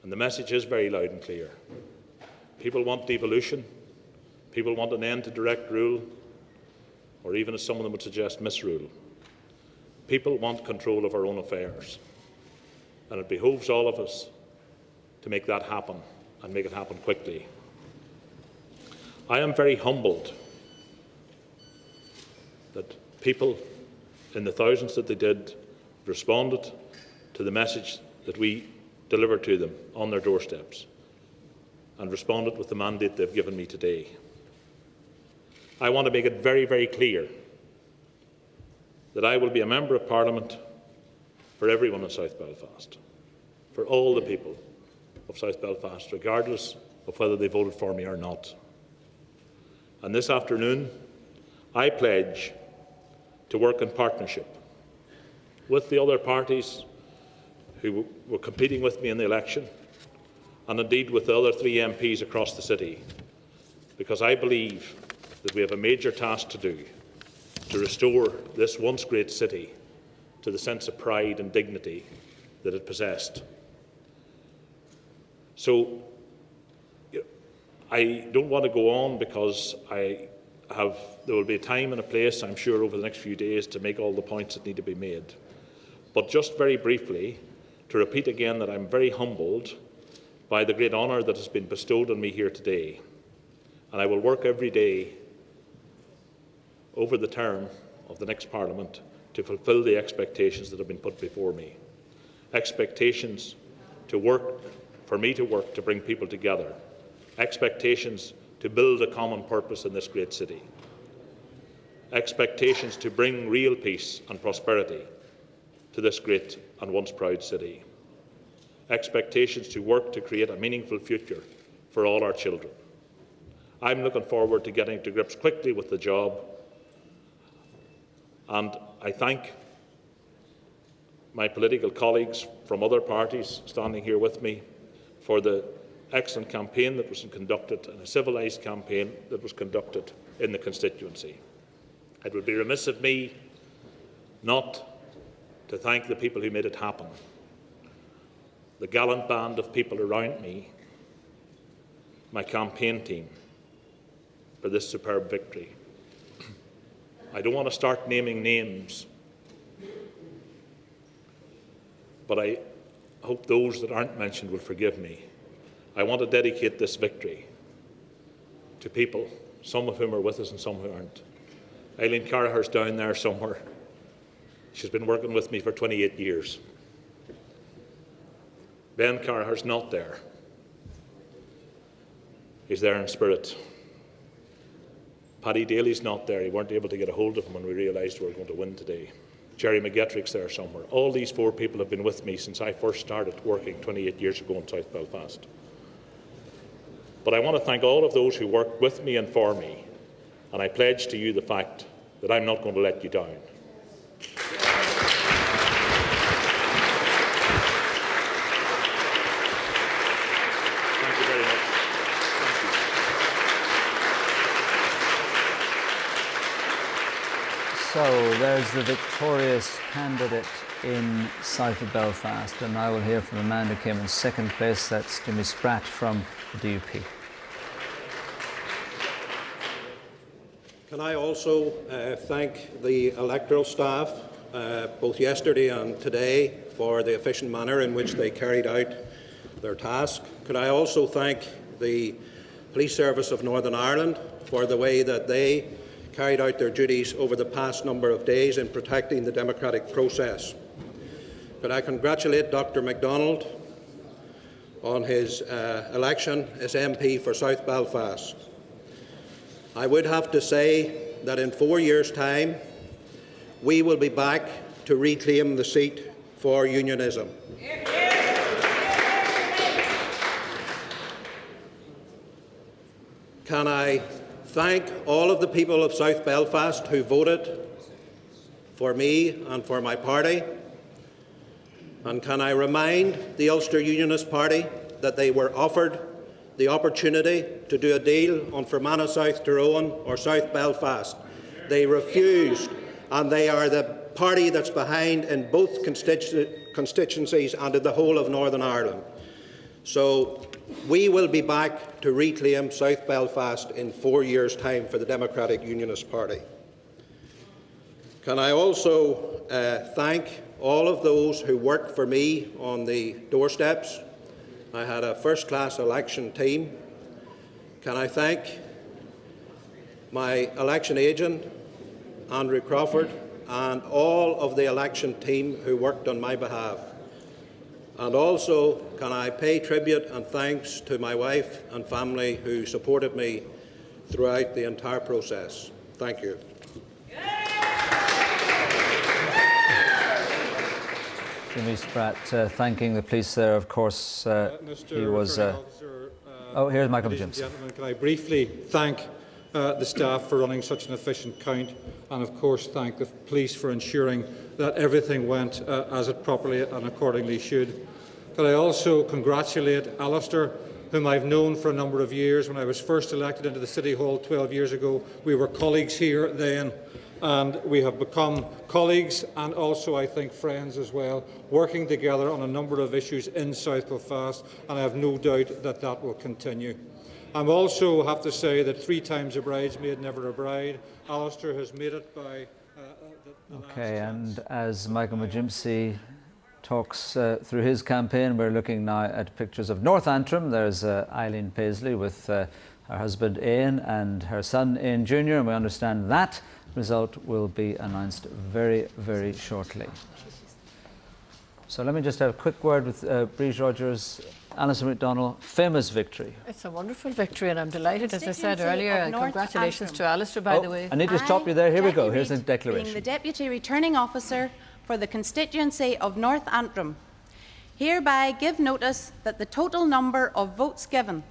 And the message is very loud and clear. People want devolution. People want an end to direct rule, or even, as some of them would suggest, misrule. People want control of our own affairs. And it behoves all of us to make that happen, and make it happen quickly. I am very humbled that people, in the thousands that they did, responded to the message that we delivered to them on their doorsteps, and responded with the mandate they've given me today. I want to make it very, very clear that I will be a Member of Parliament for everyone in South Belfast, for all the people of South Belfast, regardless of whether they voted for me or not. And this afternoon, I pledge to work in partnership with the other parties who were competing with me in the election, and indeed with the other 3 MPs across the city, because I believe that we have a major task to do to restore this once great city to the sense of pride and dignity that it possessed. So I don't want to go on, because there will be a time and a place, I'm sure, over the next few days to make all the points that need to be made. But just very briefly, to repeat again that I'm very humbled by the great honour that has been bestowed on me here today. And I will work every day over the term of the next Parliament to fulfil the expectations that have been put before me. Expectations for me to work to bring people together. Expectations to build a common purpose in this great city. Expectations to bring real peace and prosperity to this great and once proud city. Expectations to work to create a meaningful future for all our children. I'm looking forward to getting to grips quickly with the job, and I thank my political colleagues from other parties standing here with me for the excellent campaign that was conducted, and a civilised campaign that was conducted in the constituency. It would be remiss of me not to thank the people who made it happen, the gallant band of people around me, my campaign team, for this superb victory. I don't want to start naming names, but I hope those that aren't mentioned will forgive me. I want to dedicate this victory to people, some of whom are with us and some who aren't. Eileen Carruthers down there somewhere. She's been working with me for 28 years. Ben Carruthers not there. He's there in spirit. Paddy Daly's not there. He weren't able to get a hold of him when we realised we were going to win today. Gerry McGuinness there somewhere. All these 4 people have been with me since I first started working 28 years ago in South Belfast. But I want to thank all of those who worked with me and for me, and I pledge to you the fact that I'm not going to let you down. Thank you very much. So there's the victorious candidate in south of Belfast, and I will hear from the man who came in second place. That's Jimmy Spratt from the DUP. Can I also thank the electoral staff, both yesterday and today, for the efficient manner in which they carried out their task. Could I also thank the Police Service of Northern Ireland for the way that they carried out their duties over the past number of days in protecting the democratic process. Could I congratulate Dr MacDonald on his election as MP for South Belfast. I would have to say that in 4 years' time, we will be back to reclaim the seat for unionism. Can I thank all of the people of South Belfast who voted for me and for my party? And can I remind the Ulster Unionist Party that they were offered the opportunity to do a deal on Fermanagh South Tyrone or South Belfast. They refused, and they are the party that's behind in both constituencies and in the whole of Northern Ireland. So we will be back to reclaim South Belfast in 4 years' time for the Democratic Unionist Party. Can I also thank all of those who worked for me on the doorsteps? I had a first-class election team. Can I thank my election agent, Andrew Crawford, and all of the election team who worked on my behalf? And also, can I pay tribute and thanks to my wife and family who supported me throughout the entire process. Thank you. Jimmy Spratt thanking the police there, of course. He was. Oh, here's Michael James. Can I briefly thank the staff for running such an efficient count, and of course thank the police for ensuring that everything went as it properly and accordingly should. Could I also congratulate Alistair, whom I've known for a number of years. When I was first elected into the City Hall 12 years ago, we were colleagues here then, and we have become colleagues and also, I think, friends as well, working together on a number of issues in South Belfast, and I have no doubt that that will continue. I also have to say that 3 times a bridesmaid, never a bride. Alistair has made it by Okay, and as Michael McGuinness talks through his campaign, we're looking now at pictures of North Antrim. There's Ian Paisley with her husband Ian and her son Ian Jr., and we understand that result will be announced very, very shortly. So let me just have a quick word with Breeze Rogers. Alison McDonnell, famous victory. It's a wonderful victory, and I'm delighted, as I said earlier, and congratulations to Alistair, by the way. I need to stop you there. Here we go. Here's the declaration. Being the Deputy Returning Officer for the constituency of North Antrim, hereby give notice that the total number of votes given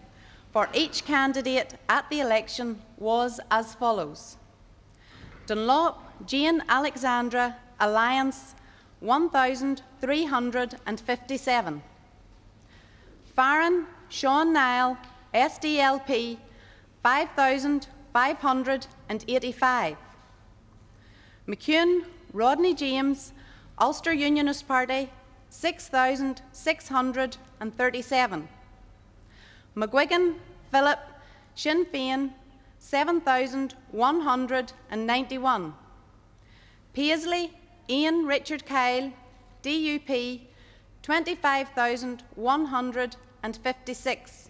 for each candidate at the election was as follows: Dunlop Jane Alexandra, Alliance, 1,357. Farron Sean Niall, SDLP, 5,585. McCune Rodney James, Ulster Unionist Party, 6,637. McGuigan Philip, Sinn Féin, 7,191. Paisley Ian Richard Kyle, DUP, 25,156.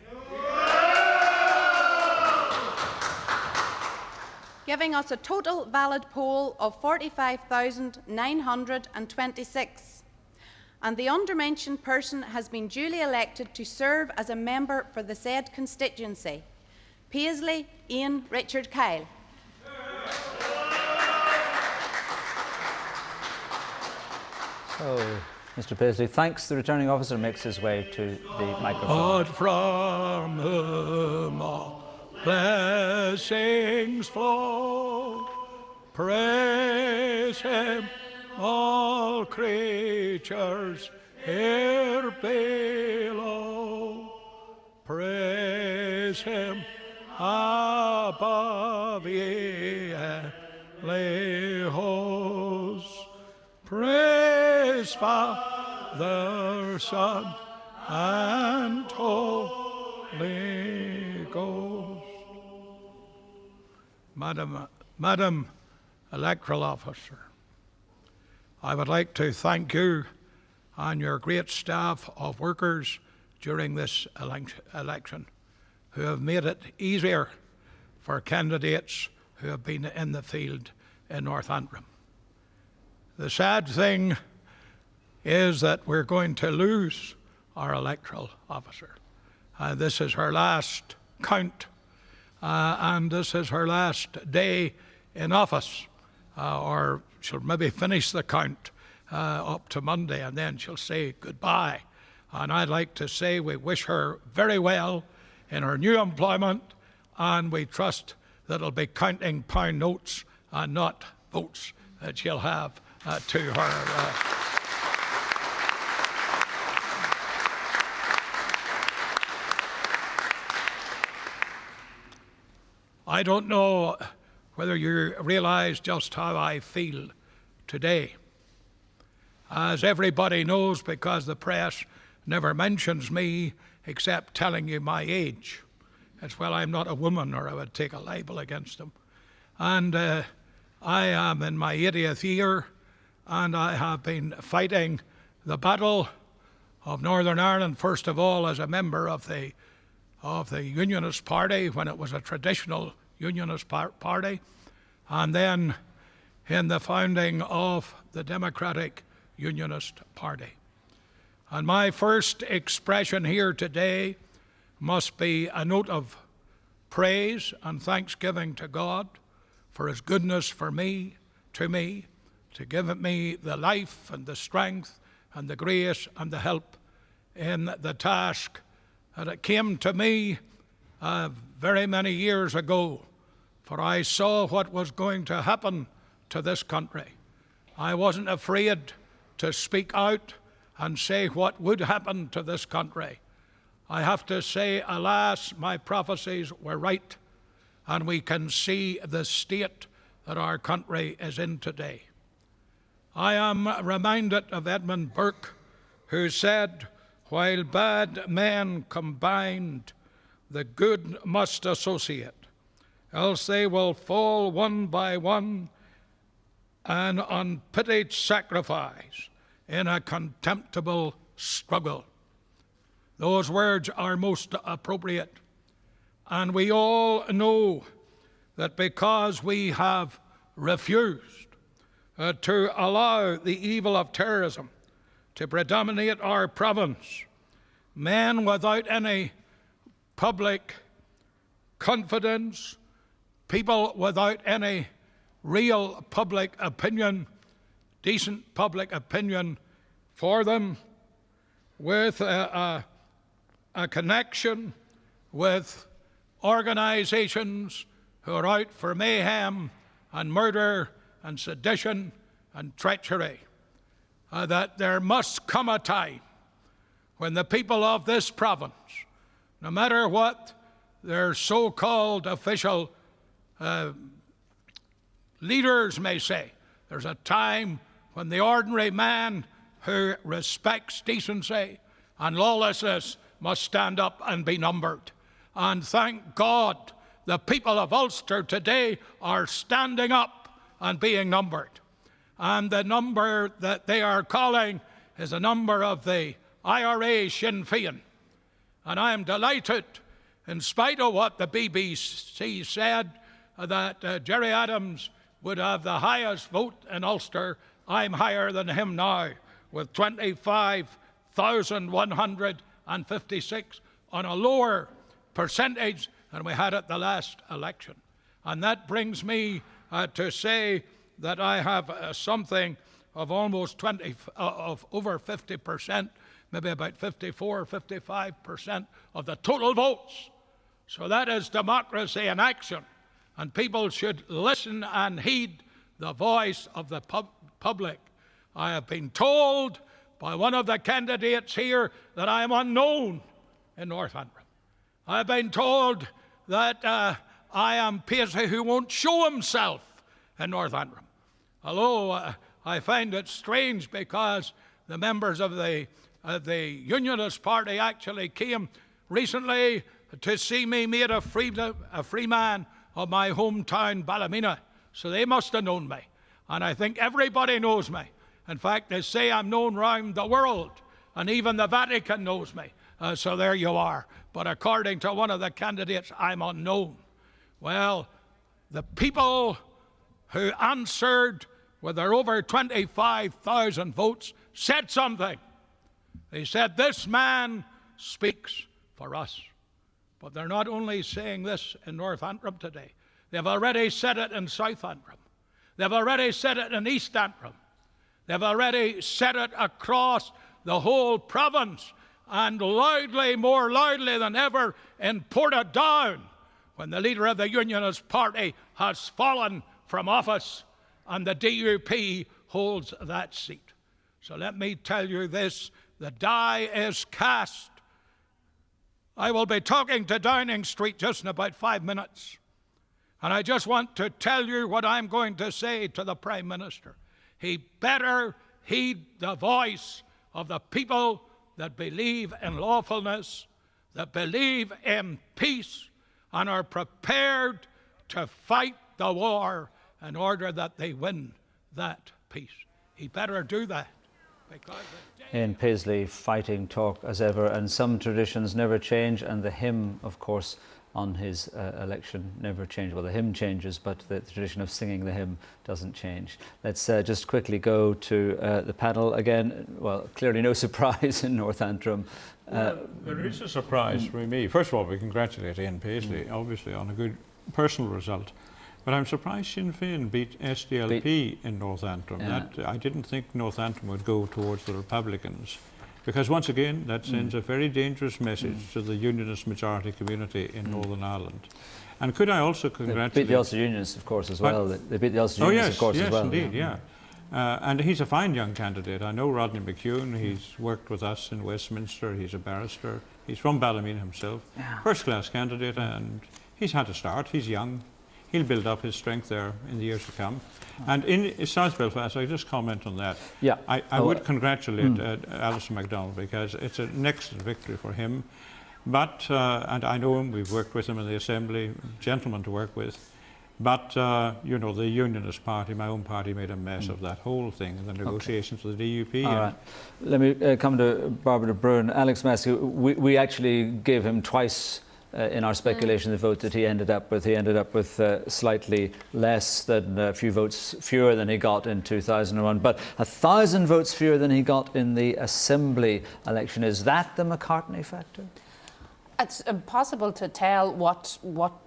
Giving us a total valid poll of 45,926. And the undermentioned person has been duly elected to serve as a member for the said constituency. Paisley Ian Richard Kyle. So, Mr. Paisley thanks the returning officer, makes his way to the microphone. But from whom all blessings flow, praise him, all creatures here below. Praise him above ye heavenly hosts. Praise Father, Son, and Holy Ghost. Madam Electoral Officer, I would like to thank you and your great staff of workers during this election who have made it easier for candidates who have been in the field in North Antrim. The sad thing is that we're going to lose our electoral officer. This is her last count, and this is her last day in office, or she'll maybe finish the count up to Monday, and then she'll say goodbye. And I'd like to say we wish her very well in her new employment, and we trust that it'll be counting pound notes and not votes that she'll have to her. I don't know whether you realise just how I feel today. As everybody knows, because the press never mentions me except telling you my age. It's, well, I'm not a woman, or I would take a libel against them. And I am in my 80th year, and I have been fighting the battle of Northern Ireland, first of all as a member of the Unionist Party when it was a traditional Unionist party, and then in the founding of the Democratic Unionist Party. And my first expression here today must be a note of praise and thanksgiving to God for his goodness for me, to give me the life and the strength and the grace and the help in the task that it came to me very many years ago for I saw what was going to happen to this country. I wasn't afraid to speak out and say what would happen to this country. I have to say, alas, my prophecies were right, and we can see the state that our country is in today. I am reminded of Edmund Burke, who said, "While bad men combined, the good must associate, else they will fall one by one, an unpitied sacrifice in a contemptible struggle." Those words are most appropriate. And we all know that because we have refused to allow the evil of terrorism to predominate our province, men without any public confidence, people without any real public opinion, decent public opinion for them, with a connection with organizations who are out for mayhem and murder and sedition and treachery, that there must come a time when the people of this province, no matter what their so-called official leaders may say, there's a time when the ordinary man who respects decency and lawlessness must stand up and be numbered. And thank God the people of Ulster today are standing up and being numbered. And the number that they are calling is the number of the IRA Sinn Féin. And I am delighted, in spite of what the BBC said, that Gerry Adams would have the highest vote in Ulster. I'm higher than him now, with 25,156 on a lower percentage than we had at the last election. And that brings me to say that I have something of almost over 50%, maybe about 54, 55% of the total votes. So that is democracy in action. And people should listen and heed the voice of the public. I have been told by one of the candidates here that I am unknown in North Antrim. I have been told that I am Paisley who won't show himself in North Antrim. Although I find it strange because the members of the Unionist Party actually came recently to see me made a free man of my hometown Ballymena. So they must have known me. And I think everybody knows me. In fact, they say I'm known round the world, and even the Vatican knows me. So there you are. But according to one of the candidates, I'm unknown. Well, the people who answered with their over 25,000 votes said something. They said, this man speaks for us. But they're not only saying this in North Antrim today. They've already said it in South Antrim. They've already said it in East Antrim. They've already said it across the whole province, and loudly, more loudly than ever, in Portadown, when the leader of the Unionist Party has fallen from office and the DUP holds that seat. So let me tell you this, the die is cast. I will be talking to Downing Street just in about 5 minutes. And I just want to tell you what I'm going to say to the Prime Minister. He better heed the voice of the people that believe in lawfulness, that believe in peace, and are prepared to fight the war in order that they win that peace. He better do that. Ian Paisley, fighting talk as ever, and some traditions never change, and the hymn, of course, on his election never changed. Well, the hymn changes, but the tradition of singing the hymn doesn't change. Let's just quickly go to the panel again. Well, clearly no surprise in North Antrim. Well, there is a surprise for me. First of all, we congratulate Ian Paisley, obviously, on a good personal result. But I'm surprised Sinn Féin beat SDLP in North Antrim. Yeah. I didn't think North Antrim would go towards the Republicans, because once again that sends a very dangerous message to the Unionist majority community in Northern Ireland. And could I also congratulate... They beat the Ulster Unionists, of course, as well. They beat the Ulster Unionists, of course, as well. Yes, indeed, yeah. And he's a fine young candidate. I know Rodney McEwen. He's worked with us in Westminster. He's a barrister. He's from Ballymena himself. Yeah. First-class candidate, and he's had a start. He's young. He'll build up his strength there in the years to come. And in South Belfast, I just comment on that. Yeah. I would congratulate Alistair MacDonald, because it's an excellent victory for him. But, and I know him, we've worked with him in the Assembly, gentleman to work with. But, you know, the Unionist Party, my own party, made a mess of that whole thing in the negotiations with the DUP. All right. Let me come to Barbara Brune. Alex Maskey, we actually gave him twice in our speculation the vote that he ended up with. He ended up with slightly less than a few votes fewer than he got in 2001, but 1,000 votes fewer than he got in the Assembly election. Is that the McCartney factor? It's impossible to tell what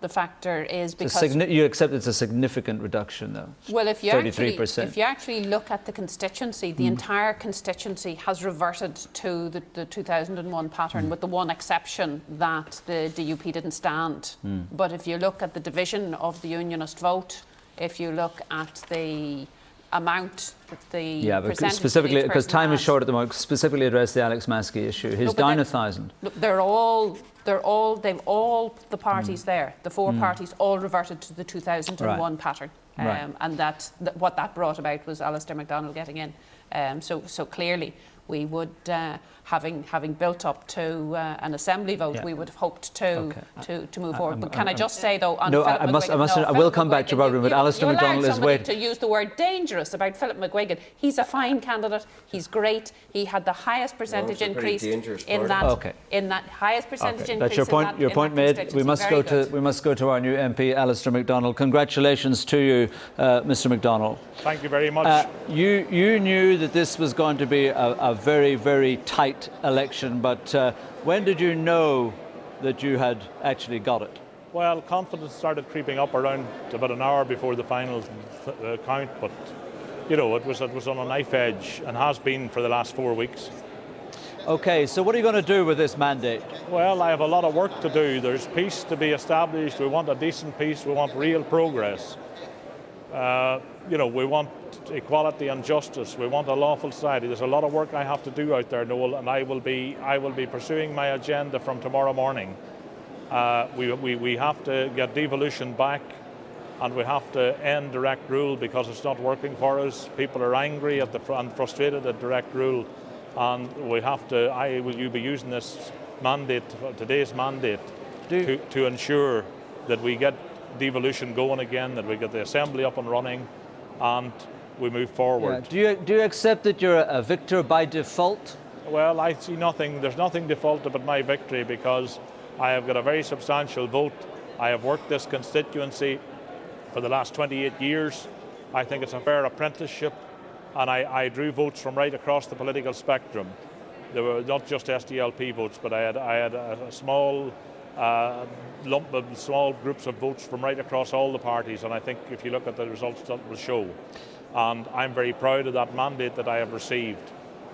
the factor is, because you accept it's a significant reduction, though. Well, if you 33%. if you actually look at the constituency, the entire constituency has reverted to the 2001 pattern, with the one exception that the DUP didn't stand. But if you look at the division of the Unionist vote, if you look at the amount that the but specifically, because time is short at the moment, specifically address the Alex Maskey issue. He's down 1,000. Look, they've all the parties there, the four parties all reverted to the 2001 pattern. And what that brought about was Alistair MacDonald getting in. So clearly we would, having built up to an Assembly vote, we would have hoped to move forward. But can I just say, though, on Philip McGuigan, I will come back to Barbara, but Alistair MacDonald is waiting. To use the word dangerous about Philip McGuigan, he's a fine candidate. He's great. He had the highest percentage increase in that highest percentage increase. That's your point. Your point made. We must go to our new MP, Alistair MacDonald. Congratulations to you, Mr. MacDonald. Thank you very much. You knew that this was going to be a very, very tight election, but when did you know that you had actually got it? Well, confidence started creeping up around about an hour before the final count, but you know, it was on a knife edge and has been for the last 4 weeks. Okay, so what are you going to do with this mandate? Well, I have a lot of work to do. There's peace to be established. We want a decent peace. We want real progress. You know, we want equality and justice. We want a lawful society. There's a lot of work I have to do out there, Noel, and I will be pursuing my agenda from tomorrow morning. We have to get devolution back, and we have to end direct rule because it's not working for us. People are angry and frustrated at direct rule, and we have to. You'll be using this mandate, today's mandate, to ensure that we get devolution going again, that we get the Assembly up and running, and we move forward. Yeah. Do you accept that you're a victor by default? Well, I see nothing. There's nothing default about my victory because I have got a very substantial vote. I have worked this constituency for the last 28 years. I think it's a fair apprenticeship, and I drew votes from right across the political spectrum. There were not just SDLP votes, but I had a small lump of small groups of votes from right across all the parties, and I think if you look at the results, that will show. And I'm very proud of that mandate that I have received,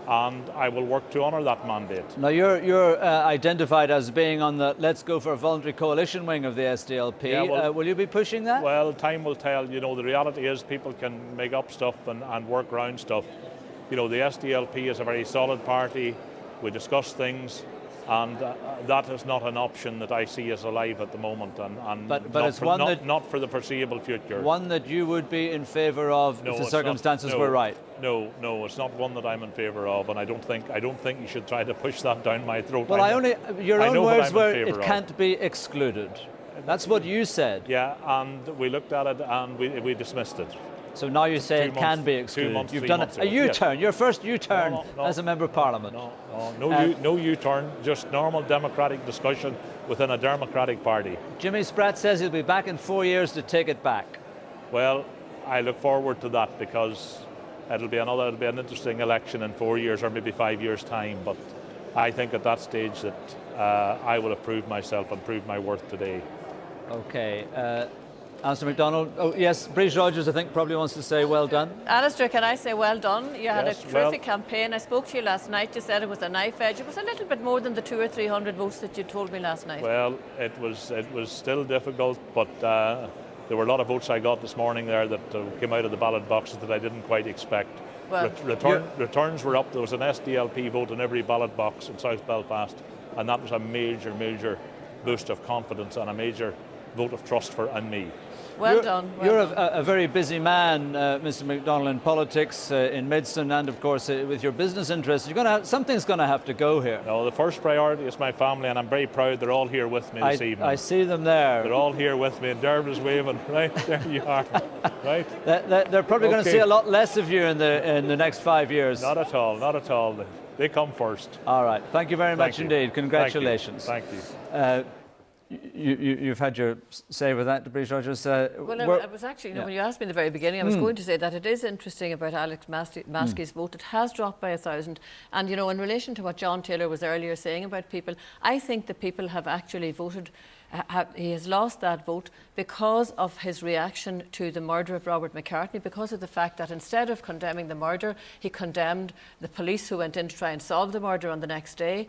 and I will work to honour that mandate. Now you're identified as being on the Let's Go for a Voluntary Coalition wing of the SDLP. Yeah, will you be pushing that? Well, time will tell. You know, the reality is people can make up stuff and work around stuff. You know, the SDLP is a very solid party. We discuss things. And that is not an option that I see as alive at the moment, and but it's not for the foreseeable future. One that you would be in favour of if the circumstances were right. No, it's not one that I'm in favour of, and I don't think you should try to push that down my throat. Well, your own words were it can't be excluded. That's what you said. Yeah, and we looked at it and we dismissed it. So now you say it can be excluded. You've done a U-turn, your first U-turn as a Member of Parliament. No U-turn, just normal democratic discussion within a democratic party. Jimmy Spratt says he'll be back in 4 years to take it back. Well, I look forward to that because it'll be an interesting election in 4 years or maybe 5 years' time. But I think at that stage that I will have proved myself and proved my worth today. Okay. Alistair MacDonald. Oh, yes, Breeze Rogers, I think, probably wants to say well done. Alistair, can I say well done? You had Yes, a terrific campaign. I spoke to you last night. You said it was a knife edge. It was a little bit more than the 200 or 300 votes that you told me last night. Well, it was still difficult, but there were a lot of votes I got this morning there that came out of the ballot boxes that I didn't quite expect. Well, returns were up. There was an SDLP vote in every ballot box in South Belfast, and that was a major boost of confidence and a major vote of trust in me. Well done. You're a very busy man, Mr. MacDonald, in politics, in medicine, and of course with your business interests. Something's going to have to go here. No, the first priority is my family, and I'm very proud they're all here with me this evening. I see them there. They're all here with me, and Dermot is waving. Right there you are. Right. They're probably going to see a lot less of you in the next 5 years. Not at all. Not at all. They come first. All right. Thank you very much indeed. Congratulations. Thank you. You've had your say with that, Breeze Rogers. Well, I was actually, when you asked me in the very beginning, I was going to say that it is interesting about Alex Maskey's vote. It has dropped by 1,000. And, in relation to what John Taylor was earlier saying about people, I think the people have actually voted. He has lost that vote because of his reaction to the murder of Robert McCartney, because of the fact that instead of condemning the murder, he condemned the police who went in to try and solve the murder on the next day.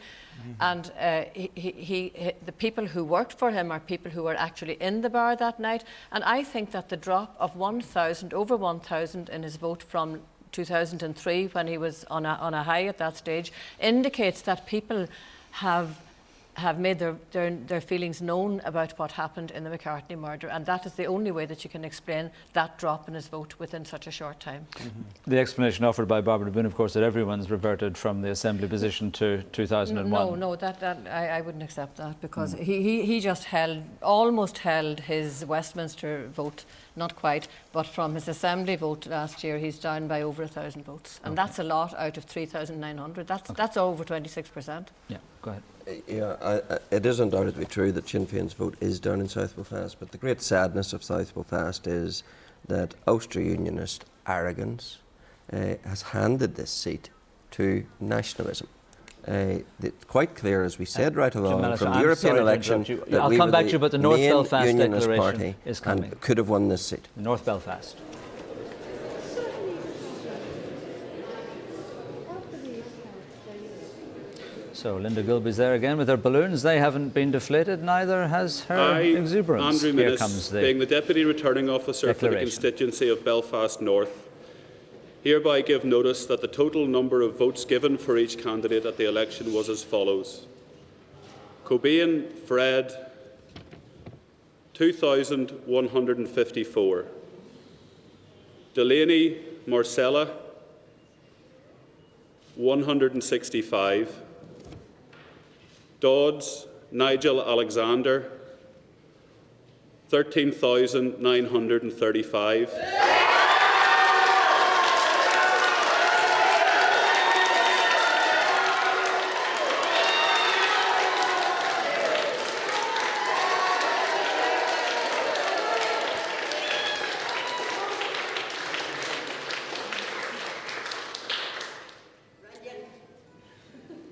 And the people who worked for him are people who were actually in the bar that night. And I think that the drop of 1,000, over 1,000 in his vote from 2003, when he was on a high at that stage, indicates that people have made their feelings known about what happened in the McCartney murder, and that is the only way that you can explain that drop in his vote within such a short time. The explanation offered by Barbara Boone, of course, that everyone's reverted from the Assembly position to 2001. No, that I wouldn't accept that, because he just almost held his Westminster vote, not quite, but from his Assembly vote last year, he's down by over 1,000 votes, and that's a lot out of 3,900. That's over 26%. Yeah, go ahead. Yeah, it is undoubtedly true that Sinn Féin's vote is down in South Belfast, but the great sadness of South Belfast is that Ulster Unionist arrogance has handed this seat to nationalism. It's quite clear, as we said right along from the European election, that I'll we come were back to you, but the North main Belfast Unionist declaration party is coming. and could have won this seat. North Belfast. So Linda Gilby's there again with her balloons. They haven't been deflated, neither has her exuberance. Andrew Here Minnis, comes the being the Deputy Returning Officer for the constituency of Belfast North, hereby give notice that the total number of votes given for each candidate at the election was as follows. Cobain Fred, 2,154. Delaney Marcella, 165. Dodds Nigel Alexander, 13,935.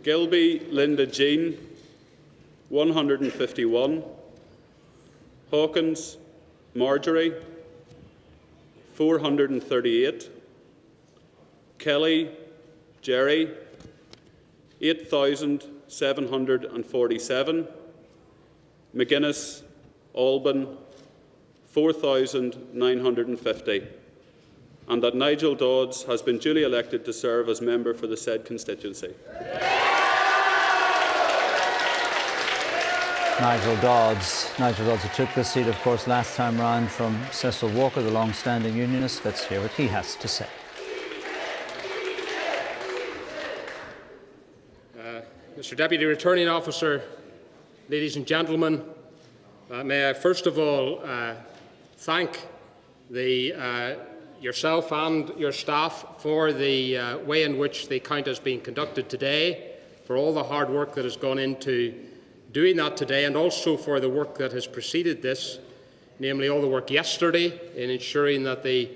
Gilby Linda Jean, 151. Hawkins Marjorie, 438. Kelly Gerry, 8,747. McGuinness Alban, 4,950. And that Nigel Dodds has been duly elected to serve as member for the said constituency. Nigel Dodds who took this seat, of course, last time round from Cecil Walker, the long-standing unionist. Let's hear what he has to say. Mr. Deputy Returning Officer, ladies and gentlemen, may I first of all thank yourself and your staff for the way in which the count has been conducted today, for all the hard work that has gone into doing that today, and also for the work that has preceded this, namely all the work yesterday in ensuring that the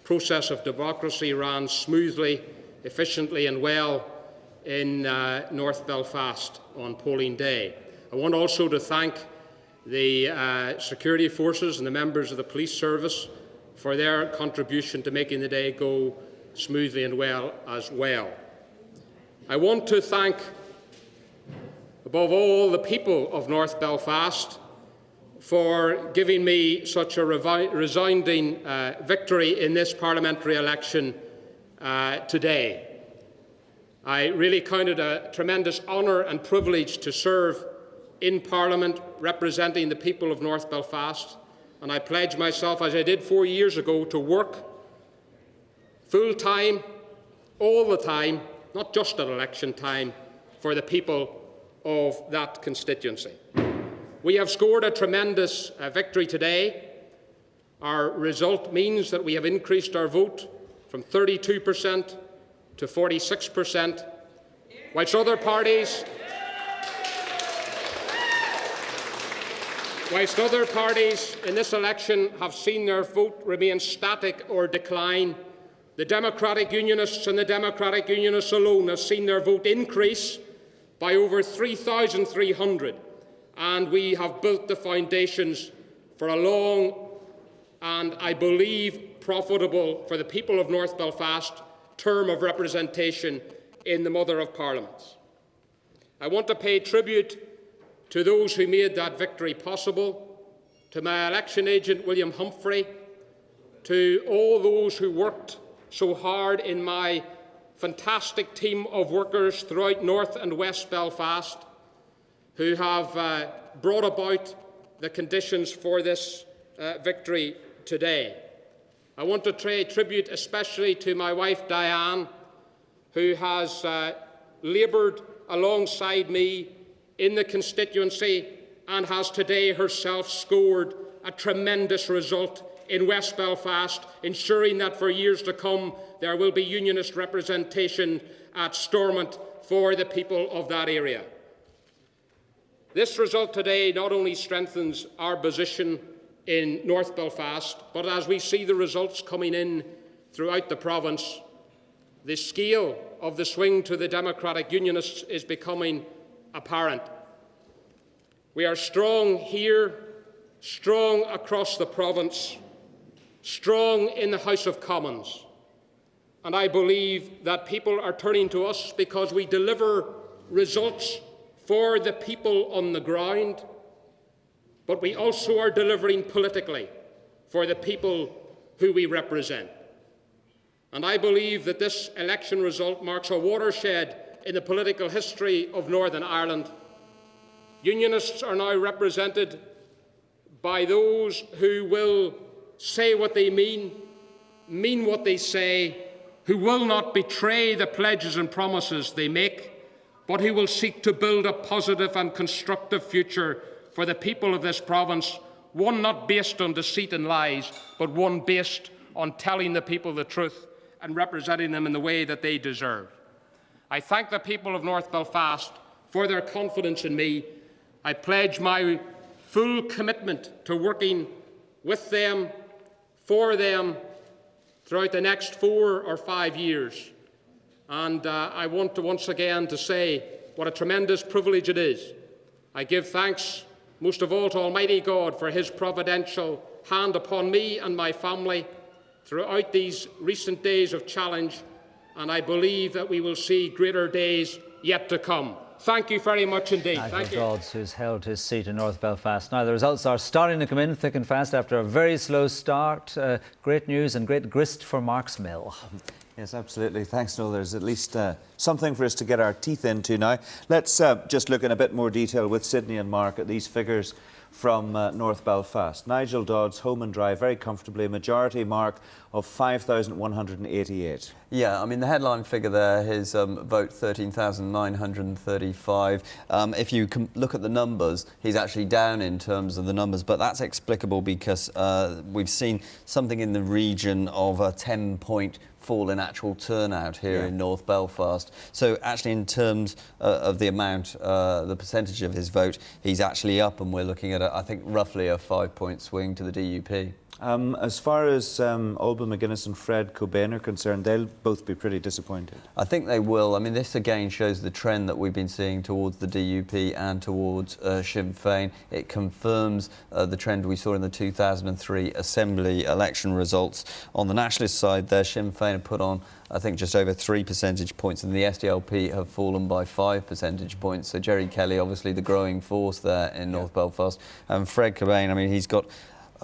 process of democracy ran smoothly, efficiently and well in North Belfast on polling day. I want also to thank the security forces and the members of the police service for their contribution to making the day go smoothly and well as well. I want to thank, above all, the people of North Belfast for giving me such a resounding victory in this parliamentary election today. I really count it a tremendous honour and privilege to serve in Parliament representing the people of North Belfast, and I pledge myself, as I did 4 years ago, to work full-time, all the time, not just at election time, for the people of that constituency. We have scored a tremendous victory today. Our result means that we have increased our vote from 32% to 46%, whilst other parties in this election have seen their vote remain static or decline. The Democratic Unionists and the Democratic Unionists alone have seen their vote increase by over 3,300, and we have built the foundations for a long and, I believe, profitable for the people of North Belfast term of representation in the Mother of Parliaments. I want to pay tribute to those who made that victory possible, to my election agent, William Humphrey, to all those who worked so hard in my fantastic team of workers throughout North and West Belfast, who have brought about the conditions for this victory today. I want to pay tribute especially to my wife, Diane, who has laboured alongside me in the constituency and has today herself scored a tremendous result in West Belfast, ensuring that for years to come there will be unionist representation at Stormont for the people of that area. This result today not only strengthens our position in North Belfast, but as we see the results coming in throughout the province, the scale of the swing to the Democratic Unionists is becoming apparent. We are strong here, strong across the province, strong in the House of Commons. And I believe that people are turning to us because we deliver results for the people on the ground, but we also are delivering politically for the people who we represent. And I believe that this election result marks a watershed in the political history of Northern Ireland. Unionists are now represented by those who will say what they mean what they say, who will not betray the pledges and promises they make, but who will seek to build a positive and constructive future for the people of this province, one not based on deceit and lies, but one based on telling the people the truth and representing them in the way that they deserve. I thank the people of North Belfast for their confidence in me. I pledge my full commitment to working with them, for them, throughout the next 4 or 5 years. And I want to once again to say what a tremendous privilege it is. I give thanks most of all to Almighty God for his providential hand upon me and my family throughout these recent days of challenge, and I believe that we will see greater days yet to come. Thank you very much indeed. Thank you. Dodds, who's held his seat in North Belfast. Now the results are starting to come in thick and fast after a very slow start. Great news and great grist for Mark's mill. Yes, absolutely. Thanks, Noel. There's at least something for us to get our teeth into now. Let's just look in a bit more detail with Sydney and Mark at these figures from North Belfast. Nigel Dodds, home and dry, very comfortably, a majority mark of 5,188. Yeah, I mean, the headline figure there, his vote 13,935. If you look at the numbers, he's actually down in terms of the numbers, but that's explicable because we've seen something in the region of a 10-point fall in actual turnout here in North Belfast. So actually in terms of the amount, the percentage of his vote, he's actually up, and we're looking at, I think, roughly a 5-point swing to the DUP. As far as William McGuinness and Fred Cobain are concerned, they'll both be pretty disappointed. I think they will. I mean, this again shows the trend that we've been seeing towards the DUP and towards Sinn Féin. It confirms the trend we saw in the 2003 Assembly election results. On the nationalist side there, Sinn Féin have put on, I think, just over 3 percentage points, and the SDLP have fallen by 5 percentage points. So Gerry Kelly, obviously the growing force there in North Belfast. And Fred Cobain, I mean, he's got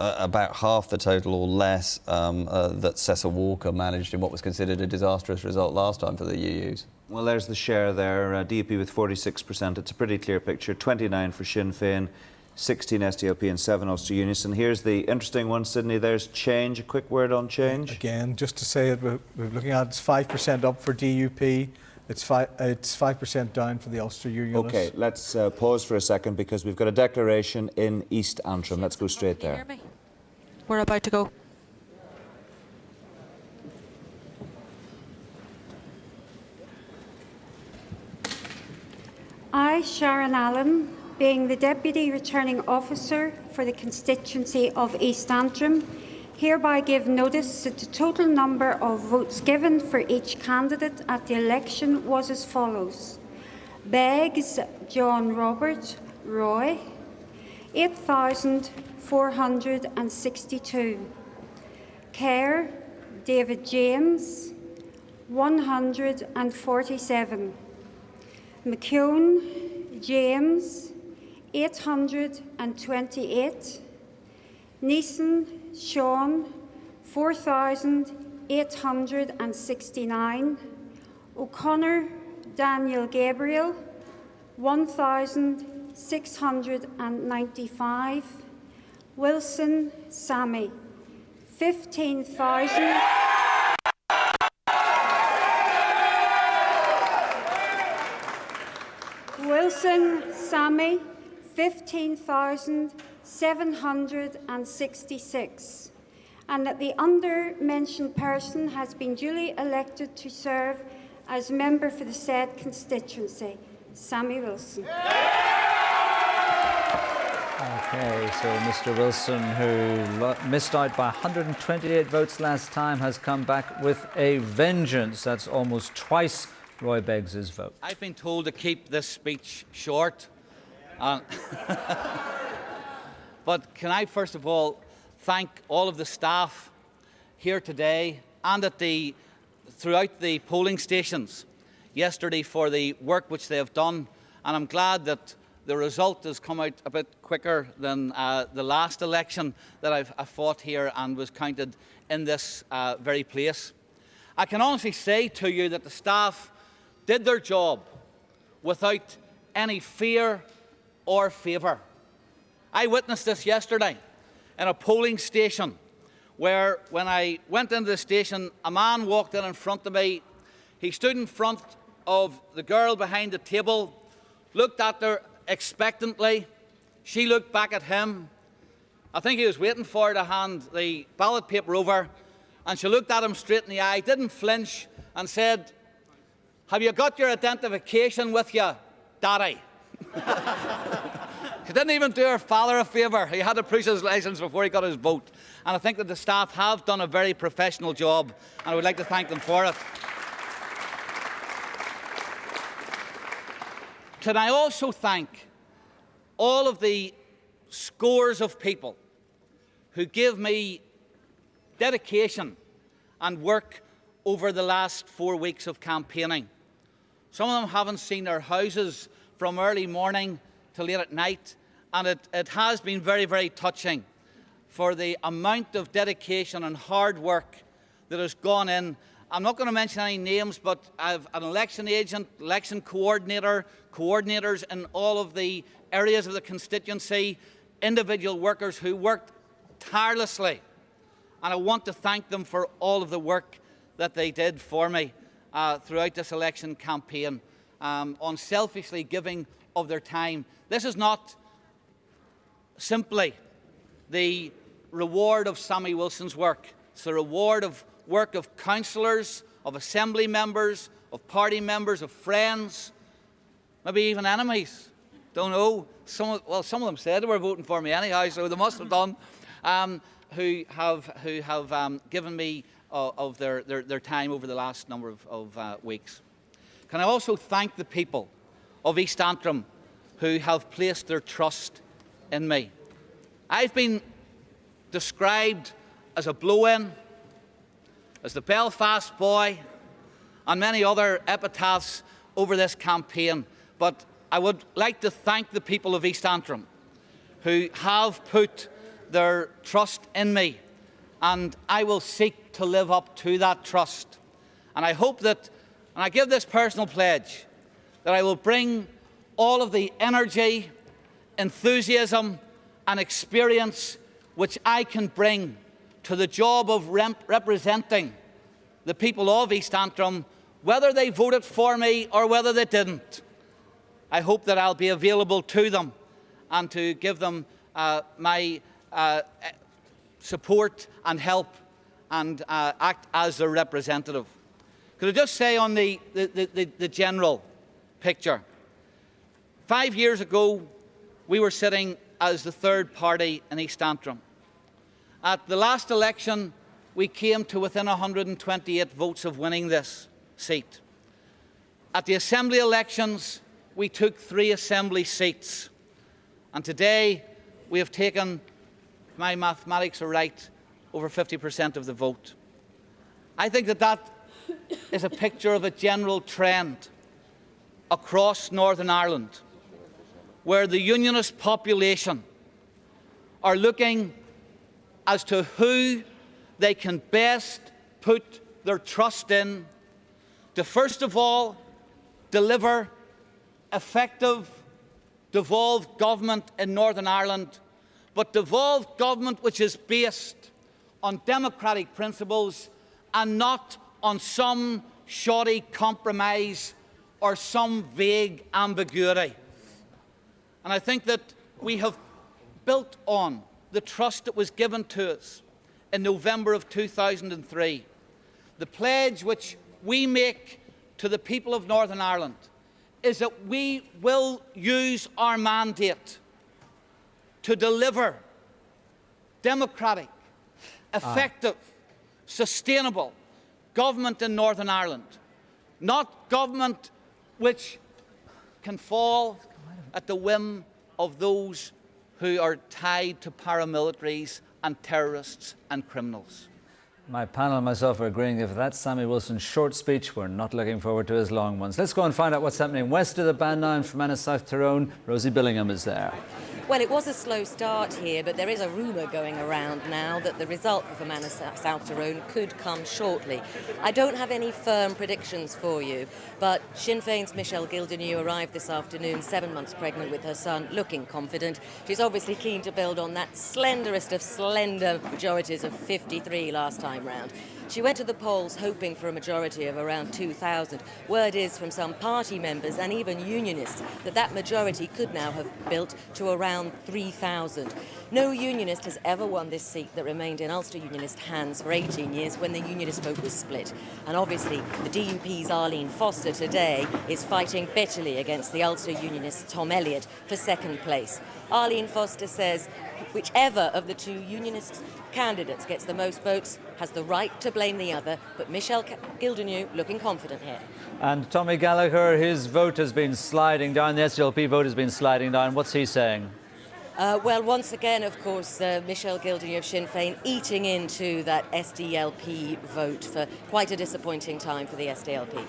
about half the total or less that Cecil Walker managed in what was considered a disastrous result last time for the UUs. Well, there's the share there. DUP with 46%. It's a pretty clear picture. 29 for Sinn Féin, 16 SDLP and 7 Ulster Unionists. And here's the interesting one, Sydney. There's change. A quick word on change. Again, just to say it, we're looking at it's 5% up for DUP. It's 5% down for the Ulster Unionists. OK, let's pause for a second because we've got a declaration in East Antrim. Let's go straight there. We're about to go. I, Sharon Allen, being the Deputy Returning Officer for the constituency of East Antrim, hereby give notice that the total number of votes given for each candidate at the election was as follows. Beggs John Robert Roy, 8,462. Kerr David James, 147. McKeown James, 828. Neeson Sean, 4,869. O'Connor Daniel Gabriel, 1,695. Wilson Sammy, 15,000. Wilson Sammy, 15,766, and that the under-mentioned person has been duly elected to serve as member for the said constituency. Sammy Wilson. Okay, so Mr. Wilson, who missed out by 128 votes last time, has come back with a vengeance. That's almost twice Roy Beggs' vote. I've been told to keep this speech short. But can I first of all thank all of the staff here today and throughout the polling stations yesterday for the work which they have done. And I'm glad that the result has come out a bit quicker than the last election that I fought here and was counted in this very place. I can honestly say to you that the staff did their job without any fear or favour. I witnessed this yesterday in a polling station where, when I went into the station, a man walked in front of me. He stood in front of the girl behind the table, looked at her expectantly. She looked back at him. I think he was waiting for her to hand the ballot paper over, and she looked at him straight in the eye, didn't flinch, and said, "Have you got your identification with you, Daddy?" She didn't even do her father a favour. He had to prove his licence before he got his vote. And I think that the staff have done a very professional job, and I would like to thank them for it. Can I also thank all of the scores of people who give me dedication and work over the last 4 weeks of campaigning. Some of them haven't seen their houses from early morning to late at night, and it has been very, very touching for the amount of dedication and hard work that has gone in. I'm not going to mention any names, but I've an election agent, election coordinator, coordinators in all of the areas of the constituency, individual workers who worked tirelessly. And I want to thank them for all of the work that they did for me throughout this election campaign, unselfishly giving of their time. This is not simply the reward of Sammy Wilson's work. It's the reward of work of councillors, of assembly members, of party members, of friends, maybe even enemies. Don't know. Some of them said they were voting for me anyhow, so they must have done. who have given me of their time over the last number of weeks. Can I also thank the people of East Antrim who have placed their trust in me. I've been described as a blow-in, as the Belfast boy, and many other epitaphs over this campaign, but I would like to thank the people of East Antrim who have put their trust in me, and I will seek to live up to that trust. And I hope that, and I give this personal pledge, that I will bring all of the energy, enthusiasm and experience which I can bring to the job of representing the people of East Antrim, whether they voted for me or whether they didn't. I hope that I'll be available to them and to give them my support and help and act as their representative. Could I just say on the general picture, 5 years ago we were sitting as the third party in East Antrim. At the last election we came to within 128 votes of winning this seat. At the Assembly elections we took 3 Assembly seats, and today we have taken, if my mathematics are right, over 50% of the vote. I think that is a picture of a general trend across Northern Ireland, where the Unionist population are looking as to who they can best put their trust in to, first of all, deliver effective, devolved government in Northern Ireland, but devolved government which is based on democratic principles and not on some shoddy compromise or some vague ambiguity. And I think that we have built on the trust that was given to us in November of 2003. The pledge which we make to the people of Northern Ireland is that we will use our mandate to deliver democratic, effective, sustainable government in Northern Ireland, not government which can fall at the whim of those who are tied to paramilitaries and terrorists and criminals. My panel and myself are agreeing if that's Sammy Wilson's short speech, we're not looking forward to his long ones. Let's go and find out what's happening west of the Bann now in Fermanagh, South Tyrone. Rosie Billingham is there. Well, it was a slow start here, but there is a rumour going around now that the result for Fermanagh South Tyrone could come shortly. I don't have any firm predictions for you, but Sinn Féin's Michelle Gildernew arrived this afternoon, 7 months pregnant with her son, looking confident. She's obviously keen to build on that slenderest of slender majorities of 53 last time round. She went to the polls hoping for a majority of around 2,000. Word is from some party members and even unionists that that majority could now have built to around 3,000. No unionist has ever won this seat that remained in Ulster Unionist hands for 18 years when the unionist vote was split. And obviously the DUP's Arlene Foster today is fighting bitterly against the Ulster Unionist Tom Elliott for second place. Arlene Foster says whichever of the two unionist candidates gets the most votes has the right to blame the other, but Michelle Gildernew looking confident here. And Tommy Gallagher, his vote has been sliding down, the SDLP vote has been sliding down. What's he saying? Well, once again, of course, Michelle Gildernew of Sinn Féin eating into that SDLP vote for quite a disappointing time for the SDLP.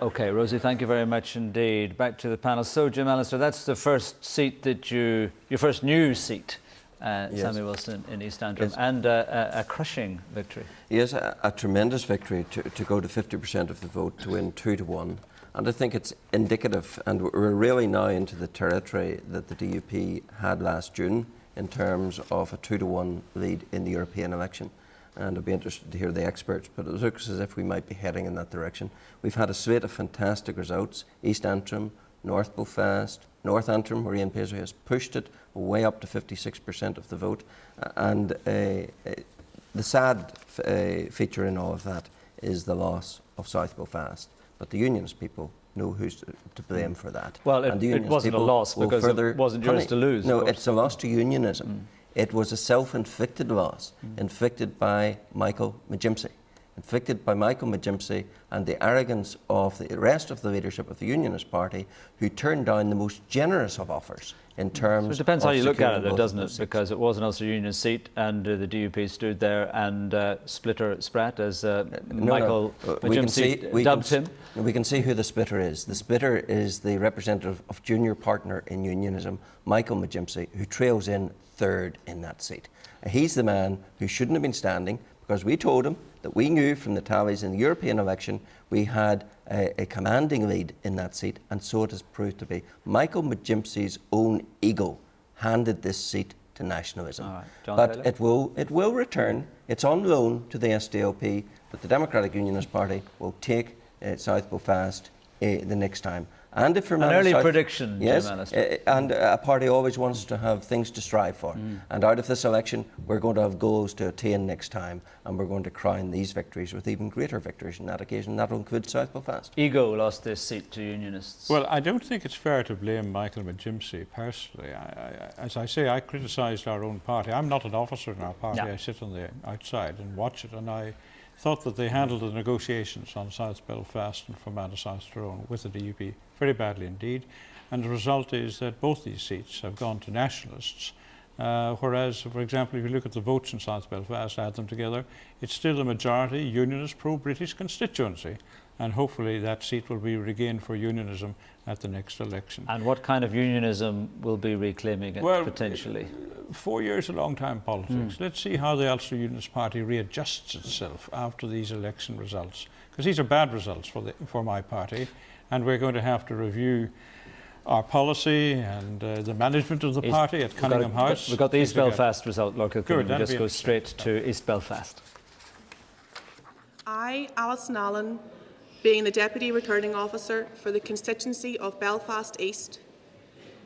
OK, Rosie, thank you very much indeed. Back to the panel. So, Jim Allister, that's the first seat that your first new seat, yes. Sammy Wilson in East Antrim, yes. And a crushing victory. Yes, a tremendous victory to go to 50% of the vote, to win 2-1. And I think it's indicative, and we're really now into the territory that the DUP had last June in terms of a 2-1 lead in the European election. And I'd be interested to hear the experts, but it looks as if we might be heading in that direction. We've had a slate of fantastic results: East Antrim, North Belfast, North Antrim, where Ian Paisley has pushed it way up to 56% of the vote. And the sad feature in all of that is the loss of South Belfast. But the Unionist people know who's to blame for that. Well, it wasn't a loss because it wasn't yours to lose. No, it's a loss to unionism. It was a self-inflicted loss, inflicted by Michael McGuinness. Inflicted by Michael McGuinness and the arrogance of the rest of the leadership of the Unionist Party, who turned down the most generous of offers in terms of... So it depends how you look at it, though, both doesn't of it? those Because it was an Ulster Unionist seat, and the DUP stood there and splitter sprat, as Michael McGuinness dubbed him. We can see who the splitter is. The splitter is the representative of junior partner in unionism, Michael McGuinness, who trails in third in that seat. He's the man who shouldn't have been standing, because we told him that we knew from the tallies in the European election we had a commanding lead in that seat, and so it has proved to be. Michael McGuinness's own ego handed this seat to nationalism. All right. John But Taylor? it will return. It's on loan to the SDLP, but the Democratic Unionist Party will take South Belfast the next time. And if an early prediction, yes, Jim Alistair. and a party always wants to have things to strive for. And out of this election, we're going to have goals to attain next time, and we're going to crown these victories with even greater victories on that occasion. That will include South Belfast. Ego lost this seat to Unionists. Well, I don't think it's fair to blame Michael McGuinness personally. As I say, I criticised our own party. I'm not an officer in our party. No. I sit on the outside and watch it, and I thought that they handled the negotiations on South Belfast and Fermanagh South Tyrone with the DUP very badly indeed, and the result is that both these seats have gone to nationalists, whereas, for example, if you look at the votes in South Belfast, add them together, it's still a majority Unionist pro-British constituency, and hopefully that seat will be regained for Unionism at the next election. And what kind of Unionism will be reclaiming it, potentially? 4 years is a long time in politics. Let's see how the Ulster Unionist Party readjusts itself after these election results, because these are bad results for my party, and we're going to have to review our policy and the management of the party at Cunningham House. We've got the East Belfast result, Lord Kilkenny. We'll just go straight to East Belfast. I, Alison Allen, being the Deputy Returning Officer for the constituency of Belfast East,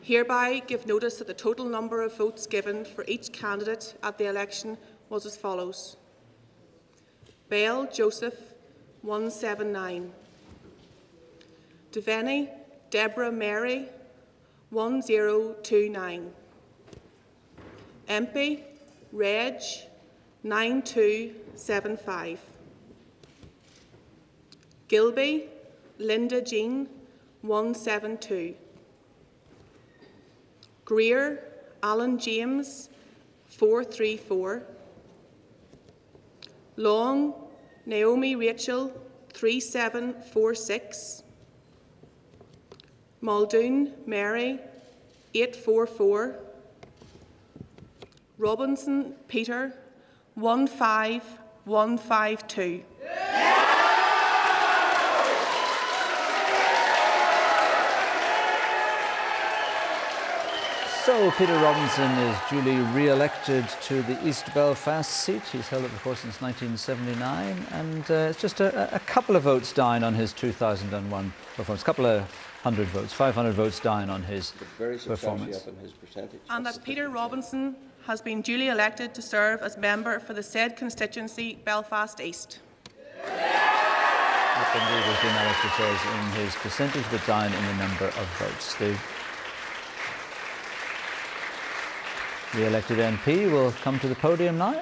hereby give notice that the total number of votes given for each candidate at the election was as follows. Bale Joseph, 179. Devaney Deborah Mary, 1029. Empey Reg, 9275. Gilby Linda Jean, 172. Greer Alan James, 434. Long Naomi Rachel, 3746. Muldoon Mary, 844. Robinson Peter, 15152. So Peter Robinson is duly re-elected to the East Belfast seat. He's held it, of course, since 1979, and it's just a couple of votes down on his 2001 performance. A couple of 100 votes, 500 votes down on his performance. Up in his percentage. And that Peter Robinson has been duly elected to serve as member for the said constituency, Belfast East. Up indeed, as Dean Alistair says, in his percentage, but down in the number of votes. The re-elected MP will come to the podium now.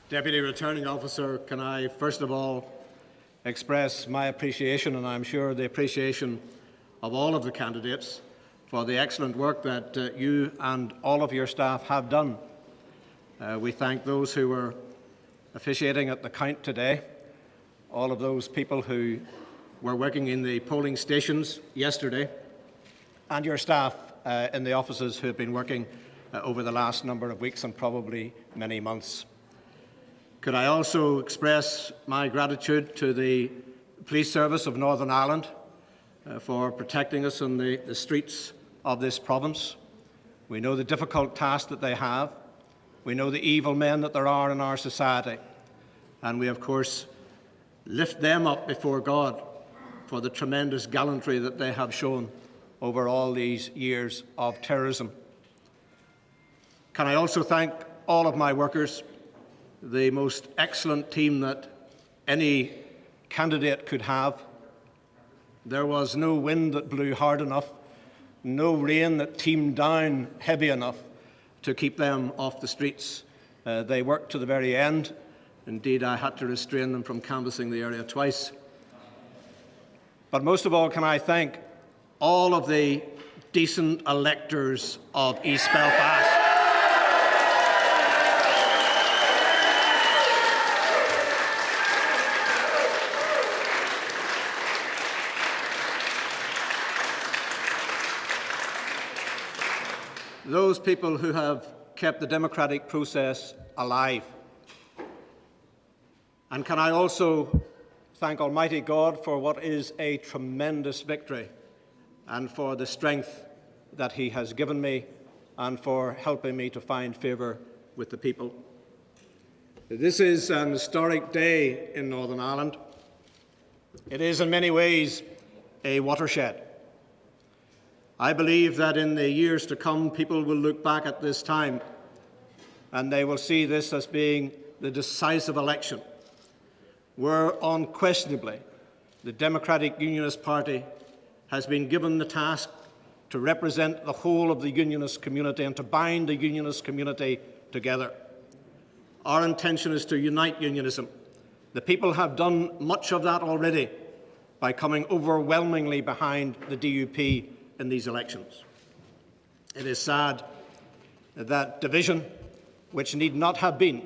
Deputy Returning Officer, can I first of all express my appreciation, and I'm sure the appreciation of all of the candidates, for the excellent work that you and all of your staff have done. We thank those who were officiating at the count today, all of those people who were working in the polling stations yesterday, and your staff in the offices who have been working over the last number of weeks and probably many months. Could I also express my gratitude to the Police Service of Northern Ireland for protecting us on the streets of this province. We know the difficult task that they have. We know the evil men that there are in our society. And we, of course, lift them up before God for the tremendous gallantry that they have shown over all these years of terrorism. Can I also thank all of my workers, the most excellent team that any candidate could have. There was no wind that blew hard enough. no rain that teemed down heavy enough to keep them off the streets. They worked to the very end. Indeed, I had to restrain them from canvassing the area twice. But most of all, can I thank all of the decent electors of East Belfast. Those people who have kept the democratic process alive. And can I also thank Almighty God for what is a tremendous victory and for the strength that He has given me and for helping me to find favour with the people. This is an historic day in Northern Ireland. It is in many ways a watershed. I believe that in the years to come, people will look back at this time and they will see this as being the decisive election where unquestionably the Democratic Unionist Party has been given the task to represent the whole of the Unionist community and to bind the Unionist community together. Our intention is to unite Unionism. The people have done much of that already by coming overwhelmingly behind the DUP in these elections. It is sad that division, which need not have been,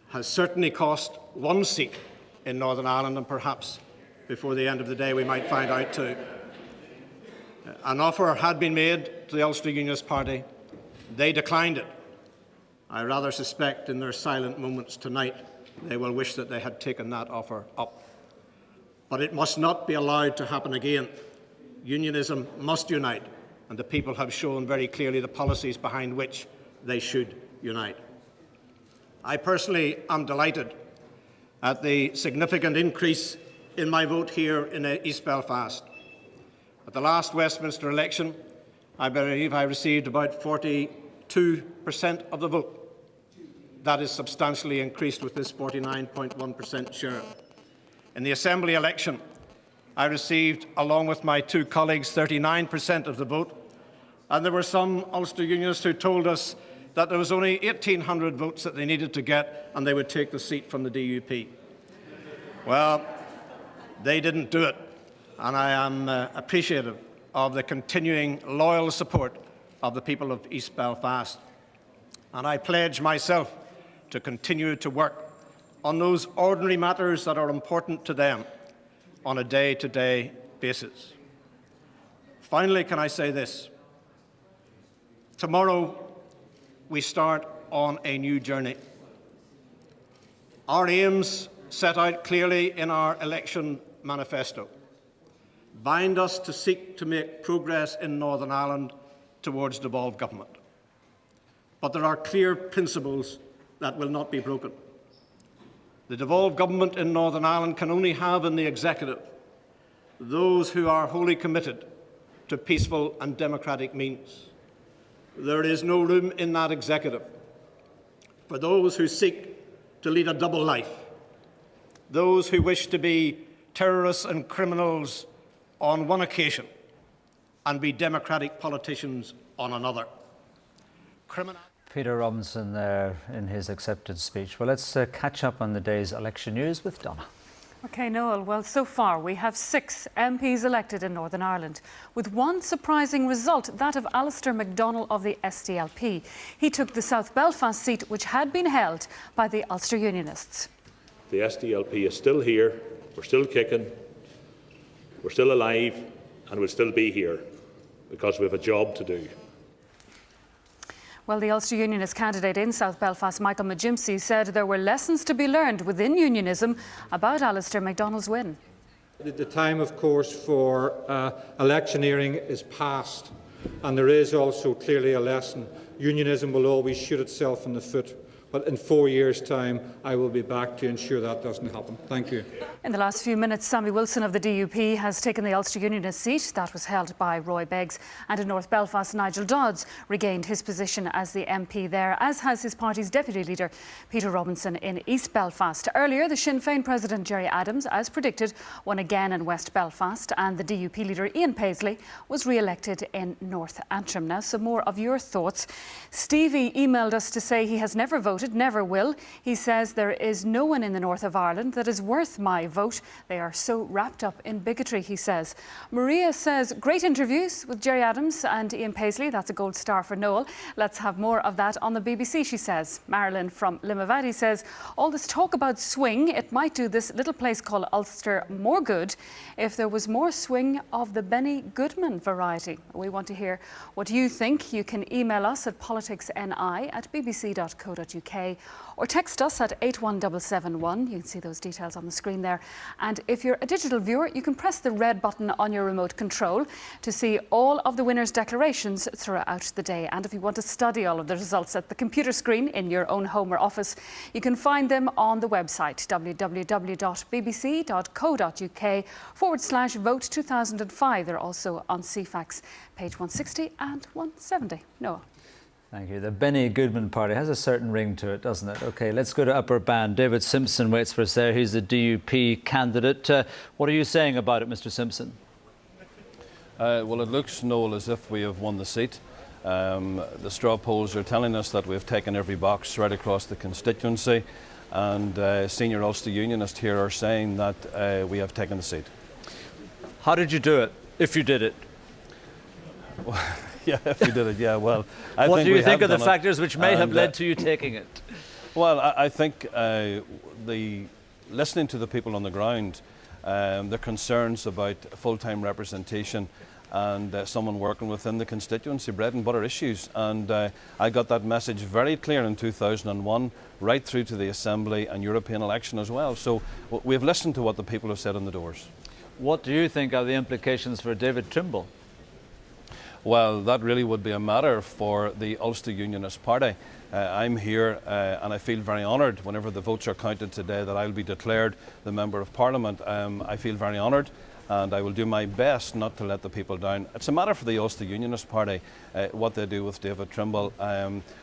has certainly cost one seat in Northern Ireland, and perhaps before the end of the day we might find out too. An offer had been made to the Ulster Unionist Party. They declined it. I rather suspect in their silent moments tonight they will wish that they had taken that offer up. But it must not be allowed to happen again. Unionism must unite, and the people have shown very clearly the policies behind which they should unite. I personally am delighted at the significant increase in my vote here in East Belfast. At the last Westminster election, I believe I received about 42% of the vote. That is substantially increased with this 49.1% share. In the Assembly election, I received, along with my two colleagues, 39% of the vote, and there were some Ulster Unionists who told us that there was only 1,800 votes that they needed to get and they would take the seat from the DUP. Well, they didn't do it, and I am appreciative of the continuing loyal support of the people of East Belfast. And I pledge myself to continue to work on those ordinary matters that are important to them on a day-to-day basis. Finally, can I say this? Tomorrow, we start on a new journey. Our aims set out clearly in our election manifesto bind us to seek to make progress in Northern Ireland towards devolved government. But there are clear principles that will not be broken. The devolved government in Northern Ireland can only have in the executive those who are wholly committed to peaceful and democratic means. There is no room in that executive for those who seek to lead a double life, those who wish to be terrorists and criminals on one occasion and be democratic politicians on another. Peter Robinson there in his acceptance speech. Well, let's catch up on the day's election news with Donna. OK, Noel, well, so far we have 6 MPs elected in Northern Ireland, with one surprising result, that of Alistair McDonnell of the SDLP. He took the South Belfast seat, which had been held by the Ulster Unionists. The SDLP is still here, we're still kicking, we're still alive, and we'll still be here, because we have a job to do. Well, the Ulster Unionist candidate in South Belfast, Michael McGuinness, said there were lessons to be learned within unionism about Alistair McDonnell's win. The time, of course, for electioneering is past, and there is also clearly a lesson. Unionism will always shoot itself in the foot But in 4 years' time, I will be back to ensure that doesn't happen. Thank you. In the last few minutes, Sammy Wilson of the DUP has taken the Ulster Unionist seat that was held by Roy Beggs, and in North Belfast, Nigel Dodds regained his position as the MP there, as has his party's deputy leader, Peter Robinson, in East Belfast. Earlier, the Sinn Féin president, Gerry Adams, as predicted, won again in West Belfast, and the DUP leader, Ian Paisley, was re-elected in North Antrim. Now, some more of your thoughts. Stevie emailed us to say he has never voted, never will. He says there is no one in the north of Ireland that is worth my vote. They are so wrapped up in bigotry, he says. Maria says, great interviews with Gerry Adams and Ian Paisley. That's a gold star for Noel. Let's have more of that on the BBC, she says. Marilyn from Limavady says, all this talk about swing, it might do this little place called Ulster more good if there was more swing of the Benny Goodman variety. We want to hear what you think. You can email us at politicsni@bbc.co.uk or text us at 81771. You can see those details on the screen there. And if you're a digital viewer, you can press the red button on your remote control to see all of the winners' declarations throughout the day. And if you want to study all of the results at the computer screen in your own home or office, you can find them on the website www.bbc.co.uk/vote 2005. They're also on CFAX page 160 and 170. Noah. Thank you. The Benny Goodman party has a certain ring to it, doesn't it? OK, let's go to Upper Bann. David Simpson waits for us there. He's the DUP candidate. What are you saying about it, Mr Simpson? Well, it looks, Noel, as if we have won the seat. The straw polls are telling us that we've taken every box right across the constituency, and senior Ulster Unionists here are saying that we have taken the seat. How did you do it, if you did it? Yeah, if you did it, yeah, well... What do you think of the factors which may have led to you taking it? Well, I think listening to the people on the ground, their concerns about full-time representation and someone working within the constituency, bread and butter issues. And I got that message very clear in 2001, right through to the Assembly and European election as well. So we've listened to what the people have said on the doors. What do you think are the implications for David Trimble? Well, that really would be a matter for the Ulster Unionist Party. I'm here and I feel very honoured whenever the votes are counted today that I'll be declared the Member of Parliament. I feel very honoured and I will do my best not to let the people down. It's a matter for the Ulster Unionist Party, what they do with David Trimble.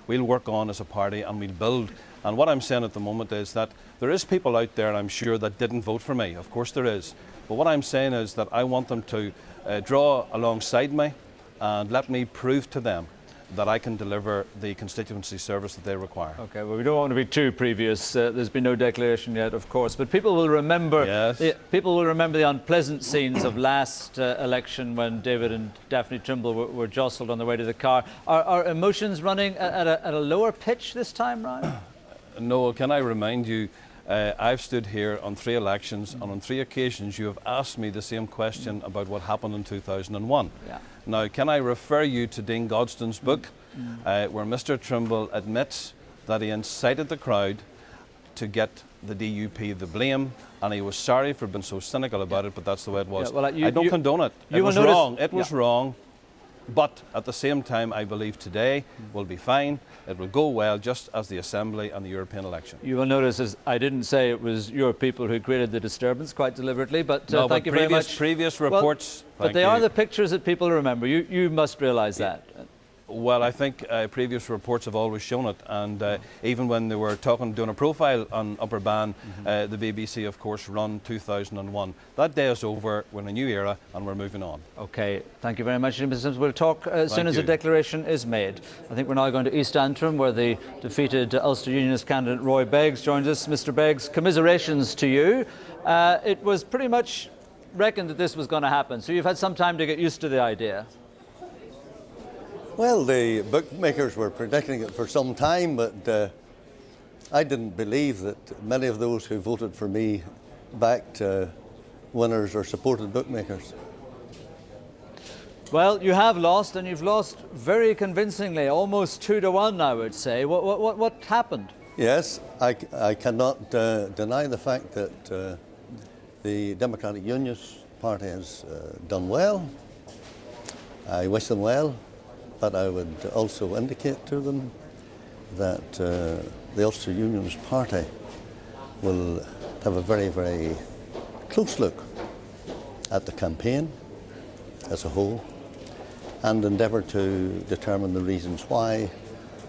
We'll work on as a party and we'll build. And what I'm saying at the moment is that there is people out there, I'm sure, that didn't vote for me. Of course there is. But what I'm saying is that I want them to draw alongside me and let me prove to them that I can deliver the constituency service that they require. OK, well, we don't want to be too previous. There's been no declaration yet, of course, but people will remember. Yes. People will remember the unpleasant scenes of last election when David and Daphne Trimble were jostled on the way to the car. Are emotions running at a lower pitch this time round? Noel, can I remind you? I've stood here on 3 elections and on 3 occasions you have asked me the same question about what happened in 2001. Yeah. Now, can I refer you to Dean Godstone's book where Mr Trimble admits that he incited the crowd to get the DUP the blame, and he was sorry for being so cynical about it, but that's the way it was. Yeah, well, I don't condone it. It was wrong. It was wrong. But at the same time, I believe today will be fine. It will go well, just as the Assembly and the European election. You will notice, as I didn't say it was your people who created the disturbance, quite deliberately, but no, thank you very much. Previous reports... Well, but they are the pictures that people remember. You must realise that. Well, I think previous reports have always shown it, and even when they were doing a profile on Upper Bann, the BBC, of course, run 2001. That day is over. We're in a new era, and we're moving on. OK, thank you very much, Mr Simpson. We'll talk as soon as a declaration is made. I think we're now going to East Antrim, where the defeated Ulster Unionist candidate Roy Beggs joins us. Mr Beggs, commiserations to you. It was pretty much reckoned that this was going to happen, so you've had some time to get used to the idea. Well, the bookmakers were predicting it for some time, but I didn't believe that many of those who voted for me backed winners or supported bookmakers. Well, you have lost, and you've lost very convincingly, almost 2-1, I would say. What happened? Yes, I cannot deny the fact that the Democratic Unionist Party has done well. I wish them well. But I would also indicate to them that the Ulster Unionist Party will have a very, very close look at the campaign as a whole and endeavour to determine the reasons why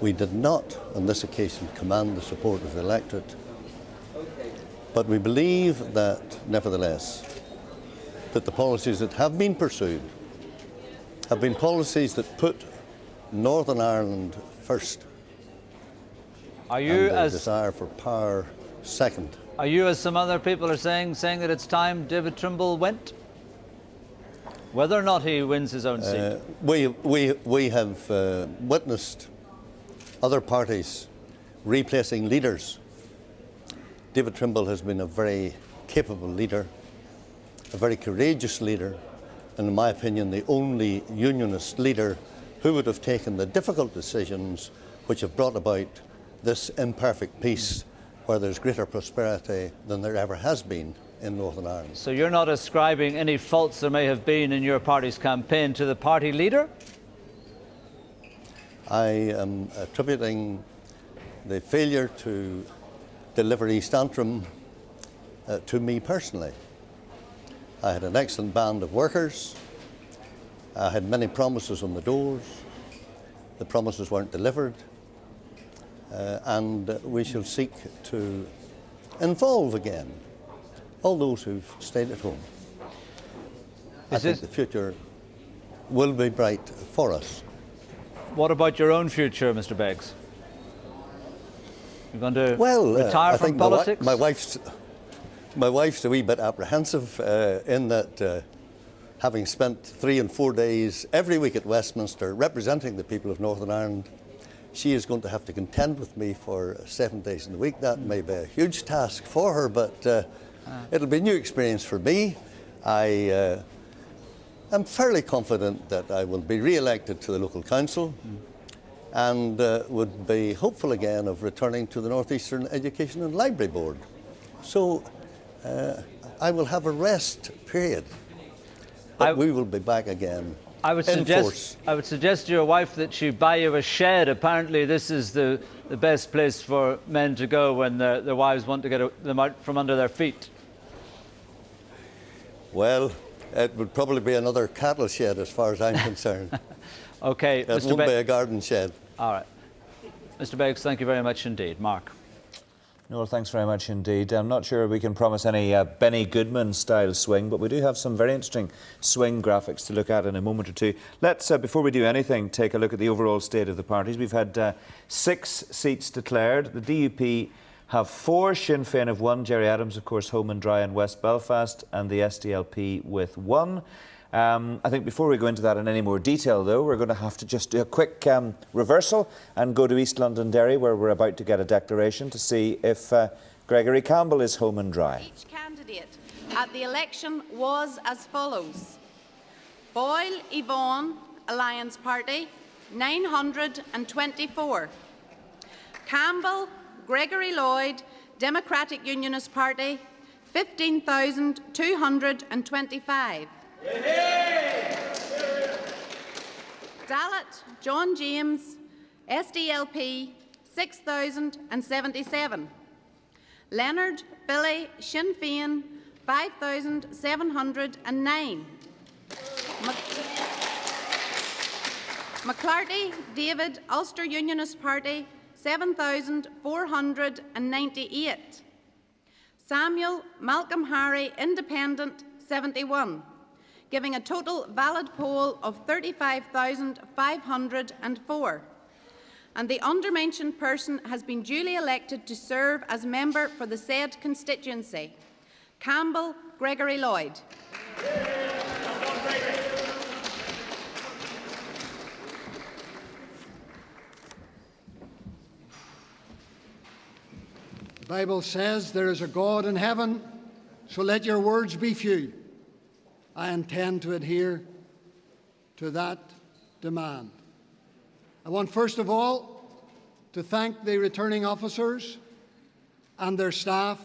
we did not, on this occasion, command the support of the electorate. But we believe that, nevertheless, that the policies that have been pursued have been policies that put Northern Ireland first. Are you, and the desire for power second. Are you, as some other people are saying that it's time David Trimble went? Whether or not he wins his own seat? We have witnessed other parties replacing leaders. David Trimble has been a very capable leader, a very courageous leader, and in my opinion the only unionist leader who would have taken the difficult decisions which have brought about this imperfect peace where there's greater prosperity than there ever has been in Northern Ireland. So you're not ascribing any faults there may have been in your party's campaign to the party leader? I am attributing the failure to deliver East Antrim to me personally. I had an excellent band of workers. I had many promises on the doors. The promises weren't delivered. And we shall seek to involve again all those who've stayed at home. I think the future will be bright for us. What about your own future, Mr. Beggs? You're going to retire I from think politics? My wife's a wee bit apprehensive in that having spent 3 and 4 days every week at Westminster representing the people of Northern Ireland, she is going to have to contend with me for 7 days in the week. That may be a huge task for her, but it'll be a new experience for me. I am fairly confident that I will be re-elected to the local council and would be hopeful again of returning to the North Eastern Education and Library Board. So I will have a rest period, but we will be back again. I would suggest to your wife that she buy you a shed. Apparently this is the best place for men to go when their wives want to get them out from under their feet. Well, it would probably be another cattle shed as far as I'm concerned. Okay, it won't be a garden shed. All right. Mr. Beggs, thank you very much indeed. Mark. Noel, thanks very much indeed. I'm not sure we can promise any Benny Goodman-style swing, but we do have some very interesting swing graphics to look at in a moment or two. Let's, before we do anything, take a look at the overall state of the parties. We've had 6 seats declared. The DUP have 4, Sinn Féin have 1, Gerry Adams, of course, home and dry in West Belfast, and the SDLP with 1. I think before we go into that in any more detail, though, we're going to have to just do a quick reversal and go to East Londonderry, where we're about to get a declaration to see if Gregory Campbell is home and dry. Each candidate at the election was as follows. Foyle Yvonne, Alliance Party, 924. Campbell Gregory Lloyd, Democratic Unionist Party, 15,225. Dallatt John James, SDLP, 6,077. Leonard Billy, Sinn Féin, 5,709. McClarty David, Ulster Unionist Party, 7,498. Samuel Malcolm Harry, Independent, 71, giving a total valid poll of 35,504. And the undermentioned person has been duly elected to serve as member for the said constituency. Campbell Gregory Lloyd. The Bible says there is a God in heaven, so let your words be few. I intend to adhere to that demand. I want first of all to thank the returning officers and their staff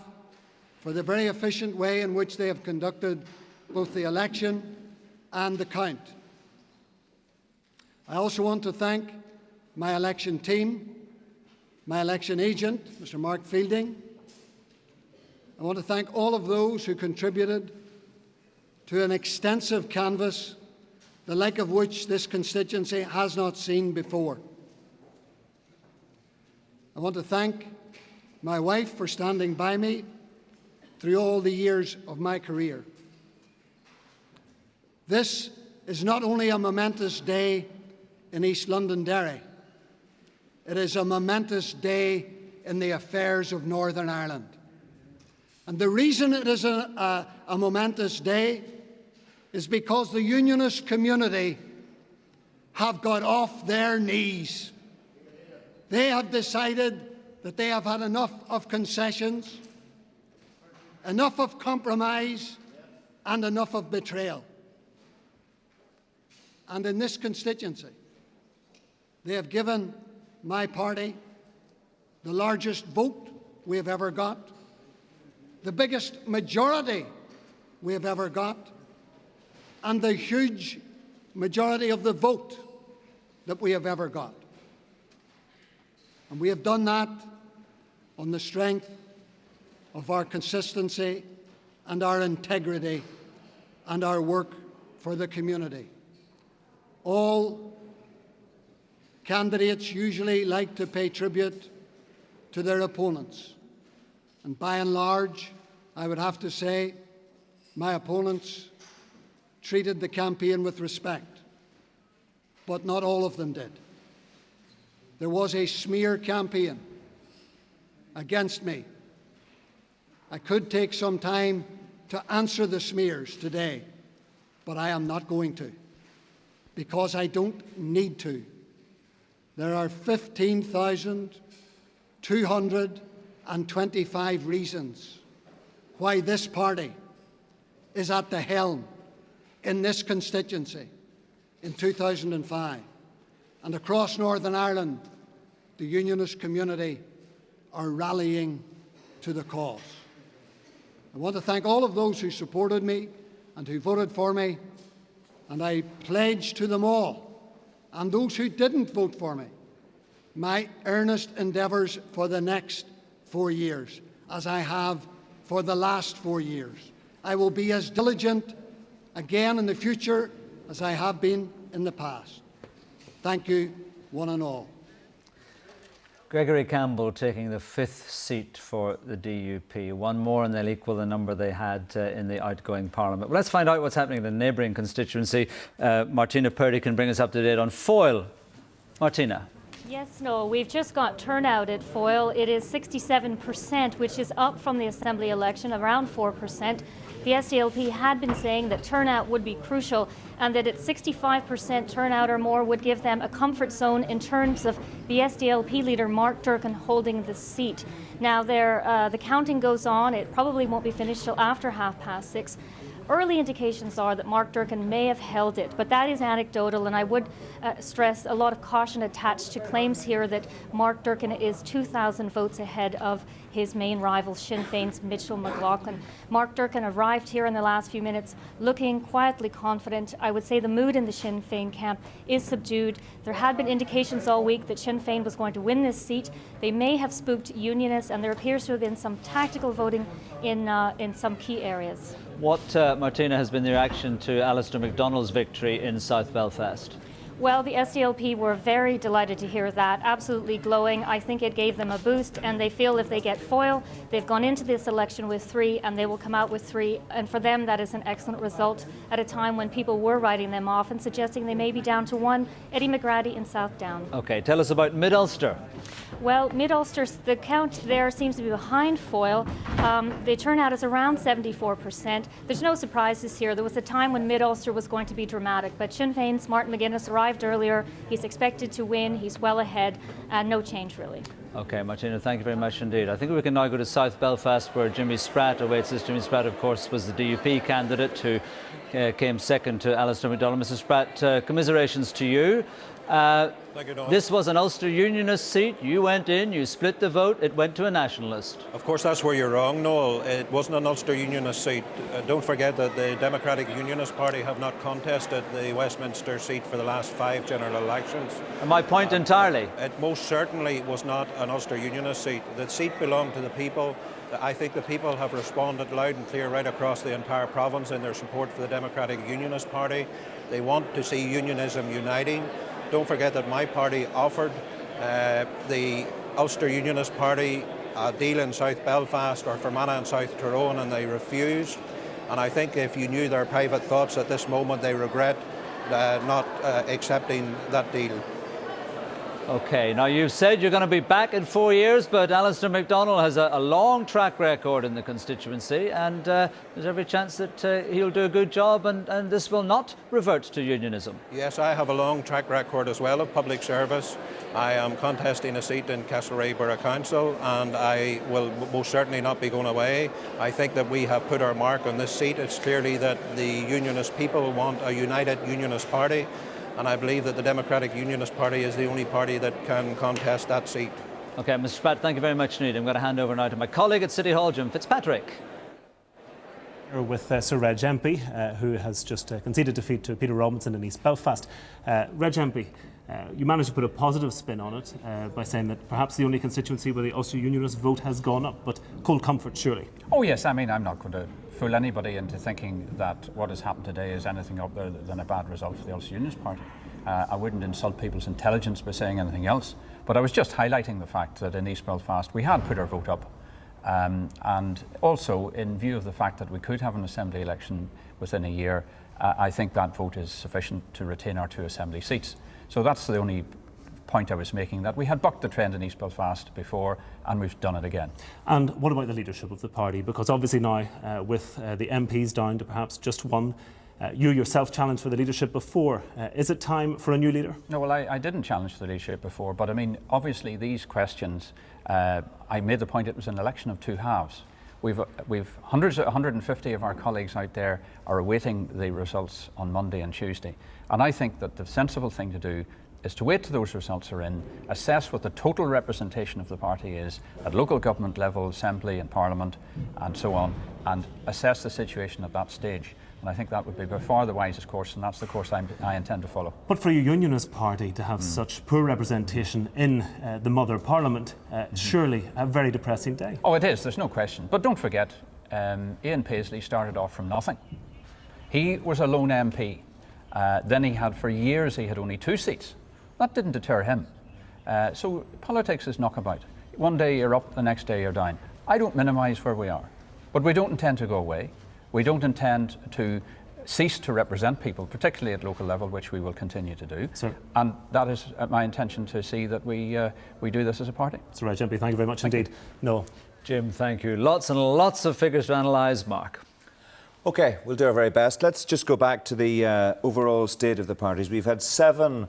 for the very efficient way in which they have conducted both the election and the count. I also want to thank my election team my election agent, Mr. Mark Fielding. I want to thank all of those who contributed to an extensive canvass, the like of which this constituency has not seen before. I want to thank my wife for standing by me through all the years of my career. This is not only a momentous day in East Londonderry, it is a momentous day in the affairs of Northern Ireland. And the reason it is a momentous day is because the Unionist community have got off their knees. They have decided that they have had enough of concessions, enough of compromise, and enough of betrayal. And in this constituency, they have given my party the largest vote we have ever got, the biggest majority we have ever got, and the huge majority of the vote that we have ever got. And we have done that on the strength of our consistency and our integrity and our work for the community. All candidates usually like to pay tribute to their opponents. And by and large, I would have to say, my opponents treated the campaign with respect, but not all of them did. There was a smear campaign against me. I could take some time to answer the smears today, but I am not going to, because I don't need to. There are 15,225 reasons why this party is at the helm in this constituency in 2005. And across Northern Ireland, the Unionist community are rallying to the cause. I want to thank all of those who supported me and who voted for me, and I pledge to them all, and those who didn't vote for me, my earnest endeavours for the next 4 years, as I have for the last 4 years. I will be as diligent again in the future as I have been in the past. Thank you, one and all. Gregory Campbell taking the 5th seat for the DUP. One more and they'll equal the number they had in the outgoing Parliament. Well, let's find out what's happening in the neighbouring constituency. Martina Purdy can bring us up to date on Foyle. Martina. Yes, Noel, we've just got turnout at Foyle. It is 67%, which is up from the Assembly election, around 4%. The SDLP had been saying that turnout would be crucial and that at 65% turnout or more would give them a comfort zone in terms of the SDLP leader Mark Durkan holding the seat. Now the counting goes on. It probably won't be finished till after 6:30. Early indications are that Mark Durkan may have held it, but that is anecdotal, and I would stress a lot of caution attached to claims here that Mark Durkan is 2,000 votes ahead of his main rival, Sinn Féin's Mitchell McLaughlin. Mark Durkan arrived here in the last few minutes looking quietly confident. I would say the mood in the Sinn Féin camp is subdued. There had been indications all week that Sinn Féin was going to win this seat. They may have spooked Unionists, and there appears to have been some tactical voting in some key areas. What, Martina, has been the reaction to Alistair MacDonald's victory in South Belfast? Well, the SDLP were very delighted to hear that, absolutely glowing. I think it gave them a boost, and they feel if they get Foyle, they've gone into this election with 3 and they will come out with 3. And for them, that is an excellent result at a time when people were writing them off and suggesting they may be down to 1. Eddie McGrady in South Down. OK, tell us about Mid-Ulster. Well, Mid-Ulster, the count there seems to be behind Foyle. The turnout is around 74%. There's no surprises here. There was a time when Mid-Ulster was going to be dramatic, but Sinn Féin's Martin McGuinness arrived earlier. He's expected to win. He's well ahead. No change, really. OK, Martina, thank you very much indeed. I think we can now go to South Belfast, where Jimmy Spratt awaits us. Jimmy Spratt, of course, was the DUP candidate who came second to Alistair MacDonald. Mrs. Spratt, commiserations to you. This was an Ulster Unionist seat. You went in, you split the vote, it went to a nationalist. Of course, that's where you're wrong, Noel. It wasn't an Ulster Unionist seat. Don't forget that the Democratic Unionist Party have not contested the Westminster seat for the last 5 general elections. And my point entirely. It most certainly was not an Ulster Unionist seat. The seat belonged to the people. I think the people have responded loud and clear right across the entire province in their support for the Democratic Unionist Party. They want to see unionism uniting. Don't forget that my party offered the Ulster Unionist Party a deal in South Belfast or Fermanagh and South Tyrone, and they refused. And I think if you knew their private thoughts at this moment, they regret not accepting that deal. Okay, now you've said you're going to be back in 4 years, but Alistair MacDonald has a long track record in the constituency, and there's every chance that he'll do a good job and this will not revert to unionism. Yes, I have a long track record as well of public service. I am contesting a seat in Castlereagh Borough Council, and I will most certainly not be going away. I think that we have put our mark on this seat. It's clearly that the unionist people want a united unionist party, and I believe that the Democratic Unionist Party is the only party that can contest that seat. Okay, Mr. Spratt, thank you very much indeed. I'm going to hand over now to my colleague at City Hall, Jim Fitzpatrick. With Sir Reg MP, who has just conceded defeat to Peter Robinson in East Belfast. Reg MP, you managed to put a positive spin on it by saying that perhaps the only constituency where the Ulster Unionist vote has gone up, but cold comfort surely. Oh yes, I mean, I'm not going to fool anybody into thinking that what has happened today is anything other than a bad result for the Ulster Unionist Party. I wouldn't insult people's intelligence by saying anything else, but I was just highlighting the fact that in East Belfast we had put our vote up, and also in view of the fact that we could have an assembly election within a year, I think that vote is sufficient to retain our 2 assembly seats. So that's the only point I was making, that we had bucked the trend in East Belfast before and we've done it again. And what about the leadership of the party? Because obviously now with the MPs down to perhaps just one, you yourself challenged for the leadership before. Is it time for a new leader? No, well, I didn't challenge for the leadership before, but I mean, obviously these questions, I made the point it was an election of 2 halves. We've hundreds, 150 of our colleagues out there are awaiting the results on Monday and Tuesday. And I think that the sensible thing to do is to wait till those results are in, assess what the total representation of the party is at local government level, assembly and parliament and so on, and assess the situation at that stage. And I think that would be by far the wisest course, and that's the course I intend to follow. But for your Unionist Party to have such poor representation in the mother parliament, surely a very depressing day. Oh, it is, there's no question. But don't forget, Ian Paisley started off from nothing. He was a lone MP. Then he had, for years, he had only 2 seats. That didn't deter him. So politics is knockabout. One day you're up, the next day you're down. I don't minimise where we are, but we don't intend to go away. We don't intend to cease to represent people, particularly at local level, which we will continue to do. Sir. And that is my intention, to see that we do this as a party. Sir Reg MP, thank you very much indeed. No. Jim, thank you. Lots and lots of figures to analyse. Mark. OK, we'll do our very best. Let's just go back to the overall state of the parties. We've had 7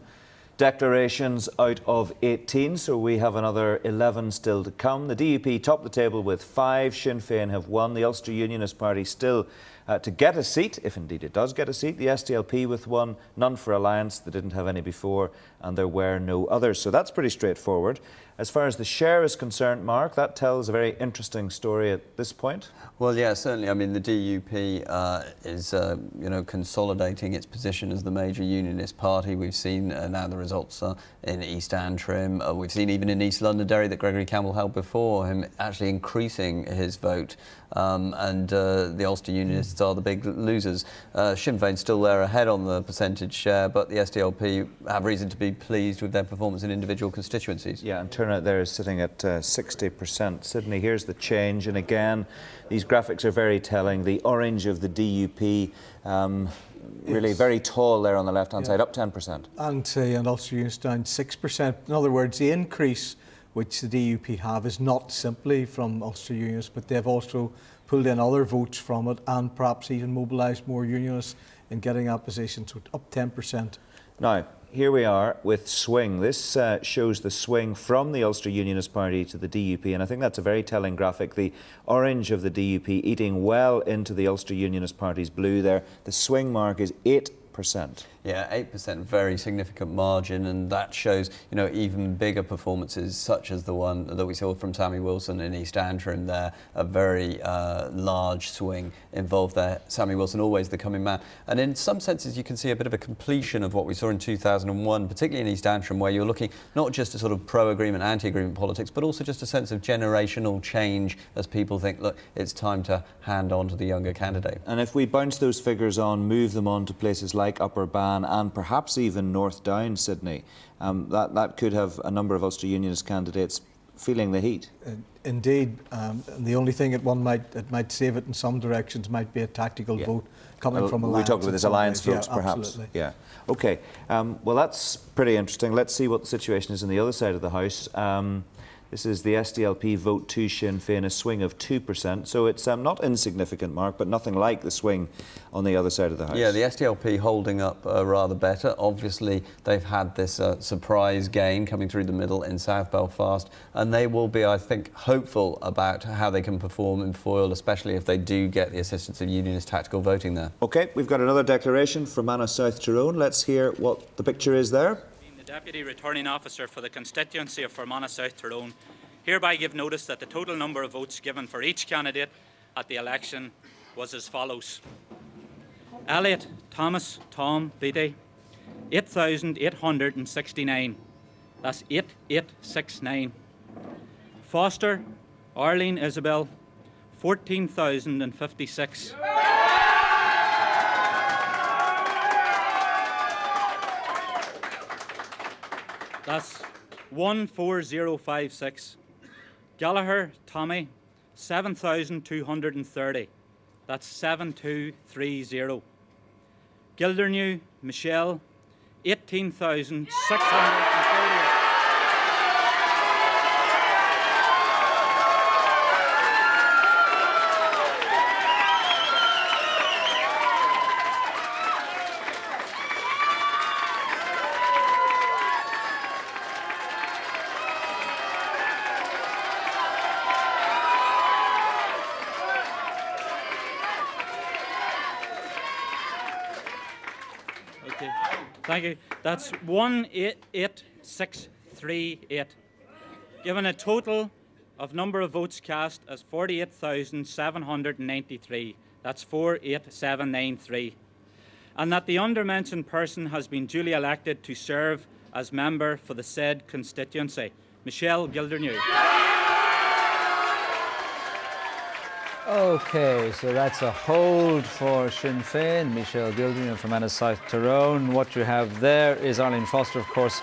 declarations out of 18, so we have another 11 still to come. The DUP top the table with 5. Sinn Féin have 1. The Ulster Unionist Party still to get a seat, if indeed it does get a seat. The SDLP with 1. None for Alliance. They didn't have any before, and there were no others. So that's pretty straightforward. As far as the share is concerned, Mark, that tells a very interesting story at this point. Well, yeah, certainly. I mean, the DUP is, consolidating its position as the major unionist party. We've seen now the results in East Antrim. We've seen even in East Londonderry that Gregory Campbell held before him actually increasing his vote. And the Ulster Unionists are the big losers. Sinn Féin still there ahead on the percentage share, but the SDLP have reason to be pleased with their performance in individual constituencies. Yeah, and turnout there is sitting at 60%. Sydney, here's the change, and again, these graphics are very telling. The orange of the DUP, really very tall there on the left-hand side, up 10%. And Ulster Unionists down 6%. In other words, the increase which the DUP have is not simply from Ulster Unionists, but they've also pulled in other votes from it and perhaps even mobilised more Unionists in getting that position, so up 10%. Now, here we are with swing. This shows the swing from the Ulster Unionist Party to the DUP, and I think that's a very telling graphic. The orange of the DUP eating well into the Ulster Unionist Party's blue there. The swing mark is 8 8%. Yeah, 8%, very significant margin, and that shows, even bigger performances such as the one that we saw from Sammy Wilson in East Antrim there, a very large swing involved there. Sammy Wilson, always the coming man. And in some senses, you can see a bit of a completion of what we saw in 2001, particularly in East Antrim, where you're looking not just at sort of pro-agreement, anti-agreement politics, but also just a sense of generational change as people think, look, it's time to hand on to the younger candidate. And if we bounce those figures on, move them on to places like Upper Bann and perhaps even North Down, Sydney, that could have a number of Ulster Unionist candidates feeling the heat. Indeed, the only thing it might save it in some directions might be a tactical vote coming from alliance. We talked about this alliance votes, perhaps. Absolutely. Yeah. Okay. Well, that's pretty interesting. Let's see what the situation is on the other side of the House. This is the SDLP vote to Sinn Féin, a swing of 2%. So it's not insignificant, Mark, but nothing like the swing on the other side of the House. Yeah, the SDLP holding up rather better. Obviously, they've had this surprise gain coming through the middle in South Belfast, and they will be, I think, hopeful about how they can perform in Foyle, especially if they do get the assistance of Unionist tactical voting there. OK, we've got another declaration from South Tyrone. Let's hear what the picture is there. Deputy Returning Officer for the constituency of Fermanagh South Tyrone hereby give notice that the total number of votes given for each candidate at the election was as follows. Elliott Thomas Tom Beattie, 8,869. That's 8869. Foster Arlene Isabel, 14,056. That's 14056. Gallagher Tommy, 7,230. That's 7230. Gildernew Michelle, 18,638. Thank you. That's 188,638. Given a total of number of votes cast as 48,793. That's 48793. And that the undermentioned person has been duly elected to serve as member for the said constituency. Michelle Gildernew. OK, so that's a hold for Sinn Féin. Michelle Gildernew from South Tyrone. What you have there is Arlene Foster, of course,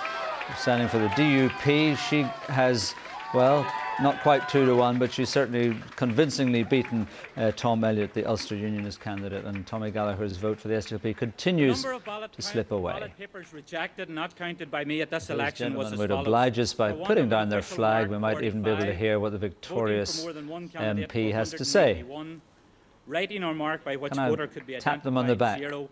standing for the DUP. She has, well, not quite 2-1, but she's certainly convincingly beaten Tom Elliott, the Ulster Unionist candidate, and Tommy Gallagher's vote for the SDLP continues to slip away. Ballot papers rejected and not counted by me at this election was as would follows. oblige us by putting down their flag. We might even be able to hear what the victorious MP has to say. Writing or mark by which Can I voter could be tap them on the back? 0,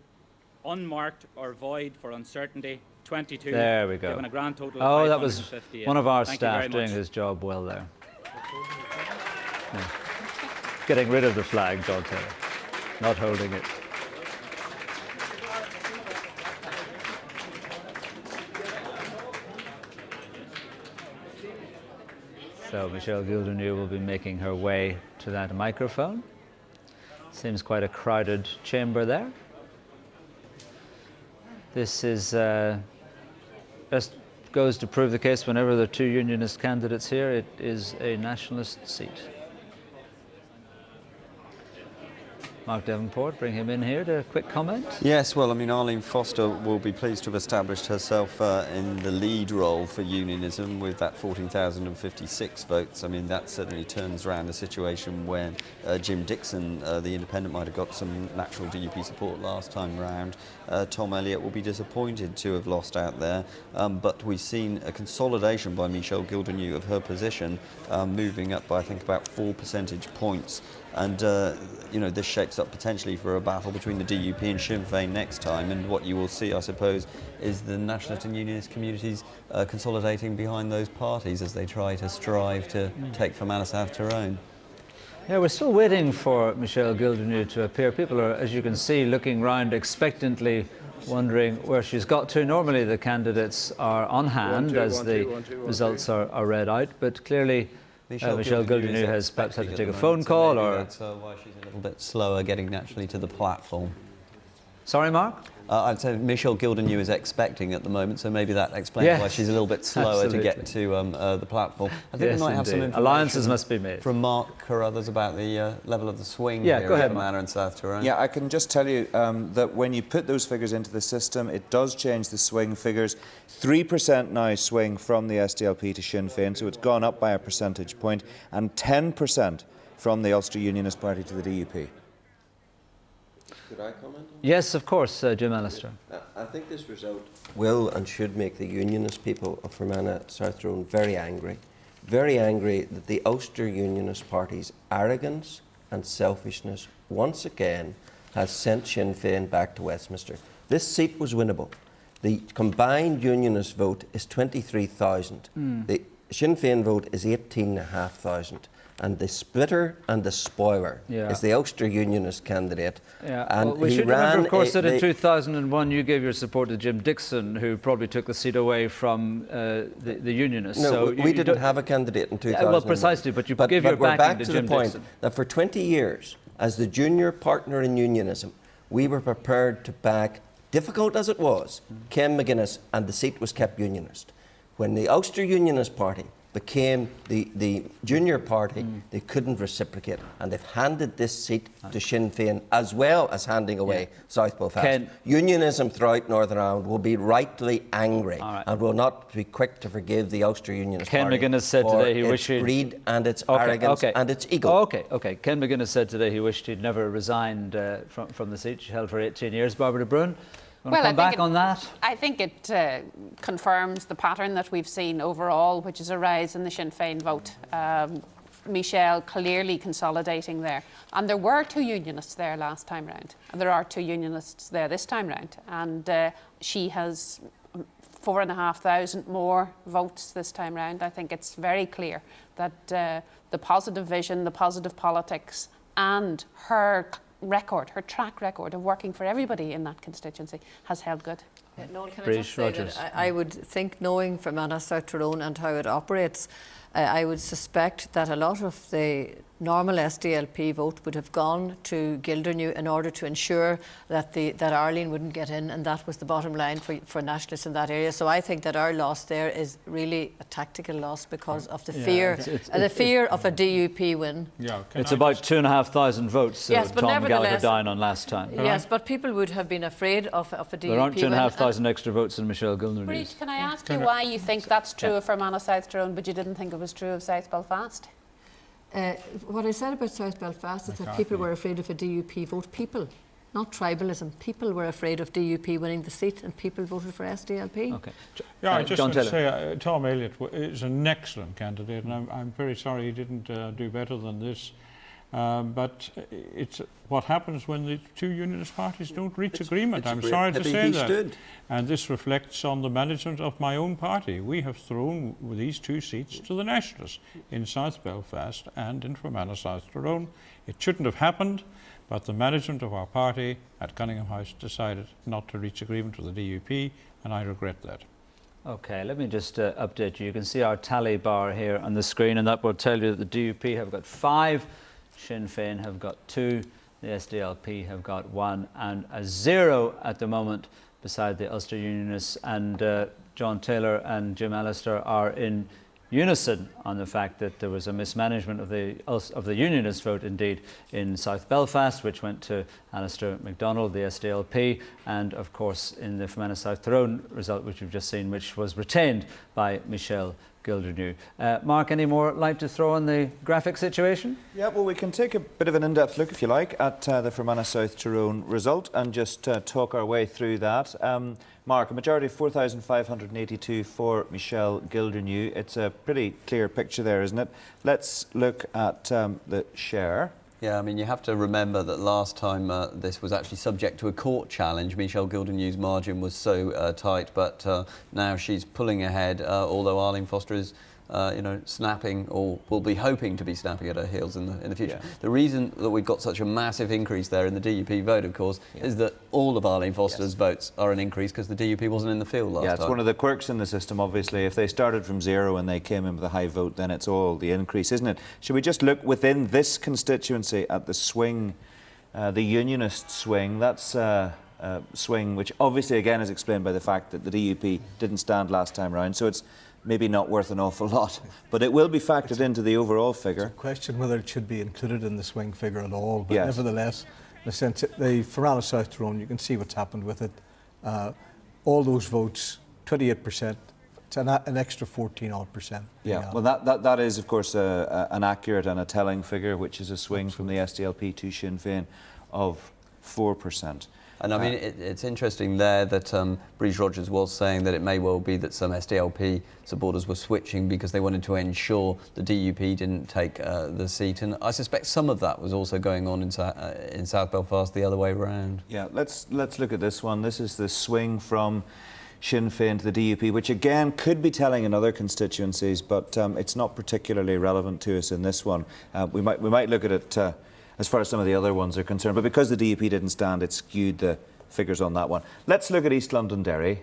unmarked or void for uncertainty 22. There we go. Given a grand total of Oh, that was 558. one of our Thank you very staff doing much. his job well there. Yeah. Getting rid of the flag, John Taylor, not holding it. So Michelle Gildernew will be making her way to that microphone. Seems quite a crowded chamber there. This is just goes to prove the case whenever there are two Unionist candidates here, it is a nationalist seat. Mark Devenport, bring him in here to a quick comment. Yes, well, I mean, Arlene Foster will be pleased to have established herself in the lead role for unionism with that 14,056 votes. I mean, that certainly turns around the situation when Jim Dixon, the independent, might have got some natural DUP support last time round. Tom Elliott will be disappointed to have lost out there, but we've seen a consolidation by Michelle Gildernew of her position, moving up by, I think, about 4 percentage points. And, you know, this shapes up potentially for a battle between the DUP and Sinn Féin next time. And what you will see, I suppose, is the nationalist and unionist communities consolidating behind those parties as they try to strive to take Fermanagh South Tyrone. Yeah, we're still waiting for Michelle Gildernew to appear. People are, as you can see, looking round expectantly, wondering where she's got to. Normally the candidates are on hand as the results are read out, but clearly Michelle Gildernew has perhaps had to take a phone call, or that's why she's a little bit slower getting actually to the platform. Sorry, Mark? I'd say Michelle Gildernew is expecting at the moment, so maybe that explains why she's a little bit slower to get to the platform. I think we might have some information. Alliances must be made. From Mark Carruthers about the level of the swing here in Fermanagh and South Tyrone. Yeah, I can just tell you that when you put those figures into the system, it does change the swing figures. 3% now swing from the SDLP to Sinn Féin, so it's gone up by a percentage point, and 10% from the Ulster Unionist Party to the DUP. Could I comment? Yes, of course, Jim Allister. I think this result will and should make the Unionist people of Fermanagh South Tyrone very angry that the Ulster Unionist Party's arrogance and selfishness once again has sent Sinn Féin back to Westminster. This seat was winnable. The combined Unionist vote is 23,000. The Sinn Féin vote is 18,500. And the splitter and the spoiler is the Ulster Unionist candidate. Yeah. And well, we should remember, of course, that in 2001 you gave your support to Jim Dixon, who probably took the seat away from the Unionists. No, so we didn't have a candidate in 2001. Well, precisely, but you gave your backing to Jim Dixon. We're back to the point that for 20 years, as the junior partner in unionism, we were prepared to back, difficult as it was, Ken McGuinness, and the seat was kept Unionist. When the Ulster Unionist Party became the junior party, they couldn't reciprocate, and they've handed this seat to Sinn Féin as well as handing away South Belfast. Unionism throughout Northern Ireland will be rightly angry and will not be quick to forgive the Ulster Unionist Party. Ken McGuinness said today he wished its greed and its arrogance and its ego. Okay. Ken McGuinness said today he wished he'd never resigned from the seat she held for 18 years. Barbara de Bruyn? I think it confirms the pattern that we've seen overall, which is a rise in the Sinn Féin vote. Michelle clearly consolidating there. And there were 2 Unionists there last time round. And there are 2 Unionists there this time round. And she has 4,500 more votes this time round. I think it's very clear that the positive vision, the positive politics, and her track record of working for everybody in that constituency has held good. Noel, can I just say that I would think, knowing Fermanagh South Tyrone and how it operates, I would suspect that a lot of the normal SDLP vote would have gone to Gildernew in order to ensure that Arlene wouldn't get in, and that was the bottom line for nationalists in that area. So I think that our loss there is really a tactical loss because of the fear, the fear of a DUP win. Yeah, it's about 2,500 votes. So yes, but Tom Gallagher down on last time. Yes, but people would have been afraid of a DUP win. There aren't 2,500 extra votes in Michelle Gildernew. Breach, can I ask you why you think that's true of Fermanagh South Tyrone, but you didn't think it was true of South Belfast? What I said about South Belfast is that people were afraid of a DUP vote. People, not tribalism. People were afraid of DUP winning the seat, and people voted for SDLP. Okay. Yeah, I just want to say Tom Elliott is an excellent candidate, and I'm very sorry he didn't do better than this. But it's what happens when the 2 Unionist parties don't reach agreement. I'm sorry to say that. And this reflects on the management of my own party. We have thrown these 2 seats to the Nationalists in South Belfast and in Fermanagh South Tyrone. It shouldn't have happened, but the management of our party at Cunningham House decided not to reach agreement with the DUP, and I regret that. Okay, let me just update you. You can see our tally bar here on the screen, and that will tell you that the DUP have got 5, Sinn Féin have got 2, the SDLP have got 1, and a 0 at the moment beside the Ulster Unionists, and John Taylor and Jim Allister are in unison on the fact that there was a mismanagement of the Unionist vote indeed in South Belfast, which went to Alistair MacDonald, the SDLP, and of course in the Fermanagh South Tyrone result, which you've just seen, which was retained by Michelle Gildernew. Mark, any more light to throw on the graphic situation? Yeah, well, we can take a bit of an in-depth look, if you like, at the Fermanagh South Tyrone result and just talk our way through that. Mark, a majority of 4,582 for Michelle Gildernew. It's a pretty clear picture there, isn't it? Let's look at the share. Yeah, I mean, you have to remember that last time this was actually subject to a court challenge. Michelle Gildenew's margin was so tight, but now she's pulling ahead, although Arlene Foster is snapping, or will be hoping to be snapping at her heels in the future. Yeah. The reason that we've got such a massive increase there in the DUP vote, of course, is that all of Arlene Foster's votes are an increase because the DUP wasn't in the field last time. Yeah, it's one of the quirks in the system, obviously. If they started from zero and they came in with a high vote, then it's all the increase, isn't it? Should we just look within this constituency at the swing, the Unionist swing? That's swing which obviously again is explained by the fact that the DUP didn't stand last time round, so it's maybe not worth an awful lot, but it will be factored into the overall figure. It's a question whether it should be included in the swing figure at all, but yes. Nevertheless, in the sense the Foyle and South Tyrone, you can see what's happened with it. All those votes, 28%, it's an extra 14%. Yeah, well that is of course an accurate and a telling figure, which is a swing from the SDLP to Sinn Féin of 4%. And I mean, it's interesting there that Breeze Rogers was saying that it may well be that some SDLP supporters were switching because they wanted to ensure the DUP didn't take the seat. And I suspect some of that was also going on in South Belfast the other way around. Yeah, let's look at this one. This is the swing from Sinn Féin to the DUP, which again could be telling in other constituencies, but it's not particularly relevant to us in this one. We might look at it as far as some of the other ones are concerned, but because the DUP didn't stand, it skewed the figures on that one. Let's look at East Londonderry,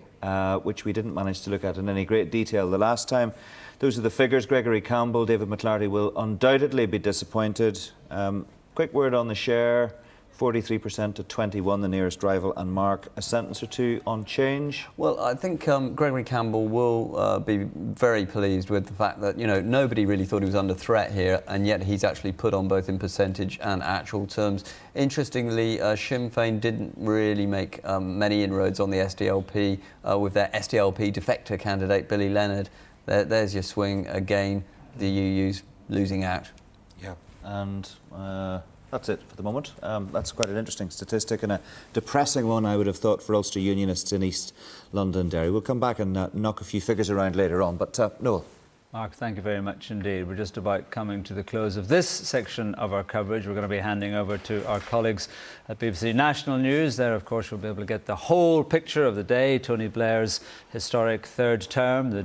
which we didn't manage to look at in any great detail the last time. Those are the figures. Gregory Campbell, David McClarty will undoubtedly be disappointed. Quick word on the share. 43% to 21, the nearest rival, and Mark, a sentence or two on change? Well, I think Gregory Campbell will be very pleased with the fact that, nobody really thought he was under threat here, and yet he's actually put on both in percentage and actual terms. Interestingly, Sinn Féin didn't really make many inroads on the SDLP with their SDLP defector candidate, Billy Leonard. There's your swing again, the UU's losing out. Yeah, and that's it for the moment. That's quite an interesting statistic and a depressing one, I would have thought, for Ulster Unionists in East Londonderry. We'll come back and knock a few figures around later on, but Noel. Mark, thank you very much indeed. We're just about coming to the close of this section of our coverage. We're going to be handing over to our colleagues at BBC National News. There, of course, we'll be able to get the whole picture of the day. Tony Blair's historic third term, the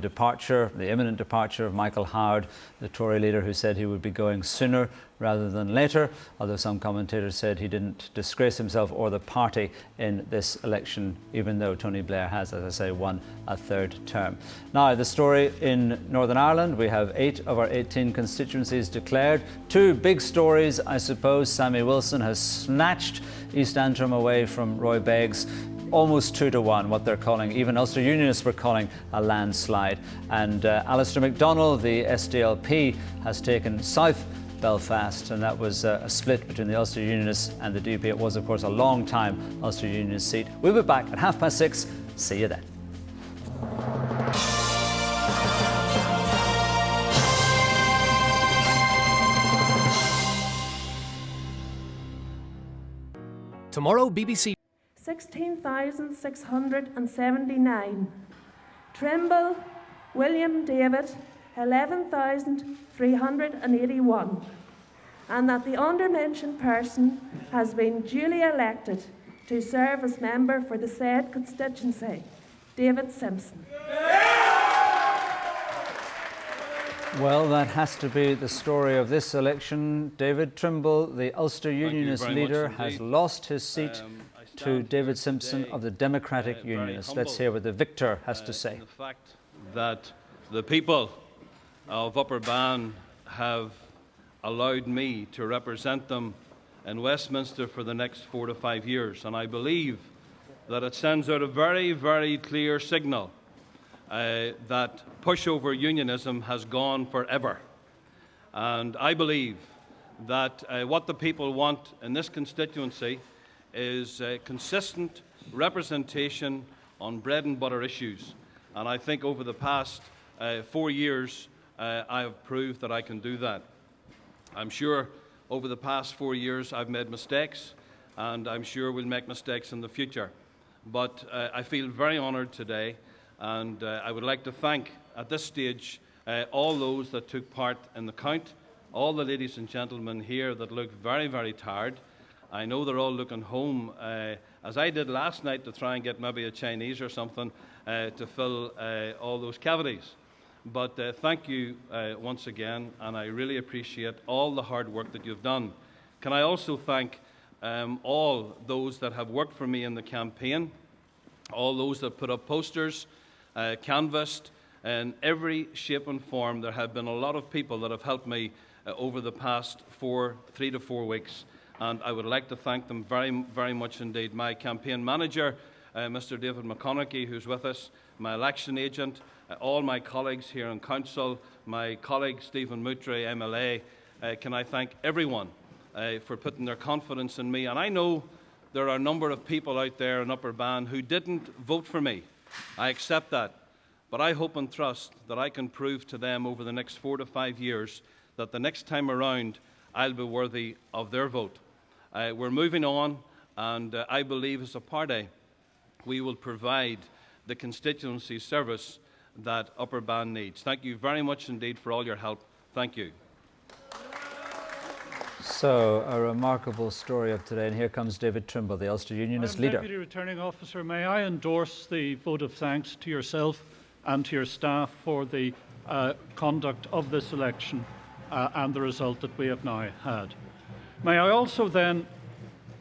imminent departure of Michael Howard, the Tory leader who said he would be going sooner rather than later, although some commentators said he didn't disgrace himself or the party in this election, even though Tony Blair has, as I say, won a third term. Now, the story in Northern Ireland, we have 8 of our 18 constituencies declared. 2 big stories, I suppose. Sammy Wilson has snatched East Antrim away from Roy Beggs, almost 2-1, what they're calling, even Ulster Unionists were calling a landslide. And Alistair MacDonald, the SDLP, has taken South Belfast, and that was a split between the Ulster Unionists and the DUP. It was, of course, a long time Ulster Unionist seat. We'll be back at 6:30. See you then. Tomorrow, BBC 16,679. Trimble, William David, 11,381. And that the undermentioned person has been duly elected to serve as member for the said constituency, David Simpson. Well, that has to be the story of this election. David Trimble, the Ulster Unionist leader, has lost his seat to David Simpson of the Democratic Unionists. Let's hear what the victor has to say. The fact that the people of Upper Bann have allowed me to represent them in Westminster for the next 4 to 5 years, and I believe that it sends out a very, very clear signal that pushover unionism has gone forever. And I believe that what the people want in this constituency is consistent representation on bread and butter issues. And I think over the past 4 years, I have proved that I can do that. I'm sure over the past 4 years I've made mistakes, and I'm sure we'll make mistakes in the future. But I feel very honoured today, and I would like to thank at this stage all those that took part in the count, all the ladies and gentlemen here that look very, very tired. I know they're all looking home, as I did last night, to try and get maybe a Chinese or something to fill all those cavities. But thank you once again, and I really appreciate all the hard work that you've done. Can I also thank all those that have worked for me in the campaign, all those that put up posters, canvassed, in every shape and form. There have been a lot of people that have helped me over the past 3 to 4 weeks, and I would like to thank them very, very much indeed. My campaign manager, Mr. David McConaughey, who's with us, my election agent, all my colleagues here in Council, my colleague Stephen Moutray, MLA. Can I thank everyone for putting their confidence in me? And I know there are a number of people out there in Upper Bann who didn't vote for me. I accept that. But I hope and trust that I can prove to them over the next 4 to 5 years that the next time around I'll be worthy of their vote. We're moving on, and I believe as a party we will provide the constituency service that Upper Bann needs. Thank you very much indeed for all your help. Thank you. So, a remarkable story of today, and here comes David Trimble, the Ulster Unionist leader. Deputy Returning Officer, may I endorse the vote of thanks to yourself and to your staff for the conduct of this election and the result that we have now had. May I also then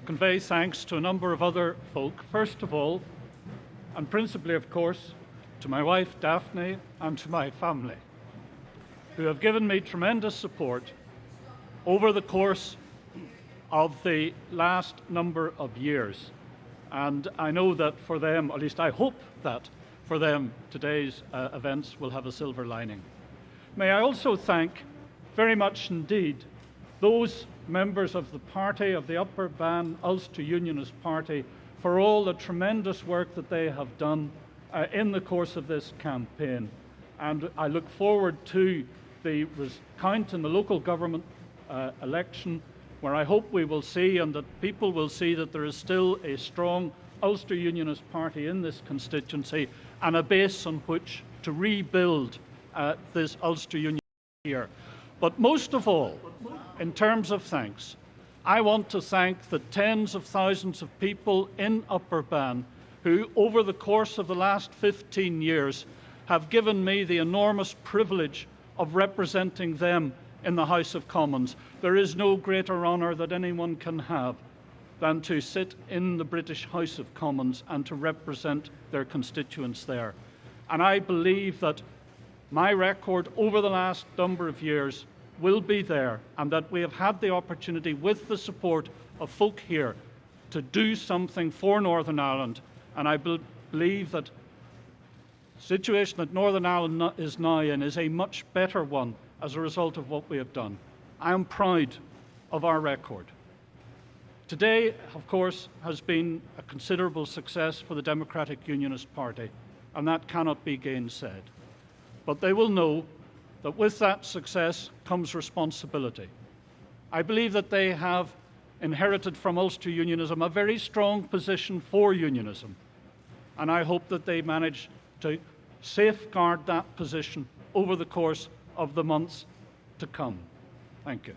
convey thanks to a number of other folk, first of all, and principally, of course, to my wife, Daphne, and to my family, who have given me tremendous support over the course of the last number of years. And I know that for them, at least I hope that for them, today's events will have a silver lining. May I also thank very much indeed those members of the party, of the Upper Bann Ulster Unionist Party, for all the tremendous work that they have done in the course of this campaign. And I look forward to the count in the local government election, where I hope we will see, and that people will see, that there is still a strong Ulster Unionist Party in this constituency and a base on which to rebuild this Ulster Union here. But most of all, in terms of thanks, I want to thank the tens of thousands of people in Upper Bann who, over the course of the last 15 years, have given me the enormous privilege of representing them in the House of Commons. There is no greater honour that anyone can have than to sit in the British House of Commons and to represent their constituents there. And I believe that my record over the last number of years will be there, and that we have had the opportunity, with the support of folk here, to do something for Northern Ireland. And I believe that the situation that Northern Ireland is now in is a much better one as a result of what we have done. I am proud of our record. Today, of course, has been a considerable success for the Democratic Unionist Party, and that cannot be gainsaid. But they will know that with that success comes responsibility. I believe that they have inherited from Ulster Unionism a very strong position for unionism, and I hope that they manage to safeguard that position over the course of the months to come. Thank you.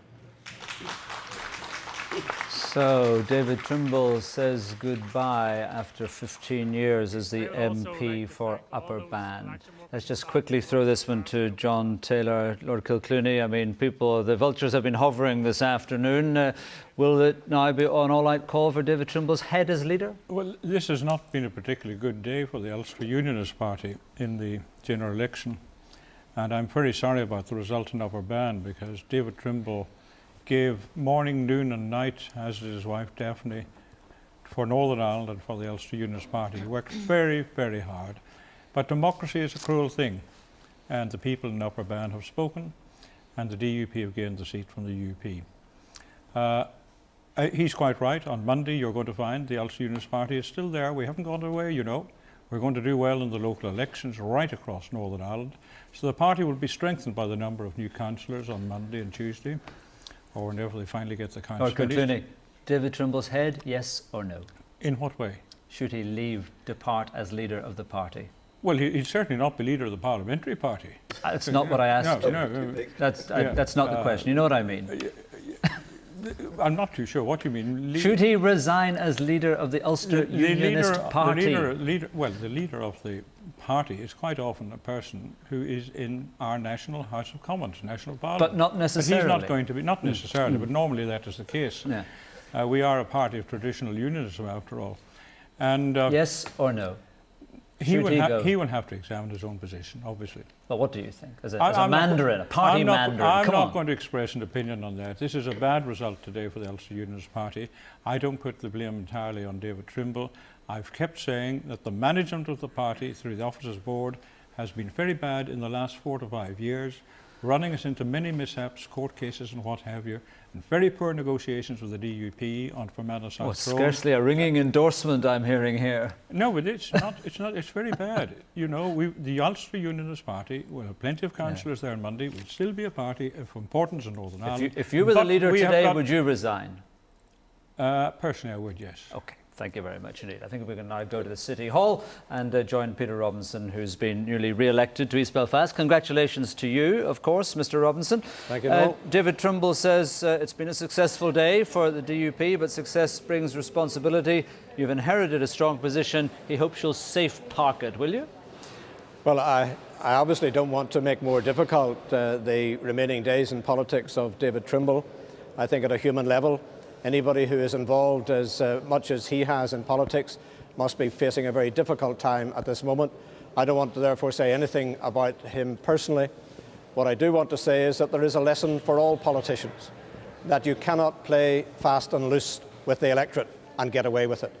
So, David Trimble says goodbye after 15 years as the MP for Upper Bann. Let's just quickly throw this one to John Taylor, Lord Kilclooney. I mean, the vultures have been hovering this afternoon. Will it now be an all-out call for David Trimble's head as leader? Well, this has not been a particularly good day for the Ulster Unionist Party in the general election. And I'm very sorry about the result in Upper Bann, because David Trimble gave morning, noon and night, as did his wife Daphne, for Northern Ireland and for the Ulster Unionist Party. He worked very, very hard. But democracy is a cruel thing, and the people in Upper Bann have spoken, and the DUP have gained the seat from the UP. He's quite right. On Monday you're going to find the Ulster Unionist Party is still there. We haven't gone away, you know. We're going to do well in the local elections right across Northern Ireland. So the party will be strengthened by the number of new councillors on Monday and Tuesday, or whenever they finally get the council finished. David Trimble's head, yes or no? In what way? Should he depart as leader of the party? Well, he'd certainly not be leader of the parliamentary party. That's not what I asked. No. That's not the question. You know what I mean? I'm not too sure what you mean. Should he resign as leader of the Ulster Unionist Party? The leader of the party is quite often a person who is in our national House of Commons, national Parliament. But not necessarily. But he's not going to be, not necessarily, but normally that is the case. Yeah. We are a party of traditional unionism, after all. And yes or no? He will have to examine his own position, obviously. But what do you think? As a Mandarin, a party Mandarin? I'm not going to express an opinion on that. This is a bad result today for the Ulster Unionist Party. I don't put the blame entirely on David Trimble. I've kept saying that the management of the party through the officers' board has been very bad in the last 4 to 5 years, running us into many mishaps, court cases and what have you, and very poor negotiations with the DUP on Fermanagh South Tyrone. Scarcely a ringing endorsement I'm hearing here. No, but it's not. It's very bad. You know, the Ulster Unionist Party will have plenty of councillors there on Monday. We'll still be a party of importance in Northern Ireland. If you were the leader today, would you resign? Personally, I would, yes. Okay. Thank you very much indeed. I think we can now go to the City Hall and join Peter Robinson, who's been newly re-elected to East Belfast. Congratulations to you, of course, Mr. Robinson. Thank you, Noel. David Trimble says it's been a successful day for the DUP, but success brings responsibility. You've inherited a strong position. He hopes you'll safe park it, will you? Well, I obviously don't want to make more difficult the remaining days in politics of David Trimble. I think at a human level, anybody who is involved as much as he has in politics must be facing a very difficult time at this moment. I don't want to therefore say anything about him personally. What I do want to say is that there is a lesson for all politicians, that you cannot play fast and loose with the electorate and get away with it.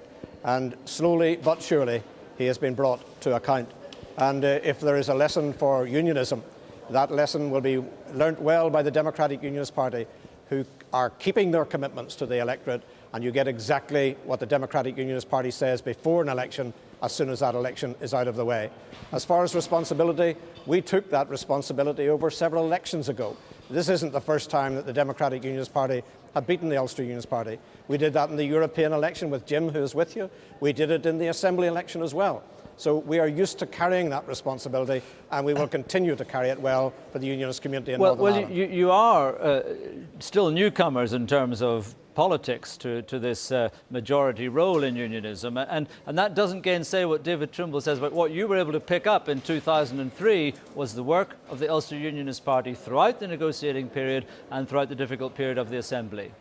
And slowly but surely he has been brought to account. And if there is a lesson for unionism, that lesson will be learnt well by the Democratic Unionist Party, who are keeping their commitments to the electorate, and you get exactly what the Democratic Unionist Party says before an election, as soon as that election is out of the way. As far as responsibility, we took that responsibility over several elections ago. This isn't the first time that the Democratic Unionist Party have beaten the Ulster Unionist Party. We did that in the European election with Jim, who is with you. We did it in the Assembly election as well. So we are used to carrying that responsibility, and we will continue to carry it well for the unionist community in Northern Ireland. Well, you are still newcomers in terms of politics to this majority role in unionism, and that doesn't gainsay what David Trimble says about what you were able to pick up in 2003 was the work of the Ulster Unionist Party throughout the negotiating period and throughout the difficult period of the Assembly.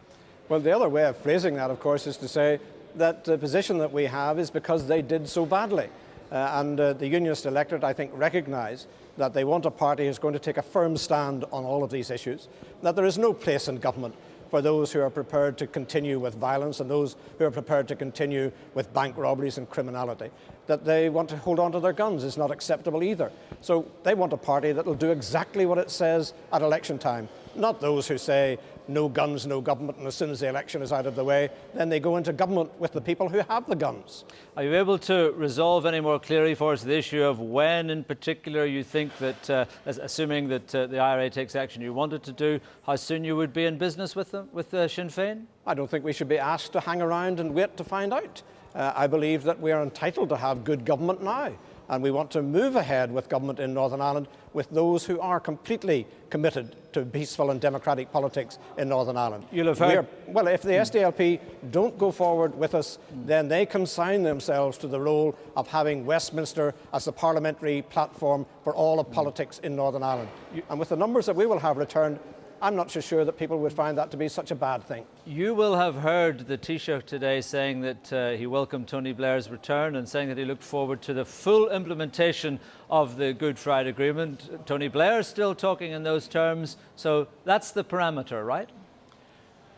Well, the other way of phrasing that, of course, is to say that the position that we have is because they did so badly. And the unionist electorate, I think, recognise that they want a party who's going to take a firm stand on all of these issues, that there is no place in government for those who are prepared to continue with violence and those who are prepared to continue with bank robberies and criminality. That they want to hold on to their guns is not acceptable either. So they want a party that will do exactly what it says at election time, not those who say no guns, no government, and as soon as the election is out of the way, then they go into government with the people who have the guns. Are you able to resolve any more clearly for us the issue of when in particular you think that, assuming that the IRA takes action you wanted to do, how soon you would be in business with them, with Sinn Féin? I don't think we should be asked to hang around and wait to find out. I believe that we are entitled to have good government now, and we want to move ahead with government in Northern Ireland with those who are completely committed to peaceful and democratic politics in Northern Ireland. You'll have heard... Well, if the SDLP don't go forward with us, then they consign themselves to the role of having Westminster as the parliamentary platform for all of politics in Northern Ireland. And with the numbers that we will have returned, I'm not so sure that people would find that to be such a bad thing. You will have heard the Taoiseach today saying that he welcomed Tony Blair's return and saying that he looked forward to the full implementation of the Good Friday Agreement. Tony Blair is still talking in those terms, so that's the parameter, right?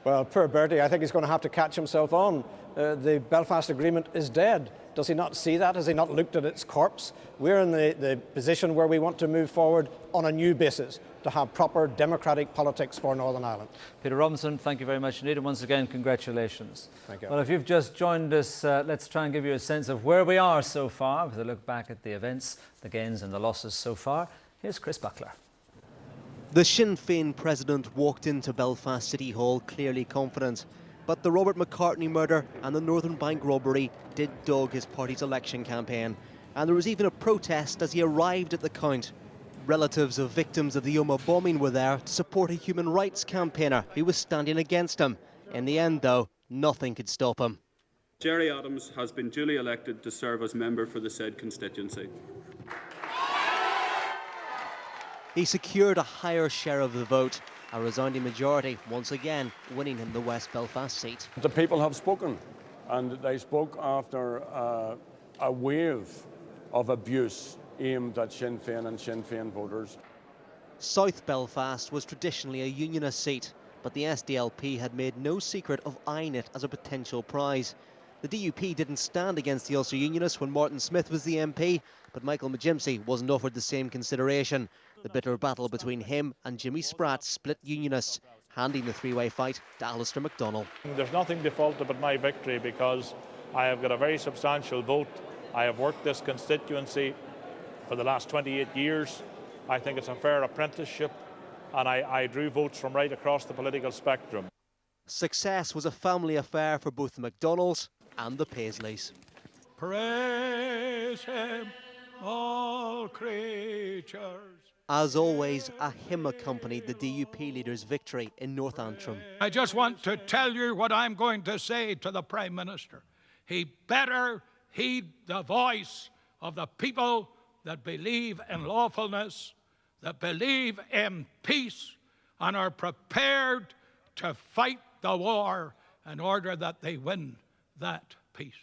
Well, poor Bertie, I think he's going to have to catch himself on. The Belfast Agreement is dead. Does he not see that? Has he not looked at its corpse? We're in the position where we want to move forward on a new basis, to have proper democratic politics for Northern Ireland. Peter Robinson, thank you very much indeed, and once again, congratulations. Thank you. Well, if you've just joined us, let's try and give you a sense of where we are so far, with a look back at the events, the gains and the losses so far. Here's Chris Buckler. The Sinn Féin president walked into Belfast City Hall clearly confident, but the Robert McCartney murder and the Northern Bank robbery did dog his party's election campaign, and there was even a protest as he arrived at the count. Relatives of victims of the Omagh bombing were there to support a human rights campaigner who was standing against him. In the end, though, nothing could stop him. Gerry Adams has been duly elected to serve as member for the said constituency. He secured a higher share of the vote, a resounding majority, once again winning him the West Belfast seat. The people have spoken, and they spoke after a wave of abuse aimed at Sinn Féin and Sinn Féin voters. South Belfast was traditionally a unionist seat, but the SDLP had made no secret of eyeing it as a potential prize. The DUP didn't stand against the Ulster Unionists when Martin Smith was the MP, but Michael McGuinness wasn't offered the same consideration. The bitter battle between him and Jimmy Spratt split Unionists, handing the three-way fight to Alistair MacDonald. There's nothing default about my victory because I have got a very substantial vote. I have worked this constituency for the last 28 years. I think it's a fair apprenticeship, and I drew votes from right across the political spectrum. Success was a family affair for both the MacDonalds and the Paisleys. Praise him, all creatures. As always, a hymn accompanied the DUP leader's victory in North Antrim. I just want to tell you what I'm going to say to the Prime Minister. He better heed the voice of the people that believe in lawfulness, that believe in peace, and are prepared to fight the war in order that they win that peace.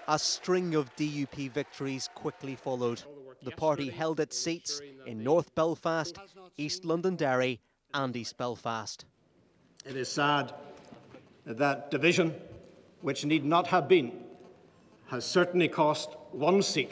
A string of DUP victories quickly followed. The party held its seats in North Belfast, East Londonderry and East Belfast. It is sad that division, which need not have been, has certainly cost one seat